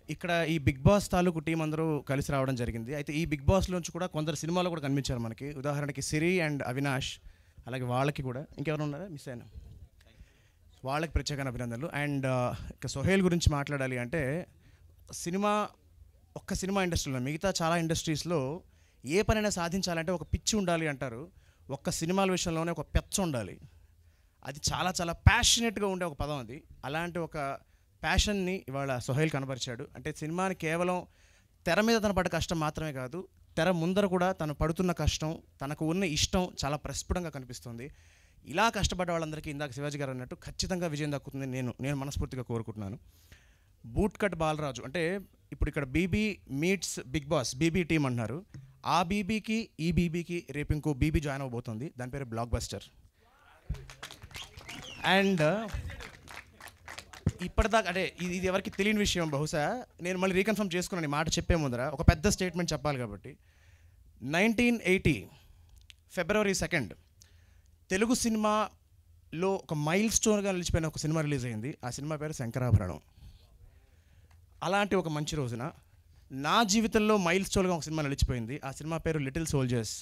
Speaker 6: ఇక్కడ ఈ బిగ్ బాస్ తాలూకు టీం అందరూ కలిసి రావడం జరిగింది. అయితే ఈ బిగ్ బాస్లోంచి కూడా కొందరు సినిమాలు కూడా కనిపించారు మనకి. ఉదాహరణకి సిరి అండ్ అవినాష్, అలాగే వాళ్ళకి కూడా ఇంకెవరు ఉన్నారా మిస్ అయినా, వాళ్ళకి ప్రత్యేకమైన అభినందనలు. అండ్ ఇక సోహెల్ గురించి మాట్లాడాలి అంటే, ఒక్క సినిమా ఇండస్ట్రీలో, మిగతా చాలా ఇండస్ట్రీస్లో ఏ పనైనా సాధించాలంటే ఒక పిచ్చి ఉండాలి అంటారు. ఒక్క సినిమాల విషయంలోనే ఒక పెచ్చ ఉండాలి. అది చాలా చాలా ప్యాషనెట్గా ఉండే ఒక పదం అది. అలాంటి ఒక ప్యాషన్ని ఇవాళ సోహెల్ కనబరిచాడు. అంటే సినిమాని కేవలం తెర మీద తను పడ్డ కష్టం మాత్రమే కాదు, తెర ముందర కూడా తను పడుతున్న కష్టం, తనకు ఉన్న ఇష్టం చాలా ప్రస్ఫుటంగా కనిపిస్తుంది. ఇలా కష్టపడ్డ వాళ్ళందరికీ ఇందాక శివాజీ గారు అన్నట్టు ఖచ్చితంగా విజయం దక్కుతుంది నేను మనస్ఫూర్తిగా కోరుకుంటున్నాను. బూట్కట్ బాలరాజు అంటే ఇప్పుడు ఇక్కడ BB meets Bigg Boss, BB team అంటున్నారు. ఆ బీబీకి ఈ బీబీకి రేపు ఇంకో బీబీ జాయిన్ అవబోతుంది. దాని పేరు బ్లాక్ బస్టర్. అండ్ ఇప్పటిదాకా అంటే ఇది ఎవరికి తెలియని విషయం, బహుశా నేను మళ్ళీ రీకన్ఫర్మ్ చేసుకున్నాను ఈ మాట చెప్పే ముందర. ఒక పెద్ద స్టేట్మెంట్ చెప్పాలి కాబట్టి, 1980 February 2 తెలుగు సినిమాలో ఒక మైల్ స్టోన్గా నిలిచిపోయిన ఒక సినిమా రిలీజ్ అయింది. ఆ సినిమా పేరు శంకరాభరణం. అలాంటి ఒక మంచి రోజున నా జీవితంలో మైల్ స్టోన్గా ఒక సినిమా నిలిచిపోయింది. ఆ సినిమా పేరు లిటిల్ సోల్జర్స్.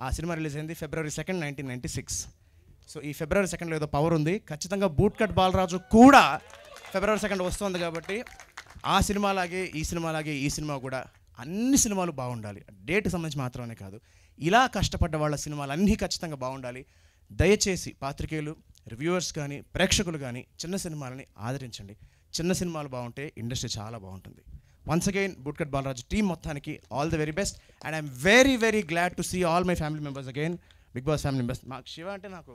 Speaker 6: ఆ సినిమా రిలీజ్ అయింది February 2, 1996. సో ఈ February 2 ఏదో పవర్ ఉంది. ఖచ్చితంగా బూట్కట్ బాలరాజు కూడా February 2 వస్తుంది కాబట్టి ఆ సినిమాలాగే ఈ సినిమా కూడా అన్ని సినిమాలు బాగుండాలి. డేట్కి సంబంధించి మాత్రమే కాదు, ఇలా కష్టపడ్డ వాళ్ళ సినిమాలు అన్నీ ఖచ్చితంగా బాగుండాలి. దయచేసి పాత్రికేయులు, రివ్యూవర్స్ కానీ ప్రేక్షకులు కానీ చిన్న సినిమాలని ఆదరించండి. చిన్న సినిమాలు బాగుంటే ఇండస్ట్రీ చాలా బాగుంటుంది. Once again bootcut Balaraju team మొత్తానికి all the very best. And I'm very very glad to see all my family members again. Big boss family members. మాకు శివ అంటే నాకు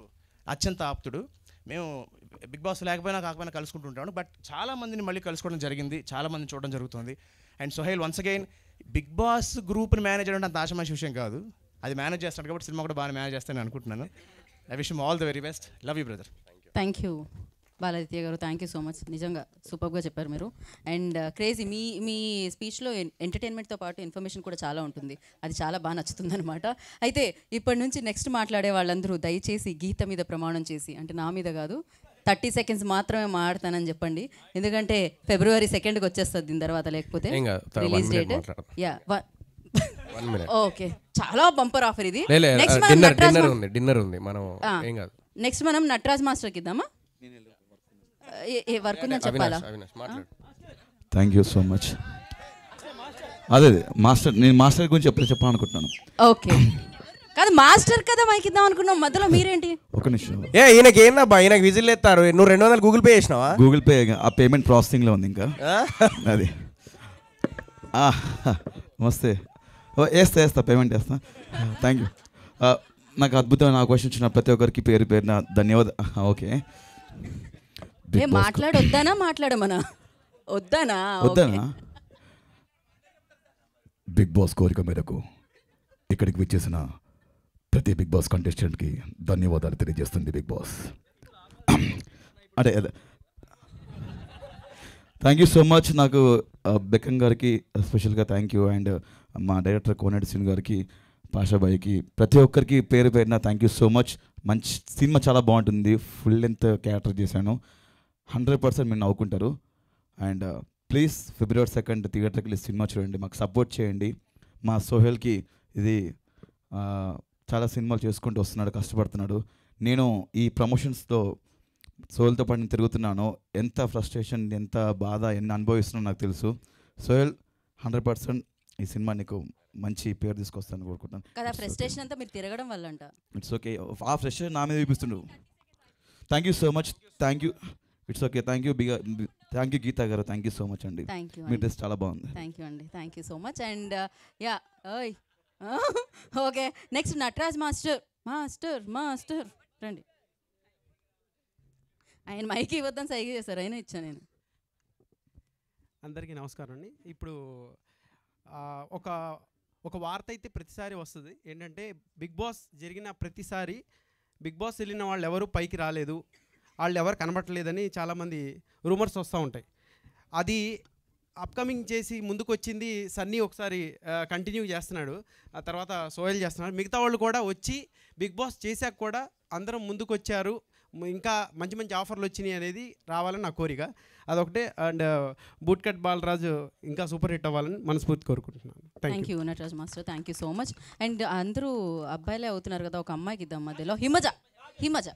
Speaker 6: అత్యంత ఆప్తుడు. మేము బిగ్ బాస్ లేకపోయినా కాకపోయినా కలుసుకుంటుంటాను. బట్ చాలా మందిని మళ్ళీ కలుసుకోవడం జరిగింది, చాలా మందిని చూడడం జరుగుతుంది. And Sohel once again big boss గ్రూప్ని మేనేజ్ చేయడం అంత ఆశమాషి విషయం కాదు. అది మేనేజ్ చేస్తాను కాబట్టి సినిమా కూడా బాగా మేనేజ్ చేస్తానని అనుకుంటున్నాను. I wish you all the very best. Love you brother.
Speaker 1: Thank you Baladitya గారు, థ్యాంక్ యూ సో మచ్. నిజంగా సూపర్గా చెప్పారు మీరు. అండ్ క్రేజీ మీ స్పీచ్లో ఎంటర్టైన్మెంట్తో పాటు ఇన్ఫర్మేషన్ కూడా చాలా ఉంటుంది. అది చాలా బాగా నచ్చుతుంది అనమాట. అయితే ఇప్పటి నుంచి నెక్స్ట్ మాట్లాడే వాళ్ళందరూ దయచేసి గీత మీద ప్రమాణం చేసి, అంటే నా మీద కాదు, 30 seconds మాత్రమే మాట్లాడతానని చెప్పండి. ఎందుకంటే February 2nd వచ్చేస్తుంది దీని తర్వాత, లేకపోతే రిలీజ్ డేట్. యా ఓకే, చాలా బంపర్ ఆఫర్ ఇది. నెక్స్ట్ మనం నటరాజ్ మాస్టర్కి ఇద్దామా? వర్క్ ఉందని చెప్పాలా?
Speaker 16: Thank you so much. అదే మాస్టర్, నేను మాస్టర్ గురించి చెప్పాలనుకుంటున్నాను.
Speaker 1: ఓకే, కాదు మాస్టర్ కదా మైక్ ఇద్దాం అనుకున్నాం, మధ్యలో మీరేంటి?
Speaker 16: ఒక నిమిషం.
Speaker 3: ఈయనకి ఏందబ్బా, ఈయనకి విజిల్ ఎత్తారు. నువ్వు 200 గూగుల్ పే చేసినావా?
Speaker 16: గూగుల్ పే ఆ పేమెంట్ ప్రాసెసింగ్లో ఉంది ఇంకా. అది నమస్తే, వేస్తా పేమెంట్ వేస్తా. Thank you. నాకు అద్భుతమైన అవకాశం ఇచ్చిన ప్రతి ఒక్కరికి పేరు పేరున ధన్యవాదాలు. ఓకే,
Speaker 1: మాట్లాడొద్దానా మాట్లాడమనా? వద్దానా?
Speaker 16: బిగ్ బాస్ కోరిక మేరకు ఇక్కడికి విచ్చేసిన ప్రతి బిగ్ బాస్ కంటెస్టెంట్కి ధన్యవాదాలు తెలియజేస్తుంది బిగ్ బాస్. అదే థ్యాంక్ యూ సో మచ్. నాకు బెక్కం గారికి స్పెషల్గా థ్యాంక్ యూ. అండ్ మా డైరెక్టర్ కోనేటి సింగ్ గారికి, పాషాబాయికి, ప్రతి ఒక్కరికి పేరు పేరున థ్యాంక్ యూ సో మచ్. మంచి సినిమా చాలా బాగుంటుంది. ఫుల్ లెంత్ క్యారెక్టర్ చేశాను. 100% మీరు నవ్వుకుంటారు. అండ్ ప్లీజ్ February 2nd థియేటర్కి వెళ్ళి సినిమా చూడండి, మాకు సపోర్ట్ చేయండి. మా సోహెల్కి ఇది చాలా సినిమాలు చేసుకుంటూ వస్తున్నాడు, కష్టపడుతున్నాడు. నేను ఈ ప్రమోషన్స్తో సోహెల్తో పాటు నేను తిరుగుతున్నాను. ఎంత ఫ్రస్ట్రేషన్, ఎంత బాధ, ఎన్ని అనుభవిస్తున్నానో నాకు తెలుసు. సోహెల్ 100% ఈ సినిమా నీకు మంచి పేరు తీసుకొస్తాను కోరుకుంటాను.
Speaker 1: కదా ఫ్రస్ట్రేషన్ అంతా మీరు తిరగడం వల్ల అంట.
Speaker 16: ఇట్స్ ఓకే, ఆ ఫ్రస్ట్రేషన్ నా మీద చూపిస్తుండు. Thank you so much. Thank you. It's okay. Thank you Geetha గారు. థ్యాంక్ యూ సో మచ్ అండి. మీ డ్రెస్ చాలా బాగుంది.
Speaker 1: థ్యాంక్ యూ అండి, thank you so much. And yeah ఓయ్ ఓకే, నెక్స్ట్ నటరాజ్ మాస్టర్ రండి. ఆయన మైక్ ఇవ్వద్దని సైగ చేశారు, అయినా ఇచ్చాను నేను.
Speaker 17: అందరికీ నమస్కారం అండి. ఇప్పుడు ఒక వార్త అయితే ప్రతిసారి వస్తుంది ఏంటంటే, బిగ్ బాస్ జరిగిన ప్రతిసారి బిగ్ బాస్ వెళ్ళిన వాళ్ళు ఎవరు పైకి రాలేదు, వాళ్ళు ఎవరు కనబట్టలేదని చాలామంది రూమర్స్ వస్తూ ఉంటాయి. అది అప్కమింగ్ చేసి ముందుకు వచ్చింది సన్నీ ఒకసారి కంటిన్యూ చేస్తున్నాడు, ఆ తర్వాత సోహెల్ చేస్తున్నాడు. మిగతా వాళ్ళు కూడా వచ్చి బిగ్ బాస్ చేశాక కూడా అందరం ముందుకు వచ్చారు, ఇంకా మంచి మంచి ఆఫర్లు వచ్చినాయి అనేది రావాలని నా కోరిక, అదొకటే. అండ్ బూట్ కట్ బాలరాజు ఇంకా సూపర్ హిట్ అవ్వాలని మనస్ఫూర్తి కోరుకుంటున్నాను.
Speaker 1: Thank you Nataraj master, thank you so much. And అందరూ అబ్బాయిలే అవుతున్నారు కదా, ఒక అమ్మాయికి ఇద్దాం మధ్యలో. హిమజ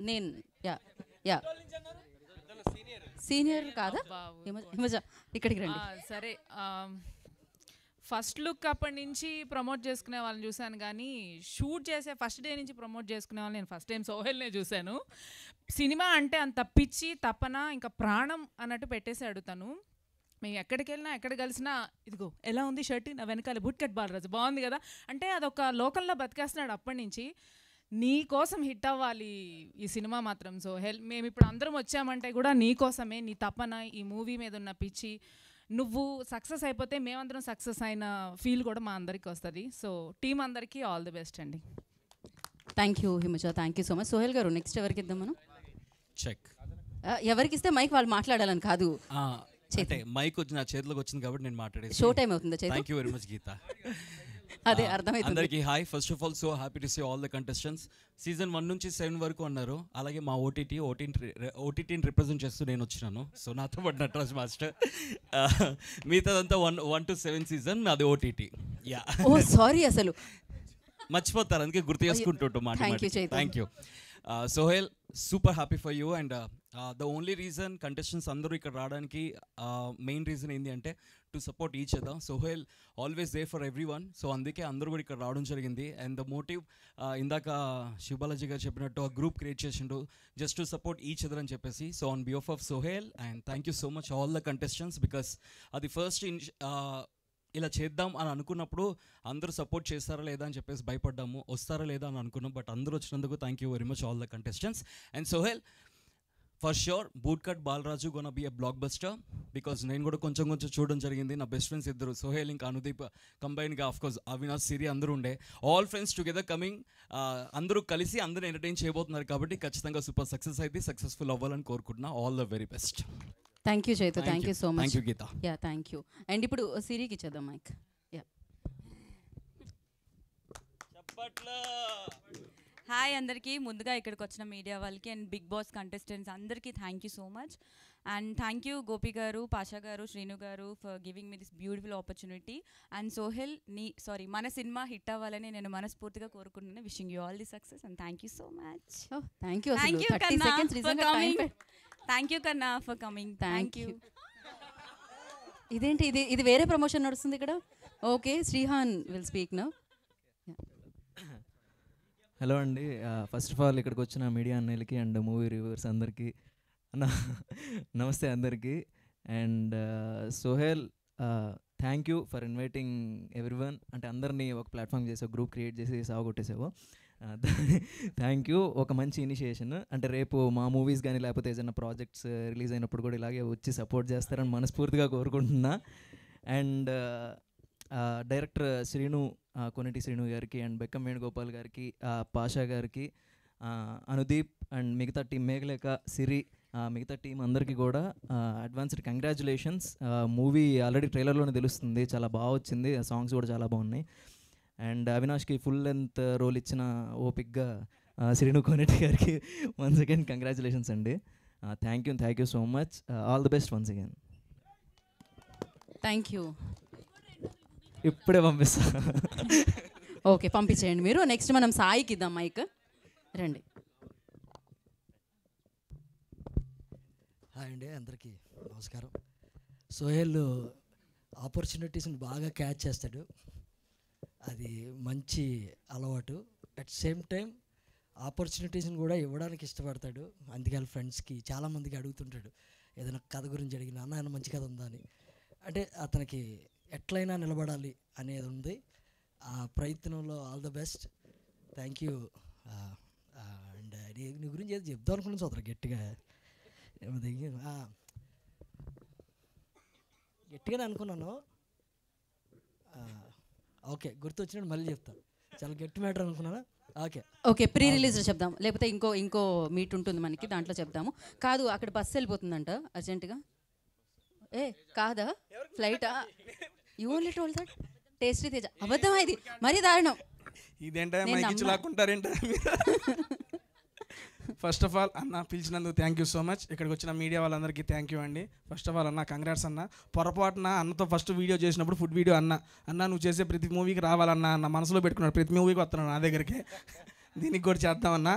Speaker 1: నేను యా సీనియర్ కాదా? హిమజ ఇక్కడికి రండి.
Speaker 4: సరే, ఫస్ట్ లుక్ అప్పటి నుంచి ప్రమోట్ చేసుకునే వాళ్ళని చూశాను, కానీ షూట్ చేసే ఫస్ట్ డే నుంచి ప్రమోట్ చేసుకునే వాళ్ళని నేను ఫస్ట్ టైం సోహెల్నే చూశాను. సినిమా అంటే అంత పిచ్చి, తపన, ఇంకా ప్రాణం అన్నట్టు పెట్టేశాడు తను. మేము ఎక్కడికి వెళ్ళినా, ఎక్కడ కలిసినా, ఇదిగో ఎలా ఉంది షర్ట్, నా వెనకాల బూట్ కట్ బాలరాజు బాగుంది కదా అంటే అదొక లోకల్లో బతికేస్తున్నాడు అప్పటి నుంచి. నీ కోసం హిట్ అవ్వాలి ఈ సినిమా మాత్రం సోహెల్. మేము ఇప్పుడు అందరం వచ్చామంటే కూడా నీ కోసమే, నీ తపన, ఈ మూవీ మీద ఉన్న పిచ్చి. నువ్వు సక్సెస్ అయిపోతే మేమందరం సక్సెస్ అయిన ఫీల్ కూడా మా అందరికీ వస్తుంది. సో టీం అందరికీ ఆల్ ది బెస్ట్ అండి.
Speaker 1: Thank you Himaja, thank you so much. Sohel గారు నెక్స్ట్ ఎవరికి ఇద్దాం మనం?
Speaker 18: చెక్
Speaker 1: ఎవరికి ఇస్తే మైక్ వాళ్ళు మాట్లాడాలని కాదు,
Speaker 18: అంటే మైక్ వచ్చి నా చేతిలోకి వచ్చింది కాబట్టి నేను మాట్లాడేది.
Speaker 1: షో టైం అవుతుందా?
Speaker 18: Thank you very much Geetha.
Speaker 1: అదే అర్థమైంది.
Speaker 18: అందరికీ hi. First of all so happy to see all the contestants. Season 1 నుంచి 7 వరకు అన్నారు. అలాగే మా ఓటీటీని రిప్రజెంట్ చేస్తూ నేను వచ్చినాను. సో నాతో పాటు నటరాజ్ మాస్టర్. మిగతాదంతా 1 to 7 సీజన్ అది ఓటీటీ. యా
Speaker 1: ఓ సారీ, అసలు
Speaker 18: మర్చిపోతారు, అందుకే గుర్తు చేసుకుంటుంటూ మాట్లాడి. Thank you Sohel, super happy for you. And the only reason contestants అందరూ ఇక్కడ రావడానికి మెయిన్ రీజన్ ఏంటి అంటే to support each other. Sohel always there for everyone. So అందుకే అందరూ కూడా ఇక్కడ రావడం జరిగింది. అండ్ ద మోటివ్ ఇందాక శివబాలాజీ గారు చెప్పినట్టు ఆ గ్రూప్ క్రియేట్ చేసిండు just to support each other అని చెప్పేసి. So on behalf of Sohel and thank you so much all the contestants, because అది ఫస్ట్ ఇలా చేద్దాం అని అనుకున్నప్పుడు అందరూ సపోర్ట్ చేస్తారా లేదా అని చెప్పేసి భయపడ్డాము, వస్తారా లేదా అని అనుకున్నాం. బట్ అందరూ వచ్చినందుకు thank you very much all the contestants. And Sohel, for sure boot cut Balaraju gonna be a blockbuster, because నేను కూడా కొంచెం చూడడం జరిగింది. నా బెస్ట్ ఫ్రెండ్స్ ఇద్దరు, సోహెల్ ఇంకా అనుదీప్ కంబైన్గా, ఆఫ్కోర్స్ అవినాష్, సిరి అందరూ ఉండే, ఆల్ ఫ్రెండ్స్ టుగెదర్ కమింగ్, అందరూ కలిసి అందరూ ఎంటర్టైన్ చేయబోతున్నారు కాబట్టి ఖచ్చితంగా సూపర్ సక్సెస్ అయితే సక్సెస్ఫుల్ అవ్వాలని కోరుకుంటున్నా. All the very best.
Speaker 1: Thank you Chaitu, thank you so much.
Speaker 18: Thank you Geetha.
Speaker 1: Yeah thank you. And ఇప్పుడు సిరికి ఇచ్చేద్దాం మైక్. యా
Speaker 19: హాయ్ అందరికీ. ముందుగా ఇక్కడికి వచ్చిన మీడియా వాళ్ళకి అండ్ బిగ్ బాస్ కంటెస్టెంట్స్ అందరికీ thank you so much. And thank you Gopi గారు, పాషా గారు, శ్రీను గారు for giving me this beautiful opportunity. And Sohel మన సినిమా హిట్ అవ్వాలని నేను మనస్ఫూర్తిగా కోరుకుంటున్నాను. Wishing you all the success and thank you so much.
Speaker 1: Thank you.
Speaker 19: Thank you కన్నా ఫర్ కమింగ్. థ్యాంక్ యూ కన్నా ఫర్ కమింగ్. Thank you.
Speaker 1: ఇదేంటి ఇది వేరే ప్రమోషన్ నడుస్తుంది ఇక్కడ. Okay, Srihan will speak now.
Speaker 20: Hello అండి, ఫస్ట్ ఆఫ్ ఆల్ ఇక్కడికి వచ్చిన మీడియా అన్నయ్యలకి అండ్ మూవీ రివ్యూవర్స్ అందరికీ నమస్తే అందరికీ. And Sohel, thank you for inviting everyone. అంటే అందరినీ ఒక ప్లాట్ఫామ్ చేసావు, గ్రూప్ క్రియేట్ చేసి సాగొట్టేసావు. Thank you. ఒక మంచి ఇనిషియేషన్. అంటే రేపు మా మూవీస్ కానీ లేకపోతే ఏదైనా ప్రాజెక్ట్స్ రిలీజ్ అయినప్పుడు కూడా ఇలాగే వచ్చి సపోర్ట్ చేస్తారని మనస్ఫూర్తిగా కోరుకుంటున్నా. అండ్ డైరెక్టర్ శ్రీను, కొనటి శ్రీను గారికి అండ్ బెక్కం వేణుగోపాల్ గారికి, పాషా గారికి, అనుదీప్ అండ్ మిగతా టీం, మేఘలేఖ, సిరి, మిగతా టీం అందరికీ కూడా అడ్వాన్స్డ్ కంగ్రాచులేషన్స్. మూవీ ఆల్రెడీ ట్రైలర్లోనే తెలుస్తుంది, చాలా బాగా వచ్చింది, సాంగ్స్ కూడా చాలా బాగున్నాయి. అండ్ అవినాష్కి ఫుల్ లెంత్ రోల్ ఇచ్చిన ఓపిక్గా శ్రీను కోనేటి గారికి వన్స్ అగైన్ కంగ్రాచులేషన్స్ అండి. Thank you so much. All the best once again.
Speaker 1: Thank you.
Speaker 20: ఇప్పుడే పంపిస్తా.
Speaker 1: ఓకే, పంపించేయండి మీరు. నెక్స్ట్ మనం సాయికి ఇద్దాం మైక్. రండి.
Speaker 21: హాయ్ అండి, అందరికీ నమస్కారం. సోహెల్ ఆపర్చునిటీస్ని బాగా క్యాచ్ చేస్తాడు, అది మంచి అలవాటు. అట్ సేమ్ టైం ఆపర్చునిటీస్ని కూడా ఇవ్వడానికి ఇష్టపడతాడు. అందుకే వాళ్ళ ఫ్రెండ్స్కి చాలామందికి అడుగుతుంటాడు ఏదైనా కథ గురించి అడిగిన, అన్న మంచి కథ ఉందా అని. అంటే అతనికి ఎట్లయినా నిలబడాలి అనేది ఉంది. ఆ ప్రయత్నంలో all the best. Thank you. And నీ గురించి ఏదో చెప్దాం అనుకున్నాను సోదరు, గట్టిగానే అనుకున్నాను. ఓకే, గుర్తొచ్చినట్టు మళ్ళీ చెప్తాను. చాలా గట్టి మ్యాటర్ అనుకున్నాను.
Speaker 1: ఓకే, ప్రీ రిలీజ్ చెప్దాం, లేకపోతే ఇంకో మీట్ ఉంటుంది మనకి, దాంట్లో చెప్దాము. కాదు, అక్కడ బస్సు వెళ్ళిపోతుందంట అర్జెంటుగా. కాదా ఫ్లైటా? You only told that. Tasty Teja అబద్ధమా? ఇది మరీ దారుణం.
Speaker 22: ఇదేంటంటే ఫస్ట్ ఆఫ్ ఆల్ అన్న పిలిచినందుకు థ్యాంక్ యూ సో మచ్. ఇక్కడికి వచ్చిన మీడియా వాళ్ళందరికీ థ్యాంక్ యూ అండి. ఫస్ట్ ఆఫ్ ఆల్ అన్న కంగ్రాట్స్ అన్న. పొరపాటున అన్నతో ఫస్ట్ వీడియో చేసినప్పుడు ఫుడ్ వీడియో అన్న నువ్వు చేసే ప్రతి మూవీకి రావాలన్నా అన్న మనసులో పెట్టుకున్నాడు. ప్రతి మూవీకి వస్తున్నాడు నా దగ్గరికి, దీనికి కూడా చేద్దామన్నా.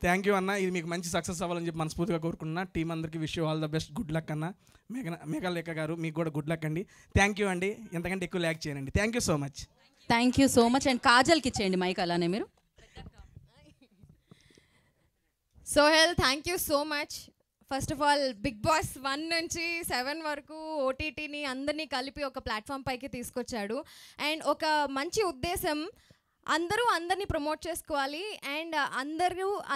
Speaker 22: థ్యాంక్ యూ అన్న. ఇది మీకు మంచి సక్సెస్ అవ్వాలని చెప్పి మనస్ఫూర్తిగా కోరుకుంటున్నా. టీం అందరికీ wish you all the best. Good luck అన్న. మేఘలేఖ గారు మీకు కూడా గుడ్ లక్ అండి. థ్యాంక్ యూ అండి. ఎంతకంటే ఎక్కువ ల్యాక్ చేయనండి. Thank you so much.
Speaker 1: Thank you so much. And కాజల్కి ఇచ్చేయండి మైక్ అలానే మీరు.
Speaker 23: Sohel, thank you so much. First of all big boss 1 నుంచి 7 వరకు ఓటీటీని అందరినీ కలిపి ఒక ప్లాట్ఫామ్ పైకి తీసుకొచ్చాడు. అండ్ ఒక మంచి ఉద్దేశం, అందరినీ ప్రమోట్ చేసుకోవాలి అండ్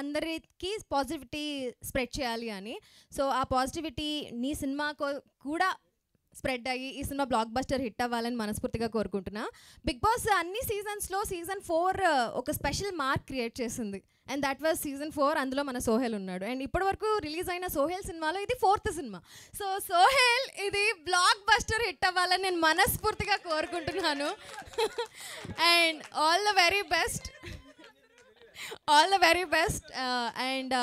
Speaker 23: అందరికి పాజిటివిటీ స్ప్రెడ్ చేయాలి అని. సో ఆ పాజిటివిటీ నీ సినిమా కూడా స్ప్రెడ్ అయ్యి ఈ సినిమా బ్లాక్ బస్టర్ హిట్ అవ్వాలని మనస్ఫూర్తిగా కోరుకుంటున్నా. బిగ్ బాస్ అన్ని సీజన్స్లో సీజన్ 4 ఒక స్పెషల్ మార్క్ క్రియేట్ చేసింది అండ్ దట్ వాజ్ సీజన్ 4. అందులో మన సోహెల్ ఉన్నాడు. అండ్ ఇప్పటి వరకు రిలీజ్ అయిన సోహెల్ సినిమాలో ఇది 4th సినిమా. సో సోహెల్ ఇది బ్లాక్ బస్టర్ హిట్ అవ్వాలని నేను మనస్ఫూర్తిగా కోరుకుంటున్నాను. And all the very best. And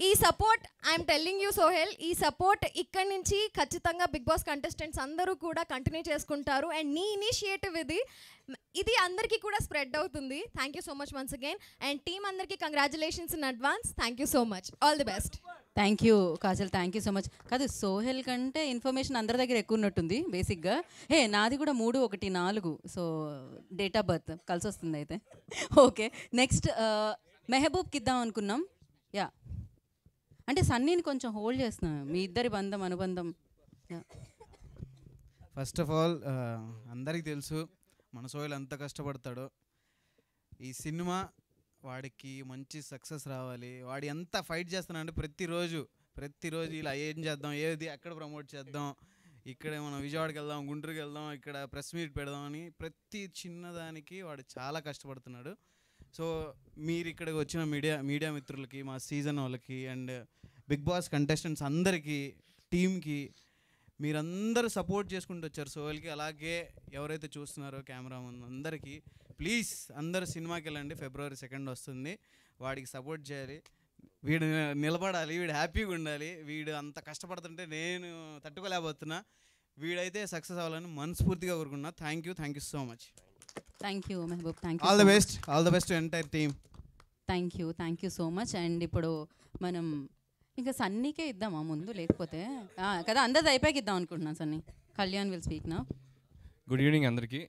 Speaker 23: ఈ support I'm telling you Sohel, ఈ సపోర్ట్ ఇక్కడి నుంచి ఖచ్చితంగా బిగ్ బాస్ కంటెస్టెంట్స్ అందరూ కూడా కంటిన్యూ చేసుకుంటారు. అండ్ నీ ఇనిషియేటివ్ ఇది అందరికీ కూడా స్ప్రెడ్ అవుతుంది. Thank you so much once again. And team అందరికీ congratulations in advance. Thank you so much. All the best.
Speaker 1: Thank you Kajal, thank you so much. కాదు, సోహెల్ కంటే ఇన్ఫర్మేషన్ అందరి దగ్గర ఎక్కువ ఉన్నట్టుంది బేసిక్గా. నాది కూడా 3, 1, 4. సో డేట్ ఆఫ్ బర్త్ కలిసి వస్తుంది అయితే. ఓకే, నెక్స్ట్ మెహబూబ్కి ఇద్దాం అనుకున్నాం. యా, అంటే సన్నీని కొంచెం హోల్డ్ చేస్తున్నాం, మీ ఇద్దరి అనుబంధం.
Speaker 2: ఫస్ట్ ఆఫ్ ఆల్ అందరికీ తెలుసు మన సోహెల్ ఎంత కష్టపడతాడో. ఈ సినిమా వాడికి మంచి సక్సెస్ రావాలి. వాడు ఎంత ఫైట్ చేస్తున్నాడంటే ప్రతిరోజు ఇలా ఏం చేద్దాం, ఏది ఎక్కడ ప్రమోట్ చేద్దాం, ఇక్కడ మనం విజయవాడకి వెళ్దాం, గుంటూరుకి వెళ్దాం, ఇక్కడ ప్రెస్ మీట్ పెడదాం అని ప్రతి చిన్నదానికి వాడు చాలా కష్టపడుతున్నాడు. సో మీరు ఇక్కడికి వచ్చిన మీడియా మిత్రులకి, మా సీజన్ వాళ్ళకి అండ్ బిగ్ బాస్ కంటెస్టెంట్స్ అందరికీ, టీమ్కి మీరందరూ సపోర్ట్ చేసుకుంటూ వచ్చారు సోహెల్కి. అలాగే ఎవరైతే చూస్తున్నారో కెమెరా ముందు అందరికీ ప్లీజ్ అందరూ సినిమాకి వెళ్ళండి. February 2 వస్తుంది. వాడికి సపోర్ట్ చేయాలి. వీడు నిలబడాలి, వీడు హ్యాపీగా ఉండాలి. వీడు అంత కష్టపడుతుంటే నేను తట్టుకోలేకపోతున్నా. వీడైతే సక్సెస్ అవ్వాలని మనస్ఫూర్తిగా కోరుకున్నా. Thank you so much.
Speaker 1: Thank you Mehboob. Thank
Speaker 2: all the best entire team.
Speaker 1: Thank you so much. And ఇప్పుడు మనం ఇంకా సన్నీకే ఇద్దామా ముందు, లేకపోతే కదా అందరిది అయిపోయాక ఇద్దాం అనుకుంటున్నాను. సన్నీ, కళ్యాణ్ విల్ స్పీక్ నా.
Speaker 5: గుడ్ ఈవినింగ్ అందరికీ.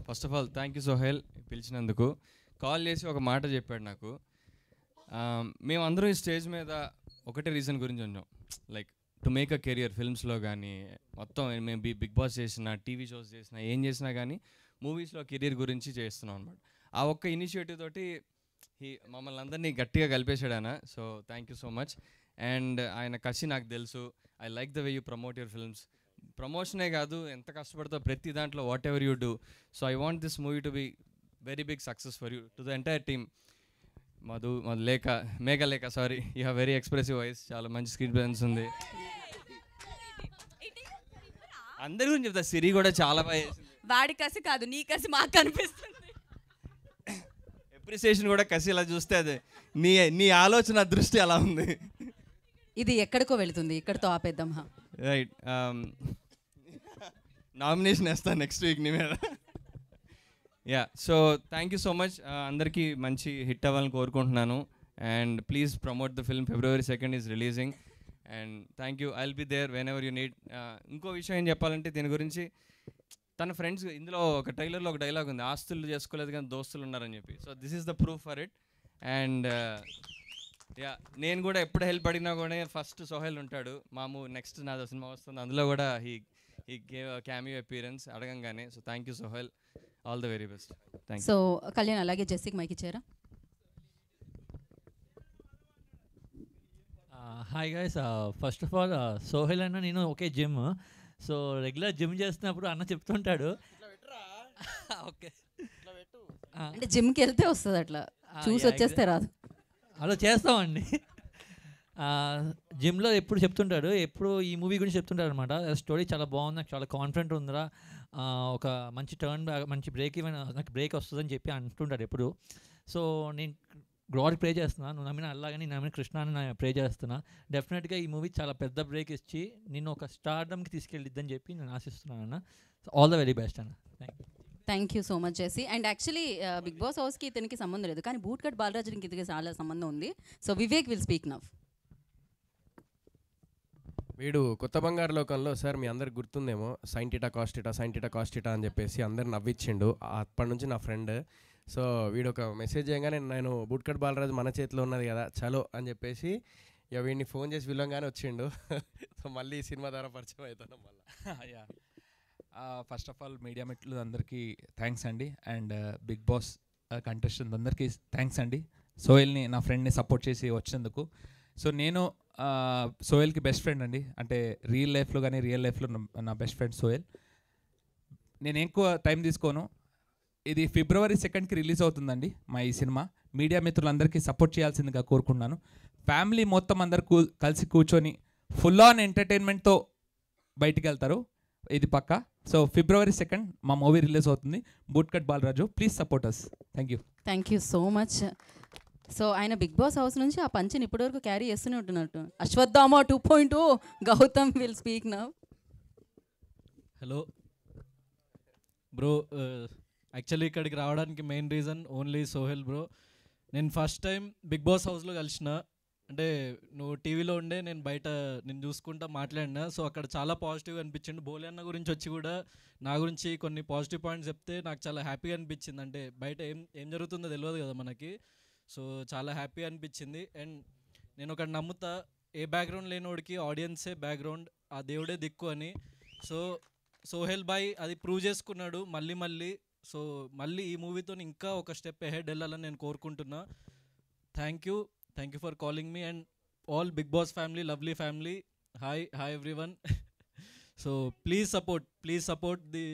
Speaker 5: First of all thank you Sohel పిలిచినందుకు. కాల్ చేసి ఒక మాట చెప్పాడు నాకు. మేమందరం ఈ స్టేజ్ మీద ఒకటే రీజన్ గురించి ఉన్నాం, like to make a career. ఫిల్మ్స్లో కానీ మొత్తం మేము బిగ్ బాస్ చేసిన, టీవీ షోస్ చేసిన, ఏం చేసినా కానీ మూవీస్లో కెరియర్ గురించి చేస్తున్నాం అనమాట. ఆ ఒక్క ఇనిషియేటివ్ తోటి మమ్మల్ని అందరినీ గట్టిగా కలిపేశాడు ఆయన. So thank you so much. And ఆయన కసి నాకు తెలుసు. I like the way you promote your films. ప్రమోషనే కాదు, ఎంత కష్టపడతావు ప్రతి దాంట్లో, whatever you do. So I want this movie to be very big success for you, to the entire team. Meghalekha sorry, you have very expressive voice, చాలా మంచి screen presence ఉంది. అందరి గురించి చెప్తా, సిరి కూడా చాలా బాగా చేసింది.
Speaker 19: వాడి కసి కాదు, నీ కసి మాకు కనిపిస్తుంది.
Speaker 5: అప్రిసియేషన్ కూడా కసి ఇలా చూస్తే అదే నీ ఆలోచన దృష్టి అలా ఉంది.
Speaker 1: ఇది ఎక్కడికో వెళుతుంది, ఇక్కడితో ఆపేద్దాం.
Speaker 5: రైట్, నామినేషన్ వేస్తాను నెక్స్ట్ వీక్ నీ మీద. Yeah, so thank you so much. అందరికీ మంచి హిట్ అవ్వాలని కోరుకుంటున్నాను. And please promote the film. February 2 is releasing. And thank you. I will be there whenever you need. ఇంకో విషయం ఏం చెప్పాలంటే దీని గురించి, తన ఫ్రెండ్స్, ఇందులో ఒక ట్రైలర్లో ఒక డైలాగ్ ఉంది, ఆస్తులు చేసుకోలేదు కానీ దోస్తులు ఉన్నారని చెప్పి. So this is the proof for it. And yeah, నేను కూడా ఎప్పుడు హెల్ప్ అడిగినా కూడా ఫస్ట్ సోహెల్ ఉంటాడు. నెక్స్ట్ నాదో సినిమా వస్తుంది, అందులో కూడా హీ గేవ్ క్యామియో అపీరెన్స్ అడగంగానే. So thank you Sohel, all the very best. Thank you.
Speaker 1: So Kalyan, అలాగే జెస్సీకి మైక్ ఇచ్చారా?
Speaker 7: Hi guys, first of all Sohel అన్న నేను ఒకే జిమ్. సో రెగ్యులర్ జిమ్ చేస్తున్నప్పుడు అన్న చెప్తుంటాడు. ఓకే,
Speaker 1: అంటే జిమ్కి వెళ్తే వస్తుంది, అట్లా చూసి వచ్చేస్తే రాదు.
Speaker 7: అలా చేస్తామండి. జిమ్లో ఎప్పుడు చెప్తుంటాడు, ఎప్పుడు ఈ మూవీ గురించి చెప్తుంటాడు అనమాట. స్టోరీ చాలా బాగుంది, నాకు చాలా కాన్ఫిడెంట్ ఉందిరా, ఒక మంచి టర్న్, మంచి బ్రేక్, నాకు బ్రేక్ వస్తుందని చెప్పి అంటుంటాడు ఎప్పుడు. సో నేను గాడ్కి ప్రే చేస్తున్నా, నువ్వు నమ్మిన అల్లాగని నమ్మిన కృష్ణ అని నేను ప్రే చేస్తున్నా. డెఫినెట్గా ఈ మూవీ చాలా పెద్ద బ్రేక్ ఇచ్చి నిన్ను ఒక స్టార్డమ్కి తీసుకెళ్ళిద్దని చెప్పి నేను ఆశిస్తున్నాను అన్న. ఆల్ ద వెరీ బెస్ట్ అన్న.
Speaker 1: Thank you so much Jessie. And actually Bigg Boss హౌస్కి ఇతనికి సంబంధం లేదు, కానీ బూట్ కట్ బాలరాజుకి ఇతనికి చాలా సంబంధం ఉంది. So Vivek will speak now.
Speaker 3: వీడు కొత్త బంగారు లోకంలో, సార్ మీ అందరికి గుర్తుందేమో, సైంటిటా కాస్టిటా అని చెప్పేసి అందరు నవ్విచ్చిండు. అప్పటి నుంచి నా ఫ్రెండ్. సో వీడు ఒక మెసేజ్ చేయగానే నేను బూట్కట్ బాలరాజు మన చేతిలో ఉన్నది కదా చలో అని చెప్పేసి ఇక వీడిని ఫోన్ చేసి పిలవగానే వచ్చిండు. సో మళ్ళీ ఈ సినిమా ద్వారా పరిచయం అవుతున్నాం మళ్ళీ.
Speaker 24: Yeah, first of all media మిత్రులు అందరికీ థ్యాంక్స్ అండి. అండ్ బిగ్ బాస్ కంటెస్టెంట్ అందరికీ థ్యాంక్స్ అండి. సోహెల్ని, నా ఫ్రెండ్ని సపోర్ట్ చేసి వచ్చినందుకు. సో నేను సోహెల్కి బెస్ట్ ఫ్రెండ్ అండి, అంటే రియల్ లైఫ్లో కానీ రియల్ లైఫ్లో నా బెస్ట్ ఫ్రెండ్ సోహెల్. నేను ఎక్కువ టైం తీసుకోను. ఇది February 2 రిలీజ్ అవుతుందండి మా ఈ సినిమా. మీడియా మిత్రులందరికీ సపోర్ట్ చేయాల్సిందిగా కోరుకున్నాను. ఫ్యామిలీ మొత్తం అందరు కలిసి కూర్చొని ఫుల్ ఆన్ ఎంటర్టైన్మెంట్తో బయటికి వెళ్తారు, ఇది పక్కా. సో February 2 మా మూవీ రిలీజ్ అవుతుంది, bootcut Balaraju. Please support us. Thank you
Speaker 1: so much. So ఆయన బిగ్ బాస్ హౌస్ నుంచి ఆ పంచిని ఇప్పటివరకు క్యారీ చేస్తూనే ఉంటున్నట్టు. Ashwatthama 2.0 Gautham will speak now.
Speaker 25: Hello bro, actually ఇక్కడికి రావడానికి main reason only Sohel bro. నేను ఫస్ట్ టైం బిగ్ బాస్ హౌస్లో కలిసిన, అంటే నువ్వు టీవీలో ఉండే నేను బయట నేను చూసుకుంటా మాట్లాడినా. సో అక్కడ చాలా పాజిటివ్గా అనిపించింది. బోలే అన్న గురించి వచ్చి కూడా నా గురించి కొన్ని పాజిటివ్ పాయింట్స్ చెప్తే నాకు చాలా హ్యాపీగా అనిపించింది. అంటే బయట ఏం జరుగుతుందో తెలియదు కదా మనకి. సో చాలా హ్యాపీ అనిపించింది. అండ్ నేను ఒకటి నమ్ముతా, ఏ బ్యాక్గ్రౌండ్ లేనివాడికి ఆడియన్సే బ్యాక్గ్రౌండ్, ఆ దేవుడే దిక్కు అని. సో సోహెల్ బాయ్ అది ప్రూవ్ చేసుకున్నాడు మళ్ళీ. సో మళ్ళీ ఈ మూవీతో ఇంకా ఒక స్టెప్ అహెడ్ వెళ్ళాలని నేను కోరుకుంటున్నా. Thank you for calling me and all big boss family, lovely family. Hi everyone. So please support the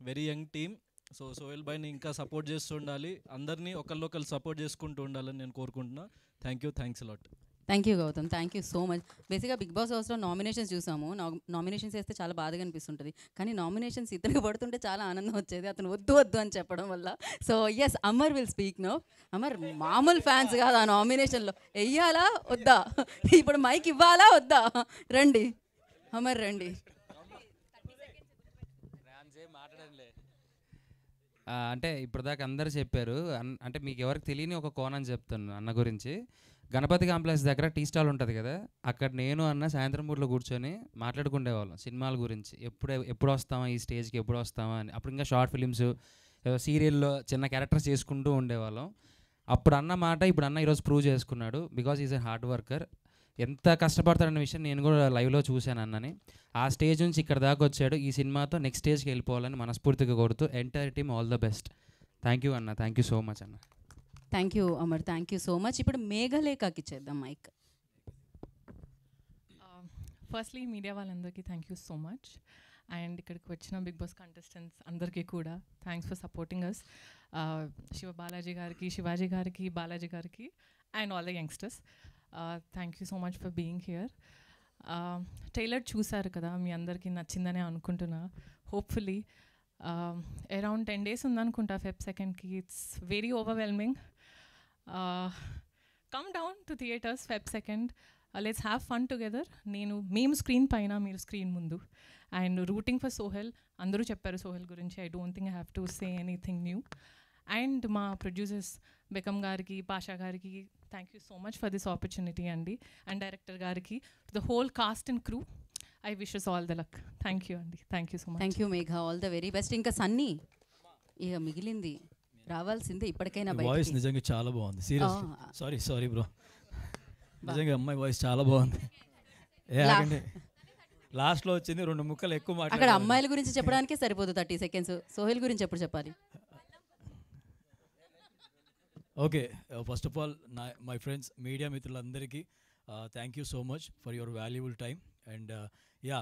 Speaker 25: very young team. So Sohel బాయ్ని ఇంకా సపోర్ట్ చేస్తూ ఉండాలి, అందరినీ ఒకళ్ళు సపోర్ట్ చేసుకుంటూ ఉండాలని నేను కోరుకుంటున్నా. Thanks a lot.
Speaker 1: Thank you Gautham, thank you so much. బేసిక్గా బిగ్ బాస్ హౌస్లో నామినేషన్స్ చూసాము. నామినేషన్స్ వేస్తే చాలా బాధగా అనిపిస్తుంటుంది, కానీ నామినేషన్స్ ఇతనికి పడుతుంటే చాలా ఆనందం వచ్చేది అతను వద్దు అని చెప్పడం వల్ల. So yes, Amar will speak now. Amar మామూలు ఫ్యాన్స్ కాదు ఆ నామినేషన్లో. వెయ్యాలా వద్దా, ఇప్పుడు మైక్ ఇవ్వాలా వద్దా? రండి అమర్ రండి.
Speaker 8: అంటే ఇప్పుడు దాకా అందరు చెప్పారు. అంటే మీకు ఎవరికి తెలియని ఒక కోణం చెప్తాను అన్న గురించి. గణపతి కాంప్లెక్స్ దగ్గర టీ స్టాల్ ఉంటుంది కదా, అక్కడ నేను అన్న సాయంత్రం పూటలో కూర్చొని మాట్లాడుకునేవాళ్ళం సినిమాల గురించి. ఎప్పుడు వస్తామా ఈ స్టేజ్కి, ఎప్పుడు వస్తామా అని. అప్పుడు ఇంకా షార్ట్ ఫిలిమ్స్, సీరియల్లో చిన్న క్యారెక్టర్స్ చేసుకుంటూ ఉండేవాళ్ళం. అప్పుడు అన్న మాట ఇప్పుడు అన్న ఈరోజు ప్రూవ్ చేసుకున్నాడు. Because is a hard worker. ఎంత కష్టపడతాడన్న విషయం నేను కూడా లైవ్లో చూశాను అన్నని. ఆ స్టేజ్ నుంచి ఇక్కడ దాకా వచ్చాడు. ఈ సినిమాతో నెక్స్ట్ స్టేజ్కి వెళ్ళిపోవాలని మనస్ఫూర్తిగా కోరుతూ entire team all the best. Thank you అన్న, థ్యాంక్ యూ సో మచ్ అన్న.
Speaker 1: Thank you Amar, thank you so much. ఇప్పుడు మేఘలేఖకి ఇచ్చేద్దాం మైక్.
Speaker 9: ఫస్ట్లీ మీడియా వాళ్ళందరికీ thank you so much. And ఇక్కడికి వచ్చిన బిగ్ బాస్ కంటెస్టెంట్స్ అందరికీ కూడా thanks for supporting us. Balaji గారికి, శివాజీ గారికి, బాలాజీ గారికి and all the youngsters, thank you so much for being here. Trailer చూసారు కదా, మీ అందరికీ నచ్చిందనే అనుకుంటున్నా. హోప్ఫుల్లీ అరౌండ్ 10 days ఉందనుకుంటా Feb 2nd. It's very overwhelming. Come down to theatres Feb 2nd. Let's have fun together. మేము స్క్రీన్ పైన, మీరు screen ముందు. And rooting for Sohel. అందరూ చెప్పారు సోహెల్ గురించి. I don't think I have to say anything new. And మా producers Bekkem గారికి, పాషా గారికి thank you so much for this opportunity అండి. అండ్ డైరెక్టర్ గారికి, the whole cast and crew, I wishes all the luck. Thank you అండి, thank you so much.
Speaker 1: Thank you Megha, all the very best. ఇంకా సన్నీ ఇక మిగిలింది రావాల్సిందే ఇప్పటికైనా.
Speaker 10: Voice నిజంగా చాలా బాగుంది. సీరియస్ సారీ బ్రో, నిజంగా అమ్మాయి వాయిస్ చాలా బాగుంది. లాస్ట్లో వచ్చింది 2 ముక్కలు ఎక్కువ
Speaker 1: అక్కడ
Speaker 10: మాట్లాడారు.
Speaker 1: అమ్మాయిల గురించి చెప్పడానికే సరిపోదు 30 seconds. సోహెల్ గురించి ఎప్పుడు చెప్పాలి?
Speaker 10: Okay, first of all my friends, media మిత్రులందరికీ thank you so much for your valuable time. And yeah,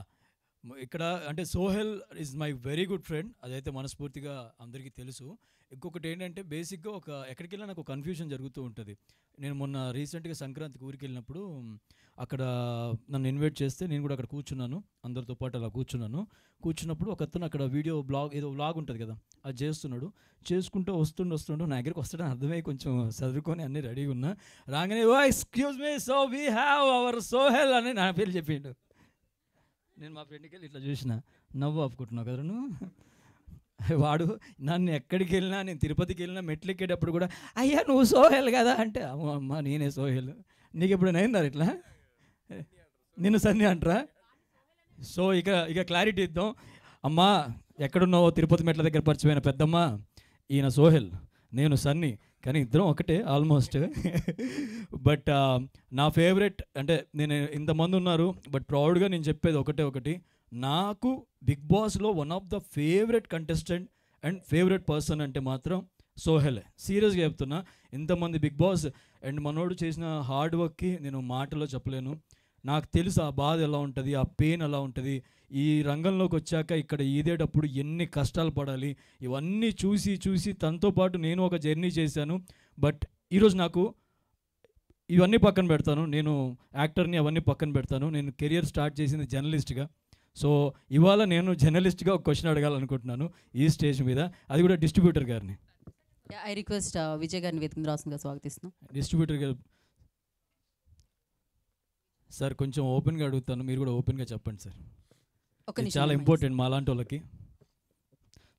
Speaker 10: ఇక్కడ అంటే Sohel is my very good friend, అదైతే మనస్ఫూర్తిగా అందరికీ తెలుసు. ఇంకొకటి ఏంటంటే బేసిక్గా ఎక్కడికి వెళ్ళినా నాకు కన్ఫ్యూజన్ జరుగుతూ ఉంటుంది. నేను మొన్న రీసెంట్గా సంక్రాంతికి ఊరికి వెళ్ళినప్పుడు అక్కడ నన్ను ఇన్వైట్ చేస్తే నేను కూడా అక్కడ కూర్చున్నాను, అందరితో పాటు అలా కూర్చున్నప్పుడు ఒక అతను అక్కడ ఏదో వ్లాగ్ ఉంటుంది కదా, అది చేసుకుంటూ వస్తుండు నా దగ్గరికి వస్తాడని అర్థమై కొంచెం చదువుకొని అన్నీ రెడీగా ఉన్నా. రాగానే oh excuse me, so we have our Sohel అని నా పేరు చెప్పిండు. నేను మా ఫ్రెండ్కి వెళ్ళి ఇట్లా చూసిన, నవ్వు ఆపుకుంటున్నావు కదా నువ్వు. వాడు నన్ను ఎక్కడికి వెళ్ళినా, నేను తిరుపతికి వెళ్ళినా మెట్లు ఎక్కేటప్పుడు కూడా అయ్యా నువ్వు సోహెల్ కదా అంటే, అమ్మ నేనే సోహెల్. నీకు ఎప్పుడు అయిందా ఇట్లా? నిన్ను సన్ని అంటారా? సో ఇక క్లారిటీ ఇద్దాం. అమ్మా ఎక్కడున్నావో తిరుపతి మెట్ల దగ్గర పరిచయమైన పెద్దమ్మ, ఈయన సోహెల్, నేను సన్ని, కానీ ఇద్దరం ఒకటే ఆల్మోస్ట్. బట్ నా ఫేవరెట్ అంటే నేను ఇంతమంది ఉన్నారు, బట్ ప్రౌడ్గా నేను చెప్పేది ఒకటి, నాకు బిగ్ బాస్లో one of the favourite contestant and favourite person అంటే మాత్రం సోహెలే. సీరియస్గా చెప్తున్నా. ఇంతమంది బిగ్ బాస్ అండ్ మనోడు చేసిన హార్డ్ వర్క్కి నేను మాటలో చెప్పలేను. నాకు తెలుసు ఆ బాధ ఎలా ఉంటుంది, ఆ పెయిన్ ఎలా ఉంటుంది. ఈ రంగంలోకి వచ్చాక ఇక్కడ ఈదేటప్పుడు ఎన్ని కష్టాలు పడాలి, ఇవన్నీ చూసి తనతో పాటు నేను ఒక జర్నీ చేశాను. బట్ ఈరోజు నాకు ఇవన్నీ పక్కన పెడతాను, నేను యాక్టర్ని అవన్నీ పక్కన పెడతాను. నేను కెరియర్ స్టార్ట్ చేసింది జర్నలిస్ట్గా. సో ఇవాళ నేను జర్నలిస్ట్గా ఒక క్వశ్చన్ అడగాలనుకుంటున్నాను ఈ స్టేజ్ మీద, అది కూడా డిస్ట్రిబ్యూటర్ గారిని.
Speaker 1: ఐ రిక్వెస్ట్ విజయ్ గారిని వేదిక రాసుగా స్వాగతిస్తున్నాం.
Speaker 10: డిస్ట్రిబ్యూటర్ గారు సార్, కొంచెం ఓపెన్గా అడుగుతాను, మీరు కూడా ఓపెన్గా చెప్పండి సార్. ఇది చాలా ఇంపార్టెంట్ మా లాంటి వాళ్ళకి.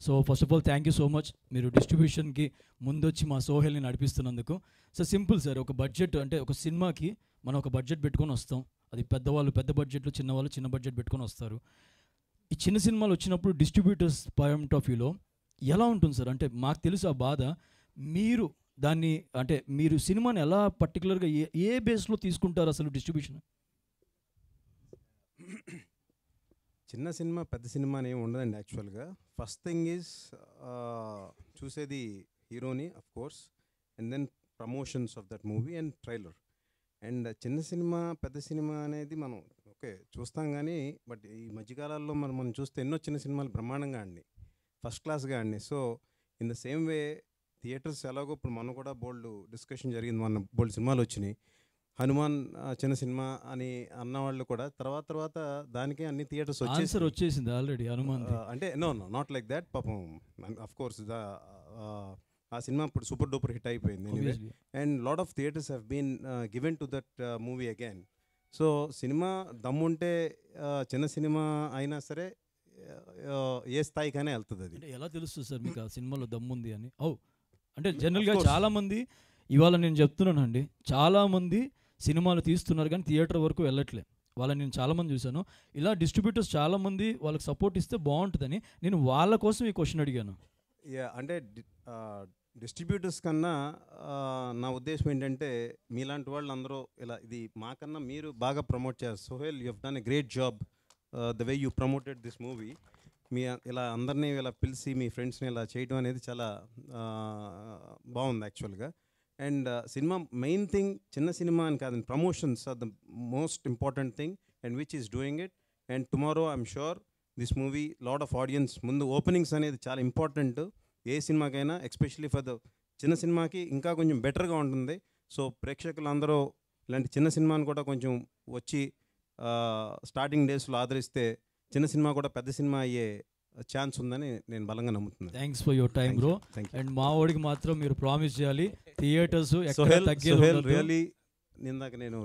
Speaker 10: So first of all thank you so much, మీరు డిస్ట్రిబ్యూషన్కి ముందొచ్చి మా సోహెల్ని నడిపిస్తున్నందుకు. సో సింపుల్ సార్, ఒక బడ్జెట్ అంటే ఒక సినిమాకి మనం ఒక బడ్జెట్ పెట్టుకొని వస్తాం. అది పెద్దవాళ్ళు పెద్ద బడ్జెట్లు, చిన్నవాళ్ళు చిన్న బడ్జెట్ పెట్టుకొని వస్తారు. ఈ చిన్న సినిమాలు వచ్చినప్పుడు డిస్ట్రిబ్యూటర్స్ పాయింట్ ఆఫ్ వ్యూలో ఎలా ఉంటుంది సార్? అంటే మాకు తెలుసు ఆ బాధ. మీరు దాన్ని అంటే మీరు సినిమాని ఎలా పర్టికులర్గా ఏ బేస్లో తీసుకుంటారు అసలు డిస్ట్రిబ్యూషన్?
Speaker 11: చిన్న సినిమా పెద్ద సినిమా అని ఏమి ఉండదండి యాక్చువల్గా. ఫస్ట్ థింగ్ ఈజ్ చూసేది హీరోని of course, and then promotions of that movie and trailer. And చిన్న సినిమా పెద్ద సినిమా అనేది మనం ఓకే చూస్తాం కానీ, బట్ ఈ మధ్యకాలాల్లో మనం చూస్తే ఎన్నో చిన్న సినిమాలు బ్రహ్మాండంగా ఆడినాయి, ఫస్ట్ క్లాస్గా ఆడినాయి. So in the same way theatres ఎలాగో ఇప్పుడు మనం కూడా బోల్డ్ డిస్కషన్ జరిగింది, మన బోల్డ్ సినిమాలు వచ్చినాయి. హనుమాన్ చిన్న సినిమా అని అన్నవాళ్ళు కూడా తర్వాత దానికే అన్ని థియేటర్స్
Speaker 10: ఆన్సర్ వచ్చేసింది ఆల్రెడీ హనుమాన్.
Speaker 11: అంటే నో నాట్ లైక్ దాట్. పాపం అఫ్ కోర్స్ ఆ సినిమా ఇప్పుడు సూపర్ డూపర్ హిట్ అయిపోయింది anyway, and lot of theatres have been given to that movie again. So cinema దమ్ముంటే చిన్న సినిమా అయినా సరే ఏ స్థాయికైనా వెళ్తుంది. అది
Speaker 10: అంటే ఎలా తెలుస్తుంది సార్ మీకు ఆ సినిమాలో దమ్ముంది అని? అంటే జనరల్గా చాలామంది, ఇవాళ నేను చెప్తున్నానండి, చాలామంది సినిమాలు తీస్తున్నారు కానీ థియేటర్ వరకు వెళ్ళట్లే. వాళ్ళని నేను చాలామంది చూశాను. ఇలా డిస్ట్రిబ్యూటర్స్ చాలామంది వాళ్ళకి సపోర్ట్ ఇస్తే బాగుంటుందని నేను వాళ్ళ కోసం ఈ క్వశ్చన్ అడిగాను.
Speaker 11: అంటే డిస్ట్రిబ్యూటర్స్ కన్నా నా ఉద్దేశం ఏంటంటే, మీలాంటి వాళ్ళు అందరూ ఇలా ఇది మాకన్నా మీరు బాగా ప్రమోట్ చేస్తారు. Sohel, you have done a great job the way you promoted this movie. మీ ఇలా అందరినీ ఇలా పిలిచి మీ ఫ్రెండ్స్ని ఇలా చేయడం అనేది చాలా బాగుంది యాక్చువల్గా. అండ్ సినిమా మెయిన్ థింగ్ చిన్న సినిమా అని కాదండి, promotions are the most important thing and which is doing it. And tomorrow I'm sure this movie lot of audiences, ముందు ఓపెనింగ్స్ అనేది చాలా ఇంపార్టెంట్ ఏ సినిమాకైనా, ఎస్పెషల్లీ ఫర్ ద చిన్న సినిమాకి ఇంకా కొంచెం బెటర్గా ఉంటుంది. సో ప్రేక్షకులందరూ ఇలాంటి చిన్న సినిమాని కూడా కొంచెం వచ్చి స్టార్టింగ్ డేస్లో ఆదరిస్తే చిన్న సినిమా కూడా పెద్ద సినిమా అయ్యే ఛాన్స్ ఉందని నేను బలంగా నమ్ముతున్నాను.
Speaker 10: Thanks for your time bro. And మా వాడికి మాత్రం మీరు ప్రామిస్ చేయాలి, థియేటర్స్
Speaker 11: రియలీ ఇందాక నేను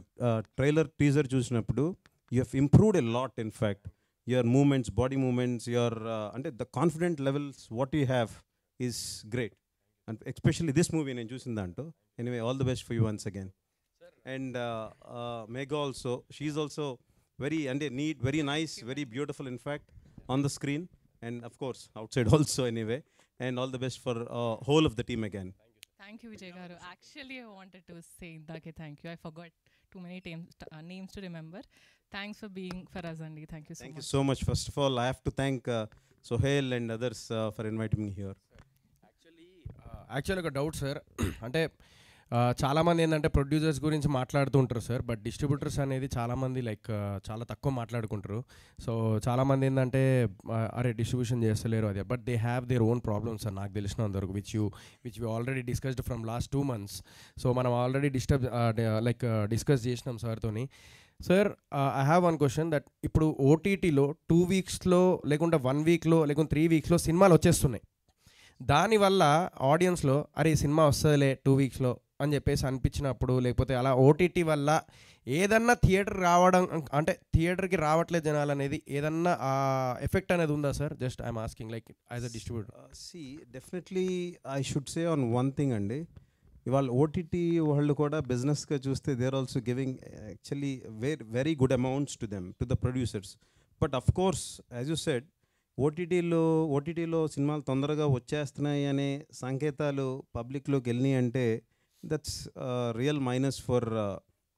Speaker 11: ట్రైలర్ టీజర్ చూసినప్పుడు you have improved a lot. In fact your moments, body moments, your అంటే the confident levels what you have is great. And especially this movie నేను చూసిన దాంట్లో. Anyway all the best for you once again. And Megha also, she also very neat, very nice, very beautiful in fact on the screen, and of course outside also anyway. And all the best for whole of the team again.
Speaker 9: Thank you Vijay garu. Actually I wanted to say indake thank you. I forgot too many names to remember. Thanks for being for us andi. Thank you so much.
Speaker 11: Thank you so much. First of all I have to thank Sohail and others for inviting me here.
Speaker 3: Actually ఒక doubt sir, అంటే చాలామంది ఏంటంటే producers గురించి మాట్లాడుతూ ఉంటారు sir, but distributors అనేది చాలామంది like చాలా తక్కువ మాట్లాడుకుంటారు. సో చాలామంది ఏంటంటే అరే డిస్ట్రిబ్యూషన్ చేస్తలేరు అదే, but they have their own problems sir నాకు తెలిసినంతవరకు, which you already discussed from last 2 months. సో మనం ఆల్రెడీ డిస్కస్ చేసినాం సార్తోని. Sir I have one question that ఇప్పుడు ఓటీటీలో 2 weeksలో లేకుంటే 1 weekలో లేకుంటే 3 weeksలో సినిమాలు వచ్చేస్తున్నాయి. దానివల్ల ఆడియన్స్లో అరే ఈ సినిమా వస్తుందిలే 2 weeksలో అని చెప్పేసి అనిపించినప్పుడు, లేకపోతే అలా ఓటీటీ వల్ల ఏదన్నా థియేటర్ రావడం, అంటే థియేటర్కి రావట్లేదు జనాలు అనేది ఏదన్నా ఎఫెక్ట్ అనేది ఉందా sir? Just I'm asking like as a distributor.
Speaker 11: See definitely I should say on one thing అండి, ఇవాళ ఓటీటీ వాళ్ళు కూడా బిజినెస్గా చూస్తే they are also giving actually very good amounts to them, to the producers. But of course as you said ఓటీటీలో సినిమాలు తొందరగా వచ్చేస్తున్నాయి అనే సంకేతాలు పబ్లిక్లోకి వెళ్ళినాయి అంటే that's real minus for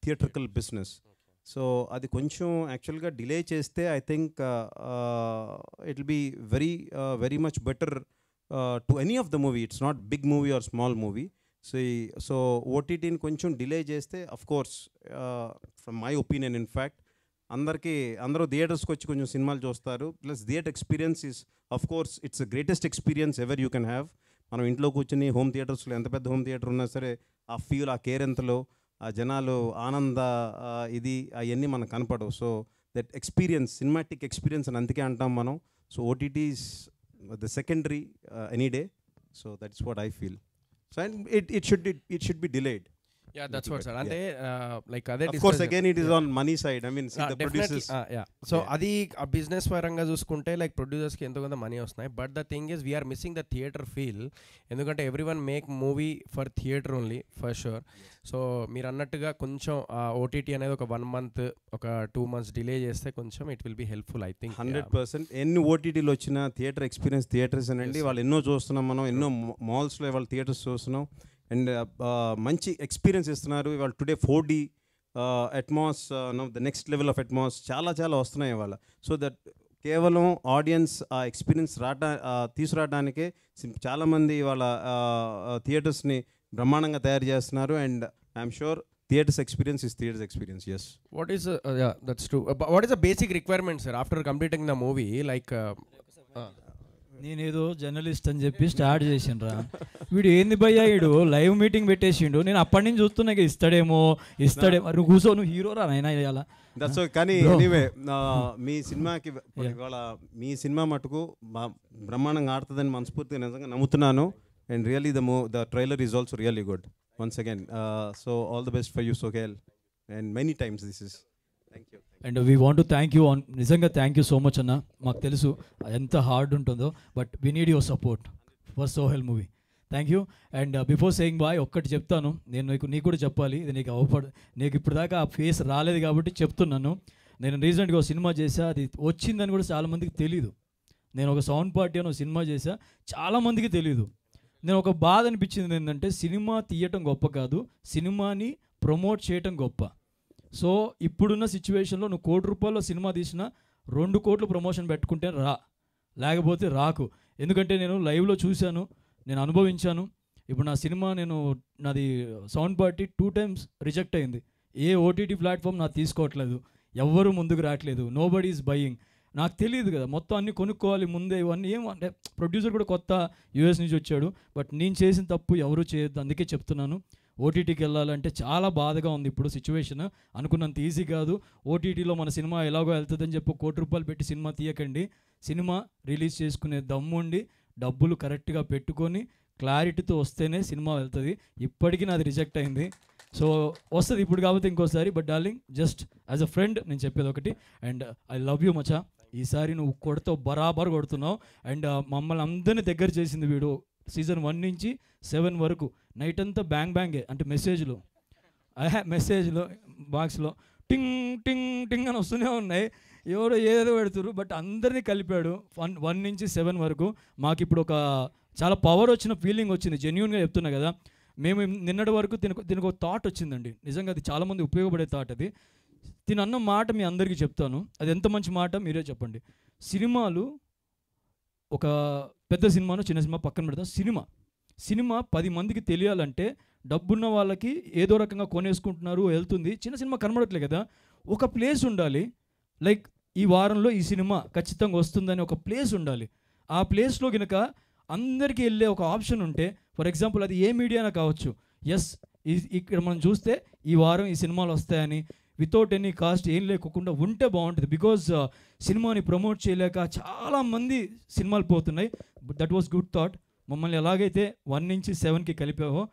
Speaker 11: theatrical business. So అది కొంచెం యాక్చువల్గా డిలే చేస్తే I think it will be very much better to any of the movie. It's not big movie or small movie. So ఓటీటీని కొంచెం డిలే చేస్తే of course from my opinion in fact అందరూ థియేటర్స్కి వచ్చి కొంచెం సినిమాలు చూస్తారు. Plus theatre experience is of course it's the greatest experience ever you can have. మనం ఇంట్లో కూర్చొని హోమ్ థియేటర్స్లో ఎంత పెద్ద హోమ్ థియేటర్ ఉన్నా సరే ఆ ఫీల్, ఆ కేర్ ఎంతలో, ఆ జనాలు ఆనంద ఇది అవన్నీ మనకు కనపడవు. So that experience, cinematic experience అని అందుకే అంటాం మనం. So OTT is the secondary any day. So that's what I feel. So and it should be delayed.
Speaker 3: Yeah, that's what sir. అంటే like అదే
Speaker 11: of course again it is on money side. I mean see the producers.
Speaker 3: So అది ఆ business పరంగా చూసుకుంటే like ప్రొడ్యూసర్స్కి ఎంతో కొంత money వస్తున్నాయి. But the thing is we're missing the theatre feel. ఎందుకంటే everyone make movie for theatre only for sure. So మీరు అన్నట్టుగా కొంచెం ఓటీటీ అనేది ఒక 1 month, ఒక 2 months డిలే చేస్తే కొంచెం it will be helpful I think.
Speaker 11: 100%. ఎన్ని ఓటీటీలు వచ్చినా థియేటర్ ఎక్స్పీరియన్స్ థియేటర్స్ అనండి. వాళ్ళు ఎన్నో చూస్తున్నాం, మనం ఎన్నో మాల్స్లో వాళ్ళు థియేటర్స్ చూస్తున్నాం. అండ్ మంచి ఎక్స్పీరియన్స్ ఇస్తున్నారు ఇవాళ. Today 4D Atmos, the next level of Atmos చాలా వస్తున్నాయి ఇవాళ. సో దట్ కేవలం ఆడియన్స్ ఆ ఎక్స్పీరియన్స్ తీసుకురావడానికే చాలామంది వాళ్ళ థియేటర్స్ని బ్రహ్మాండంగా తయారు చేస్తున్నారు. And I'm sure theatres experience is theatres experience. Yes.
Speaker 3: What is yeah, that's true. What is the basic requirement, sir, after completing the movie? Like
Speaker 10: నేనేదో జర్నలిస్ట్ అని చెప్పి స్టార్ట్ చేసిండ్రా, వీడు ఏంది భయ్యా, వీడు లైవ్ మీటింగ్ పెట్టేసిండు. నేను అప్పటి నుంచి చూస్తున్నా ఇస్తాడేమో నువ్వు కూర్చో, నువ్వు హీరోరా నైనా ఇవాళ.
Speaker 11: దట్స్ కానీ ఎనీవే మీ సినిమాకి ఇవాళ మీ సినిమా మటుకు బ్రహ్మాండంగా ఆడుతుందని మనస్ఫూర్తిగా నిజంగా నమ్ముతున్నాను. And really the trailer is also really good once again. So all the best for you Sohel and many times this is. Thank you.
Speaker 10: And we want to thank you నిజంగా thank you so much అన్న. మాకు తెలుసు ఎంత hard ఉంటుందో, but we need your support for Sohel movie. Thank you. And before saying bye ఒక్కటి చెప్తాను, నేను నీకు కూడా చెప్పాలి, ఇది నీకు ఇప్పుడు దాకా ఆ ఫేస్ రాలేదు కాబట్టి చెప్తున్నాను. నేను రీసెంట్గా ఒక సినిమా చేశా, అది వచ్చిందని కూడా చాలామందికి తెలీదు. నేను ఒక సౌండ్ పార్టీ అని ఒక సినిమా చేశా, చాలామందికి తెలీదు. నేను ఒక బాధ అనిపించింది ఏంటంటే, సినిమా తీయటం గొప్ప కాదు, సినిమాని ప్రమోట్ చేయటం గొప్ప. సో ఇప్పుడున్న సిచ్యువేషన్లో నువ్వు ₹1,00,00,000 సినిమా తీసినా 2 కోట్లు ప్రమోషన్ పెట్టుకుంటే లేకపోతే రాకు. ఎందుకంటే నేను లైవ్లో చూశాను, నేను అనుభవించాను. ఇప్పుడు నా సినిమా నాది సౌండ్ పార్టీ 2 times రిజెక్ట్ అయింది. ఏ ఓటీటీ ప్లాట్ఫామ్ నాకు తీసుకోవట్లేదు, ఎవ్వరూ ముందుకు రావట్లేదు, నోబడీ ఈజ్ బయింగ్. నాకు తెలియదు కదా, మొత్తం అన్నీ కొనుక్కోవాలి ముందే, ఇవన్నీ ఏమంటే ప్రొడ్యూసర్ కూడా కొత్త యూఎస్ నుంచి వచ్చాడు. బట్ నేను చేసిన తప్పు ఎవరు చేయొద్దు, అందుకే చెప్తున్నాను. ఓటీటీకి వెళ్ళాలంటే చాలా బాధగా ఉంది ఇప్పుడు సిచ్యువేషన్. అనుకున్నంత ఈజీ కాదు. ఓటీటీలో మన సినిమా ఎలాగో వెళ్తుందని చెప్పి ₹1,00,00,000 పెట్టి సినిమా తీయకండి. సినిమా రిలీజ్ చేసుకునే దమ్ముండి డబ్బులు కరెక్ట్గా పెట్టుకొని క్లారిటీతో వస్తేనే సినిమా వెళ్తుంది. ఇప్పటికీ నాది రిజెక్ట్ అయింది. సో వస్తుంది ఇప్పుడు కాబట్టి ఇంకోసారి. But darling, just as a friend నేను చెప్పేది ఒకటి, అండ్ ఐ లవ్ యూ మచా. ఈసారి నువ్వు కొడతావు, బరాబర్ కొడుతున్నావు. అండ్ మమ్మల్ని అందరినీ దగ్గర చేసింది వీడు. సీజన్ 1 నుంచి 7 వరకు నైట్ అంతా బ్యాంగే, అంటే మెసేజ్లో బాక్స్లో టింగ్ టింగ్ టింగ్ అని వస్తూనే ఉన్నాయి. ఎవరో ఏదో పెడుతురు, బట్ అందరినీ కలిపాడు 1 నుంచి 7 వరకు. మాకు ఇప్పుడు ఒక చాలా పవర్ వచ్చిన ఫీలింగ్ వచ్చింది, జెన్యూన్గా చెప్తున్నా కదా. మేము నిన్నటి వరకు దీనికి ఒక థాట్ వచ్చిందండి, నిజంగా అది చాలామంది ఉపయోగపడే థాట్. అది అన్న మాట మీ అందరికీ చెప్తాను, అది ఎంత మంచి మాట మీరే చెప్పండి. సినిమాలు ఒక పెద్ద సినిమాను చిన్న సినిమా పక్కన పెడతాం. సినిమా 10 మందికి తెలియాలంటే డబ్బున్న వాళ్ళకి ఏదో రకంగా కొనేసుకుంటున్నారు, వెళ్తుంది. చిన్న సినిమా కనబడట్లే కదా, ఒక ప్లేస్ ఉండాలి. లైక్ ఈ వారంలో ఈ సినిమా ఖచ్చితంగా వస్తుందని ఒక ప్లేస్ ఉండాలి. ఆ ప్లేస్లో కనుక అందరికీ వెళ్ళే ఒక ఆప్షన్ ఉంటే, ఫర్ ఎగ్జాంపుల్ అది ఏ మీడియానా కావచ్చు, ఎస్ ఇక్కడ మనం చూస్తే ఈ వారం ఈ సినిమాలు వస్తాయని వితౌట్ ఎనీ కాస్ట్ ఏం లేకుండా ఉంటే బాగుంటుంది. బికాజ్ సినిమాని ప్రమోట్ చేయలేక చాలామంది సినిమాలు పోతున్నాయి. That was good thought. మమ్మల్ని ఎలాగైతే 1 నుంచి 7కి కలిపావో,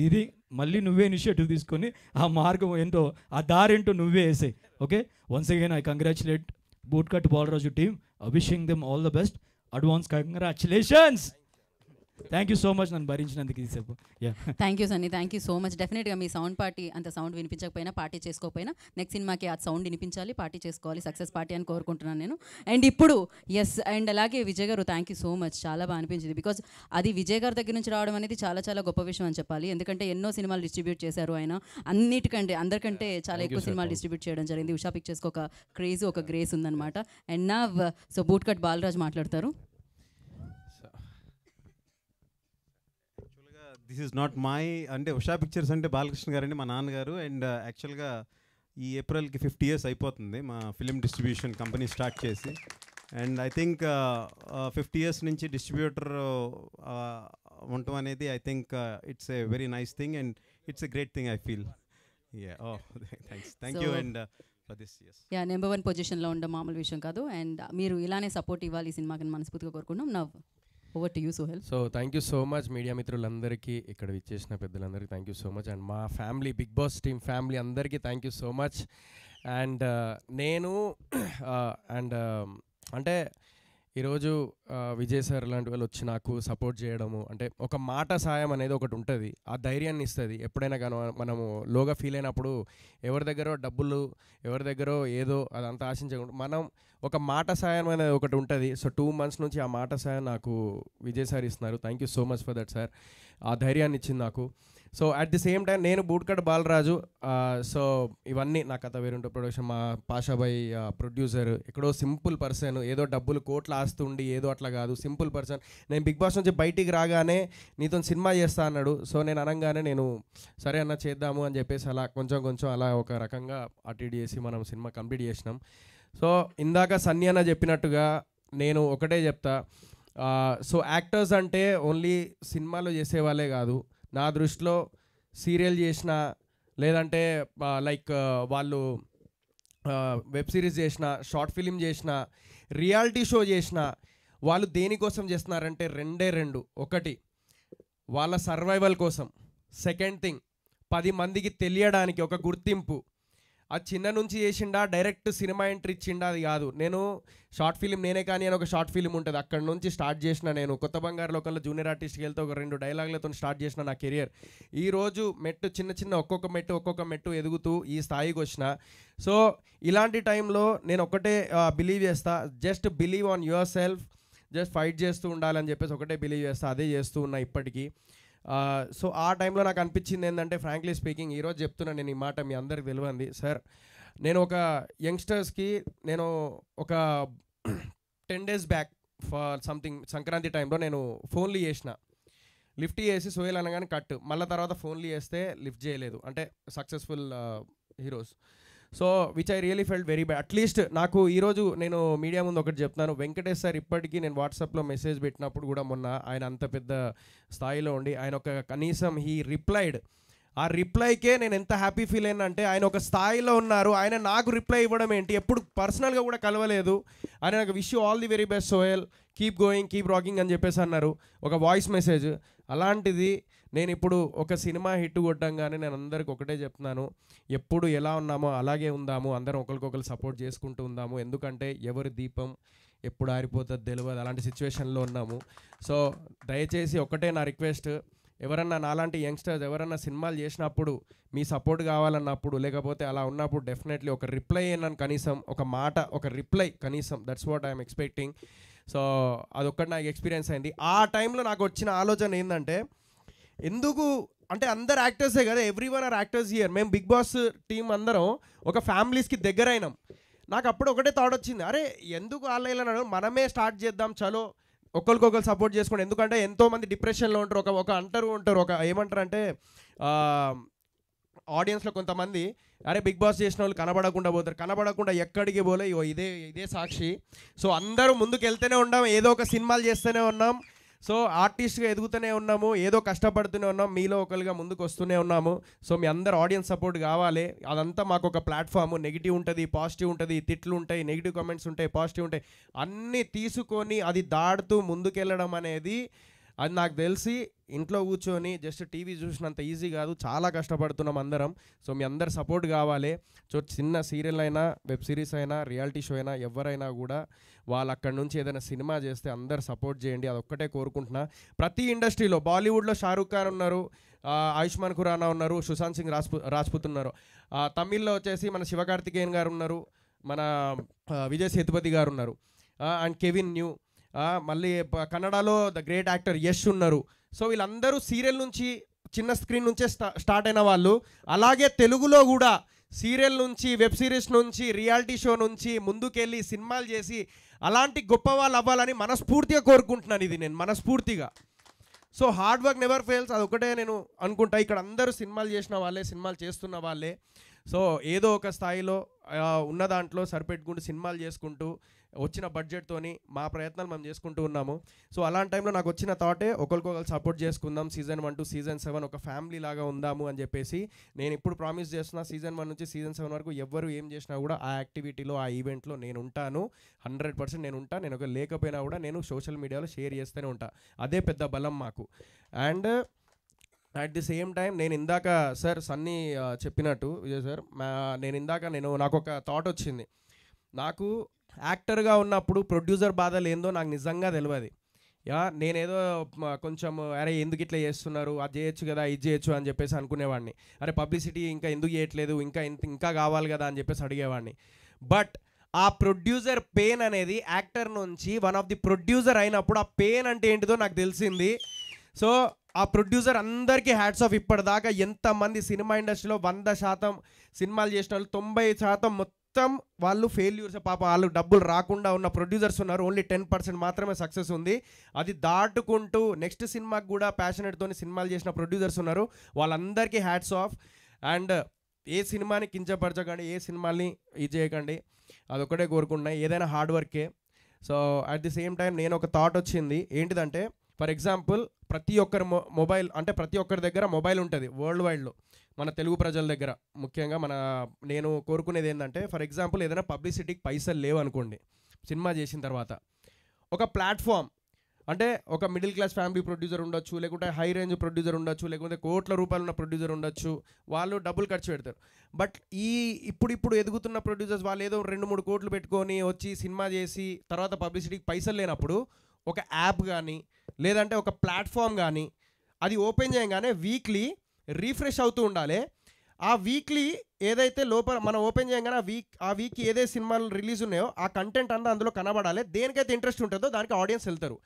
Speaker 10: ఇది మళ్ళీ నువ్వే ఇనిషియేటివ్ తీసుకొని ఆ మార్గం ఏంటో, ఆ దారేంటో నువ్వే వేసాయి. Okay, once again I congratulate bootcut Balaraju team, wishing them all the best. Advance congratulations. Thank you so much నన్ను భరించినందుకు. ఈసేపు
Speaker 1: thank you Sunny, thank you so much. డెఫినెట్గా మీ సౌండ్ పార్టీ అంత సౌండ్ వినిపించకపోయినా, పార్టీ చేసుకోకపోయినా, నెక్స్ట్ సినిమాకి ఆ సౌండ్ వినిపించాలి, పార్టీ చేసుకోవాలి, సక్సెస్ పార్టీ అని కోరుకుంటున్నాను నేను. అండ్ ఇప్పుడు అండ్ అలాగే Vijay garu thank you so much, చాలా బాగా అనిపించింది. బికాజ్ అది విజయ్ గారి దగ్గర నుంచి రావడం అనేది చాలా చాలా గొప్ప విషయం అని చెప్పాలి. ఎందుకంటే ఎన్నో సినిమాలు డిస్ట్రిబ్యూట్ చేశారు ఆయన, అందరికంటే చాలా ఎక్కువ సినిమాలు డిస్ట్రిబ్యూట్ చేయడం జరిగింది. ఉషా పిక్చర్స్కి ఒక క్రేజ్, ఒక గ్రేస్ ఉందన్నమాట. అండ్ నా బూట్కట్ బాలరాజ్ మాట్లాడతారు.
Speaker 11: దిస్ ఈజ్ నాట్ మై, అంటే ఉషా పిక్చర్స్ అంటే బాలకృష్ణ గారు అండి, మా నాన్నగారు. అండ్ యాక్చువల్గా ఈ ఏప్రిల్కి 50 years అయిపోతుంది మా ఫిలిం డిస్ట్రిబ్యూషన్ కంపెనీ స్టార్ట్ చేసి. అండ్ ఐ థింక్ 50 years నుంచి డిస్ట్రిబ్యూటర్ ఉండటం అనేది I think it's a very nice thing and it's a great thing I feel. Thank you. And for this
Speaker 1: number 1 పొజిషన్లో ఉండడం మామూలు విషయం కాదు. అండ్ మీరు ఇలానే సపోర్ట్ ఇవ్వాలి ఈ సినిమాకి మనస్ఫూర్తిగా కోరుకుంటున్నాం. నా over to you Sohel.
Speaker 3: So thank you so much media మిత్రులందరికీ, ఇక్కడ విచ్చేసిన పెద్దలందరికీ thank you so much. And మా family, big boss team family అందరికీ thank you so much. And నేను అంటే ఈరోజు విజయ్ సార్ లాంటి వాళ్ళు వచ్చి నాకు సపోర్ట్ చేయడము, అంటే ఒక మాట సాయం అనేది ఒకటి ఉంటుంది, ఆ ధైర్యాన్ని ఇస్తుంది. ఎప్పుడైనా కానీ మనము లోగా ఫీల్ అయినప్పుడు ఎవరి దగ్గర డబ్బులు, ఎవరి దగ్గర ఏదో అదంతా ఆశించకుండా మనం ఒక మాట సాయం అనేది ఒకటి ఉంటుంది. సో 2 months నుంచి ఆ మాట సాయం నాకు విజయ్ సార్ ఇస్తున్నారు. Thank you so much for that sir. ఆ ధైర్యాన్ని ఇచ్చింది నాకు. So at the same time నేను బూట్కట్ బాలరాజు. సో ఇవన్నీ నా కథ వేరుంటూ ప్రొడక్షన్, మా పాషాబాయ్ ప్రొడ్యూసర్, ఎక్కడో సింపుల్ పర్సన్, ఏదో డబ్బులు కోట్ల ఆస్తుండి ఏదో అట్లా కాదు, సింపుల్ పర్సన్. నేను బిగ్ బాస్ నుంచి బయటికి రాగానే నీతో సినిమా చేస్తా అన్నాడు. సో నేను అనగానే నేను సరే అన్న చేద్దాము అని చెప్పేసి అలా కొంచెం అలా ఒక రకంగా అటు ఇటు చేసి మనం సినిమా కంప్లీట్ చేసినాం. సో ఇందాక సన్నీ అన్న చెప్పినట్టుగా నేను ఒకటే చెప్తా, సో యాక్టర్స్ అంటే ఓన్లీ సినిమాలో చేసేవాళ్ళే కాదు. నా దృష్టిలో సీరియల్ చేసిన, లేదంటే లైక్ వాళ్ళు వెబ్ సిరీస్ చేసిన, షార్ట్ ఫిలిం చేసిన, రియాలిటీ షో చేసిన, వాళ్ళు దేనికోసం చేస్తున్నారంటే రెండు. ఒకటి వాళ్ళ సర్వైవల్ కోసం, సెకండ్ థింగ్ 10 మందికి తెలియడానికి ఒక గుర్తింపు. అది చిన్న నుంచి చేసిండా, డైరెక్ట్ సినిమా ఎంట్రీ ఇచ్చిండా అది కాదు. నేను షార్ట్ ఫిలిం నేనే కానీ అని ఒక షార్ట్ ఫిలిం ఉంటుంది, అక్కడ నుంచి స్టార్ట్ చేసిన. నేను కొత్త బంగారు లోకంలో జూనియర్ ఆర్టిస్ట్కి వెళ్తే ఒక 2 డైలాగులతో స్టార్ట్ చేసిన నా కెరియర్. ఈరోజు మెట్టు చిన్న ఒక్కొక్క మెట్టు ఎదుగుతూ ఈ స్థాయికి వచ్చిన. సో ఇలాంటి టైంలో నేను ఒకటే బిలీవ్ చేస్తా, just believe on your self, just fight చేస్తూ ఉండాలని చెప్పేసి ఒకటే బిలీవ్ చేస్తా, అదే చేస్తూ ఉన్నా ఇప్పటికీ. సో ఆ టైంలో నాకు అనిపించింది ఏంటంటే, ఫ్రాంక్లీ స్పీకింగ్, ఈరోజు చెప్తున్నాను నేను ఈ మాట, మీ అందరికి తెలియంది సార్. నేను ఒక యంగ్స్టర్స్కి నేను ఒక 10 days back for something Sankranti టైంలో నేను ఫోన్లు చేసిన, లిఫ్ట్ చేసి సోయల్ అనగానే కట్, మళ్ళీ తర్వాత ఫోన్లు చేస్తే లిఫ్ట్ చేయలేదు, అంటే successful heroes. So which I really felt very bad. At least నాకు ఈరోజు నేను మీడియా ముందు ఒకటి చెప్తున్నాను, వెంకటేష్ సార్ ఇప్పటికీ నేను వాట్సాప్లో మెసేజ్ పెట్టినప్పుడు కూడా మొన్న ఆయన అంత పెద్ద స్థాయిలో ఉండి ఆయన ఒక కనీసం హీ రిప్లైడ్, ఆ రిప్లైకే నేను ఎంత హ్యాపీ ఫీల్ అయినా అంటే, ఆయన ఒక స్థాయిలో ఉన్నారు, ఆయన నాకు రిప్లై ఇవ్వడం ఏంటి, ఎప్పుడు పర్సనల్గా కూడా కలవలేదు. ఆయన నాకు wish you all the very best Sohel, keep going keep rocking అని చెప్పేసి అన్నారు, ఒక వాయిస్ మెసేజ్. అలాంటిది నేను ఇప్పుడు ఒక సినిమా హిట్ కొట్టంగానే నేను అందరికి ఒకటే చెప్తున్నాను, ఎప్పుడు ఎలా ఉన్నామో అలాగే ఉందాము, అందరం ఒకరికొకరు సపోర్ట్ చేసుకుంటూ ఉందాము. ఎందుకంటే ఎవరి దీపం ఎప్పుడు ఆరిపోతుంది తెలియదు, అలాంటి సిచ్యువేషన్లో ఉన్నాము. సో దయచేసి ఒకటే నా రిక్వెస్ట్, ఎవరన్నా నాలాంటి యంగ్స్టర్స్ ఎవరన్నా సినిమాలు చేసినప్పుడు మీ సపోర్ట్ కావాలన్నప్పుడు, లేకపోతే అలా ఉన్నప్పుడు డెఫినెట్లీ ఒక రిప్లై అయినాను, కనీసం ఒక మాట, ఒక రిప్లై కనీసం, that's what I'm expecting. So అదొక్కటి నాకు ఎక్స్పీరియన్స్ అయింది. ఆ టైంలో నాకు వచ్చిన ఆలోచన ఏంటంటే, ఎందుకు అంటే అందరు యాక్టర్సే కదా, every one or actors here, మేము బిగ్ బాస్ టీం అందరం ఒక ఫ్యామిలీస్కి దగ్గర అయినాం. నాకు అప్పుడు ఒకటే థాట్ వచ్చింది, అరే ఎందుకు ఆన్లైన్లో మనమే స్టార్ట్ చేద్దాం, చలో ఒకరికొకరు సపోర్ట్ చేసుకోండి. ఎందుకంటే ఎంతోమంది డిప్రెషన్లో ఉంటారు, ఒక ఉంటారు ఒక ఏమంటారు అంటే ఆడియన్స్లో కొంతమంది, అరే బిగ్ బాస్ చేసిన వాళ్ళు కనబడకుండా పోతారు, కనబడకుండా ఎక్కడికి పోలే, ఇదే సాక్షి. సో అందరూ ముందుకు వెళ్తూనే ఉన్నాం, ఏదో ఒక సినిమాలు చేస్తూనే ఉన్నాం, సో ఆర్టిస్ట్గా ఎదుగుతూనే ఉన్నాము, ఏదో కష్టపడుతూనే ఉన్నాం, మీలో ఒకరిగా ముందుకు వస్తూనే ఉన్నాము. సో మీ అందరు ఆడియన్స్ సపోర్ట్ కావాలి. అదంతా మాకు ఒక ప్లాట్ఫామ్, నెగిటివ్ ఉంటుంది, పాజిటివ్ ఉంటుంది, తిట్లు ఉంటాయి, నెగిటివ్ కామెంట్స్ ఉంటాయి, పాజిటివ్ ఉంటాయి, అన్నీ తీసుకొని అది దాడుతూ ముందుకెళ్ళడం అనేది, అది నాకు తెలిసి ఇంట్లో కూర్చొని జస్ట్ టీవీ చూసినంత ఈజీ కాదు, చాలా కష్టపడుతున్నాం అందరం. సో మీ అందరు సపోర్ట్ కావాలి. సో చిన్న సీరియల్ అయినా, వెబ్ సిరీస్ అయినా, రియాలిటీ షో అయినా, ఎవరైనా కూడా వాళ్ళు అక్కడి నుంచి ఏదైనా సినిమా చేస్తే అందరు సపోర్ట్ చేయండి, అదొక్కటే కోరుకుంటున్నా. ప్రతి ఇండస్ట్రీలో, బాలీవుడ్లో షారూఖ్ ఖాన్ ఉన్నారు, ఆయుష్మాన్ ఖురానా ఉన్నారు, సుశాంత్ సింగ్ రాజ్పుత్ ఉన్నారు, తమిళ్లో వచ్చేసి మన శివకార్తికేయన్ గారు ఉన్నారు, మన విజయ్ సేతుపతి గారు ఉన్నారు, అండ్ కెవిన్ న్యూ, మళ్ళీ కన్నడలో ద గ్రేట్ యాక్టర్ యష్ ఉన్నారు. సో వీళ్ళందరూ సీరియల్ నుంచి, చిన్న స్క్రీన్ నుంచే స్టార్ట్ అయిన వాళ్ళు. అలాగే తెలుగులో కూడా సీరియల్ నుంచి, వెబ్ సిరీస్ నుంచి, రియాలిటీ షో నుంచి ముందుకెళ్ళి సినిమాలు చేసి అలాంటి గొప్ప వాళ్ళు అవ్వాలని మనస్ఫూర్తిగా కోరుకుంటున్నాను. ఇది నేను మనస్ఫూర్తిగా. So hard work never fails, అదొకటే నేను అనుకుంటా. ఇక్కడ అందరూ సినిమాలు చేసిన వాళ్ళే, సినిమాలు చేస్తున్న వాళ్ళే. సో ఏదో ఒక స్థాయిలో ఉన్న దాంట్లో సరిపెట్టుకుంటూ సినిమాలు చేసుకుంటూ వచ్చిన బడ్జెట్తోని మా ప్రయత్నాలు మేము చేసుకుంటూ ఉన్నాము. సో అలాంటి టైంలో నాకు వచ్చిన థాటే, ఒకరికొకరు సపోర్ట్ చేసుకుందాం, సీజన్ 1 to season 7 ఒక ఫ్యామిలీ లాగా ఉందాము అని చెప్పేసి నేను ఇప్పుడు ప్రామిస్ చేస్తున్నా. సీజన్ 1 నుంచి సీజన్ 7 వరకు ఎవరు ఏం చేసినా కూడా ఆ యాక్టివిటీలో, ఆ ఈవెంట్లో నేను ఉంటాను, 100% నేను ఉంటాను. నేను ఒక లేకపోయినా కూడా నేను సోషల్ మీడియాలో షేర్ చేస్తూనే ఉంటా, అదే పెద్ద బలం మాకు. And at the same time నేను ఇందాక సార్ సన్నీ చెప్పినట్టు, విజయ్ సార్, నాకు ఒక థాట్ వచ్చింది. నాకు యాక్టర్గా ఉన్నప్పుడు ప్రొడ్యూసర్ బాధలు ఏందో నాకు నిజంగా తెలియదు. నేనేదో కొంచెం అరే ఎందుకు ఇట్లా చేస్తున్నారు, అది చేయొచ్చు కదా, ఇది చేయొచ్చు అని చెప్పేసి అనుకునేవాడిని. అరే పబ్లిసిటీ ఇంకా ఎందుకు చేయట్లేదు, ఇంకా కావాలి కదా అని చెప్పేసి అడిగేవాడిని. బట్ ఆ ప్రొడ్యూసర్ పెయిన్ అనేది యాక్టర్ నుంచి వన్ ఆఫ్ ది ప్రొడ్యూసర్ అయినప్పుడు ఆ పెయిన్ అంటే ఏంటిదో నాకు తెలిసింది. సో ఆ ప్రొడ్యూసర్ అందరికీ హ్యాట్స్ ఆఫ్. ఇప్పటిదాకా ఎంతమంది సినిమా ఇండస్ట్రీలో 100% సినిమాలు చేసిన వాళ్ళు 90% మొత్తం వాళ్ళు ఫెయిల్యూర్స్. పాప వాళ్ళు డబ్బులు రాకుండా ఉన్న ప్రొడ్యూసర్స్ ఉన్నారు. ఓన్లీ 10% మాత్రమే సక్సెస్ ఉంది. అది దాటుకుంటూ నెక్స్ట్ సినిమాకి కూడా ప్యాషనెట్తో సినిమాలు చేసిన ప్రొడ్యూసర్స్ ఉన్నారు. వాళ్ళందరికీ హ్యాట్స్ ఆఫ్. అండ్ ఏ సినిమాని కించపరచకండి, ఏ సినిమాని ఇది చేయకండి, అదొక్కటే కోరుకుంటున్నాయి. ఏదైనా హార్డ్ వర్కే. So at the same time నేను ఒక థాట్ వచ్చింది ఏంటిదంటే, ఫర్ ఎగ్జాంపుల్ ప్రతి ఒక్కరి మొబైల్ అంటే ప్రతి ఒక్కరి దగ్గర మొబైల్ ఉంటుంది వరల్డ్ వైడ్లో, మన తెలుగు ప్రజల దగ్గర ముఖ్యంగా. నేను కోరుకునేది ఏంటంటే, ఫర్ ఎగ్జాంపుల్ ఏదైనా పబ్లిసిటీకి పైసలు లేవు అనుకోండి, సినిమా చేసిన తర్వాత ఒక ప్లాట్ఫామ్ అంటే ఒక మిడిల్ క్లాస్ ఫ్యామిలీ ప్రొడ్యూసర్ ఉండొచ్చు, లేకుంటే హై రేంజ్ ప్రొడ్యూసర్ ఉండొచ్చు, లేకుంటే కోట్ల రూపాయలు ఉన్న ప్రొడ్యూసర్ ఉండొచ్చు. వాళ్ళు డబ్బులు ఖర్చు పెడతారు. బట్ ఇప్పుడు ఎదుగుతున్న ప్రొడ్యూసర్స్ వాళ్ళు ఏదో 2-3 కోట్లు పెట్టుకొని వచ్చి సినిమా చేసి తర్వాత పబ్లిసిటీకి పైసలు లేనప్పుడు ఒక యాప్ కానీ లేదంటే ఒక ప్లాట్ఫామ్ కానీ అది ఓపెన్ చేయగానే వీక్లీ రీఫ్రెష్ అవుతూ ఉండాలి. ఆ వీక్లీ ఏదైతే లోపల మనం ఓపెన్ చేయగానే ఆ వీక్ ఏదైతే సినిమాలు రిలీజ్ ఉన్నాయో ఆ కంటెంట్ అంతా అందులో కనబడాలి. దేనికైతే ఇంట్రెస్ట్ ఉంటుందో దానికి ఆడియన్స్ వెళ్తారు.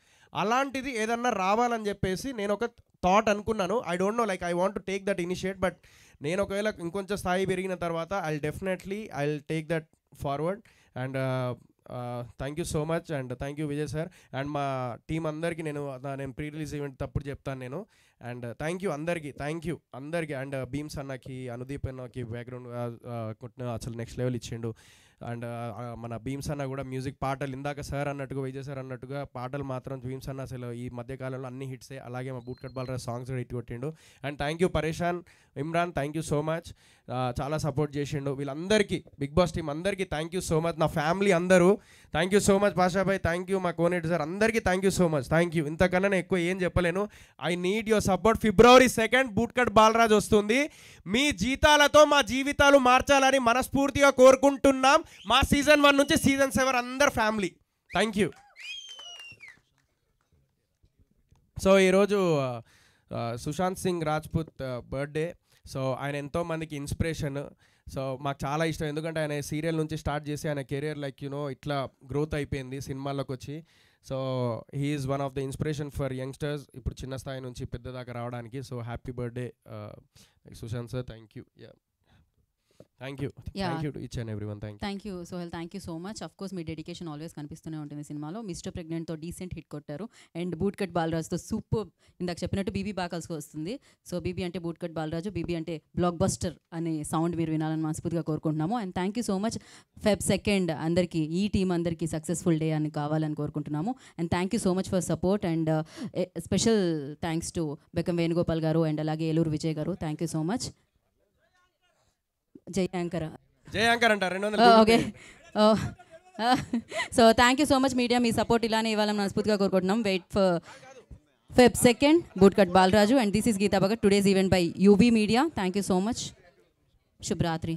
Speaker 3: అలాంటిది ఏదన్నా రావాలని చెప్పేసి నేను ఒక థాట్ అనుకున్నాను. I don't know, like I want to take that initiate. But నేను ఒకవేళ ఇంకొంచెం స్థాయి పెరిగిన తర్వాత I take that forward. And thank you so much. And thank you Vijay sir. And మా టీం అందరికీ నేను ప్రీ రిలీజ్ ఈవెంట్ తప్పుడు చెప్తాను నేను. అండ్ థ్యాంక్ యూ అందరికీ. అండ్ భీమ్స్ అన్నకి, అనుదీప్ అన్నకి బ్యాక్గ్రౌండ్ అసలు నెక్స్ట్ లెవెల్ ఇచ్చిండు. అండ్ మన భీమ్స్ అన్న కూడా మ్యూజిక్ పాటలు ఇందాక సార్ అన్నట్టుగా విజయ్ సార్ అన్నట్టుగా పాటలు మాత్రం భీమ్స్ అన్న అసలు ఈ మధ్యకాలంలో అన్ని హిట్సే. అలాగే మా బూట్కట్ బాలరాజ్ సాంగ్స్ కూడా హిట్ కొట్టిండు. And thank you Pareshan, Imran, thank you so much. చాలా సపోర్ట్ చేసిండు. వీళ్ళందరికీ బిగ్ బాస్ టీం అందరికీ థ్యాంక్ యూ సో మచ్. నా ఫ్యామిలీ అందరూ thank you so much. Pashabhai thank you, మా కోనేటి సార్ అందరికీ thank you so much. Thank you. ఇంతకన్నా నేను ఎక్కువ ఏం చెప్పలేను. I need your support. February 2 bootcut Balaraj వస్తుంది. మీ జీతాలతో మా జీవితాలు మార్చాలని మనస్ఫూర్తిగా కోరుకుంటున్నాం. మా సీజన్ 1 నుంచి సీజన్ 7 అందరు ఫ్యామిలీ. Thank you. సో ఈరోజు సుశాంత్ సింగ్ రాజ్పుత్ బర్త్డే. సో ఆయన ఎంతోమందికి ఇన్స్పిరేషన్. సో మాకు చాలా ఇష్టం, ఎందుకంటే ఆయన సీరియల్ నుంచి స్టార్ట్ చేసి ఆయన కెరియర్ ఇట్లా గ్రోత్ అయిపోయింది సినిమాల్లోకి వచ్చి. So he is one of the inspiration for youngsters ఇప్పుడు చిన్న స్థాయి నుంచి పెద్ద దాకా రావడానికి. So happy birthday Sushanth sir. Thank you. Thank you to each and everyone.
Speaker 1: Thank you Sohel. Thank you so much. Of course మీ డెడికేషన్ ఆల్వేస్ కనిపిస్తూనే ఉంటుంది సినిమాలో. మిస్టర్ ప్రెగ్నెంట్తో డీసెంట్ హిట్ కొట్టారు. అండ్ బూట్కట్ బాలరాజ్తో సూపర్, ఇందాక చెప్పినట్టు బీబీ బాగా కలిసి వస్తుంది. సో బీబీ అంటే బూట్కట్ బాలరాజు, బీబీ అంటే బ్లాక్ బస్టర్ అనే సౌండ్ మీరు వినాలని మనస్ఫూర్తిగా కోరుకుంటున్నాము. And thank you so much. Feb 2 అందరికీ, ఈ టీం అందరికీ సక్సెస్ఫుల్ డే అని కావాలని కోరుకుంటున్నాము. And thank you so much for support. And special thanks to Bekkam Venugopal garu and అలాగే Eluru Vijay garu. Thank you so much. Jai anchor
Speaker 3: అంటారు.
Speaker 1: Okay. So thank you so much media, మీ support ఇలానే ఇవ్వాలని మనస్ఫూర్తిగా కోరుకుంటున్నాం. Wait for Feb 2 bootcut Balaraju. And this is Geeta Bhagat. Today's event by UV media. Thank you so much. శుభరాత్రి.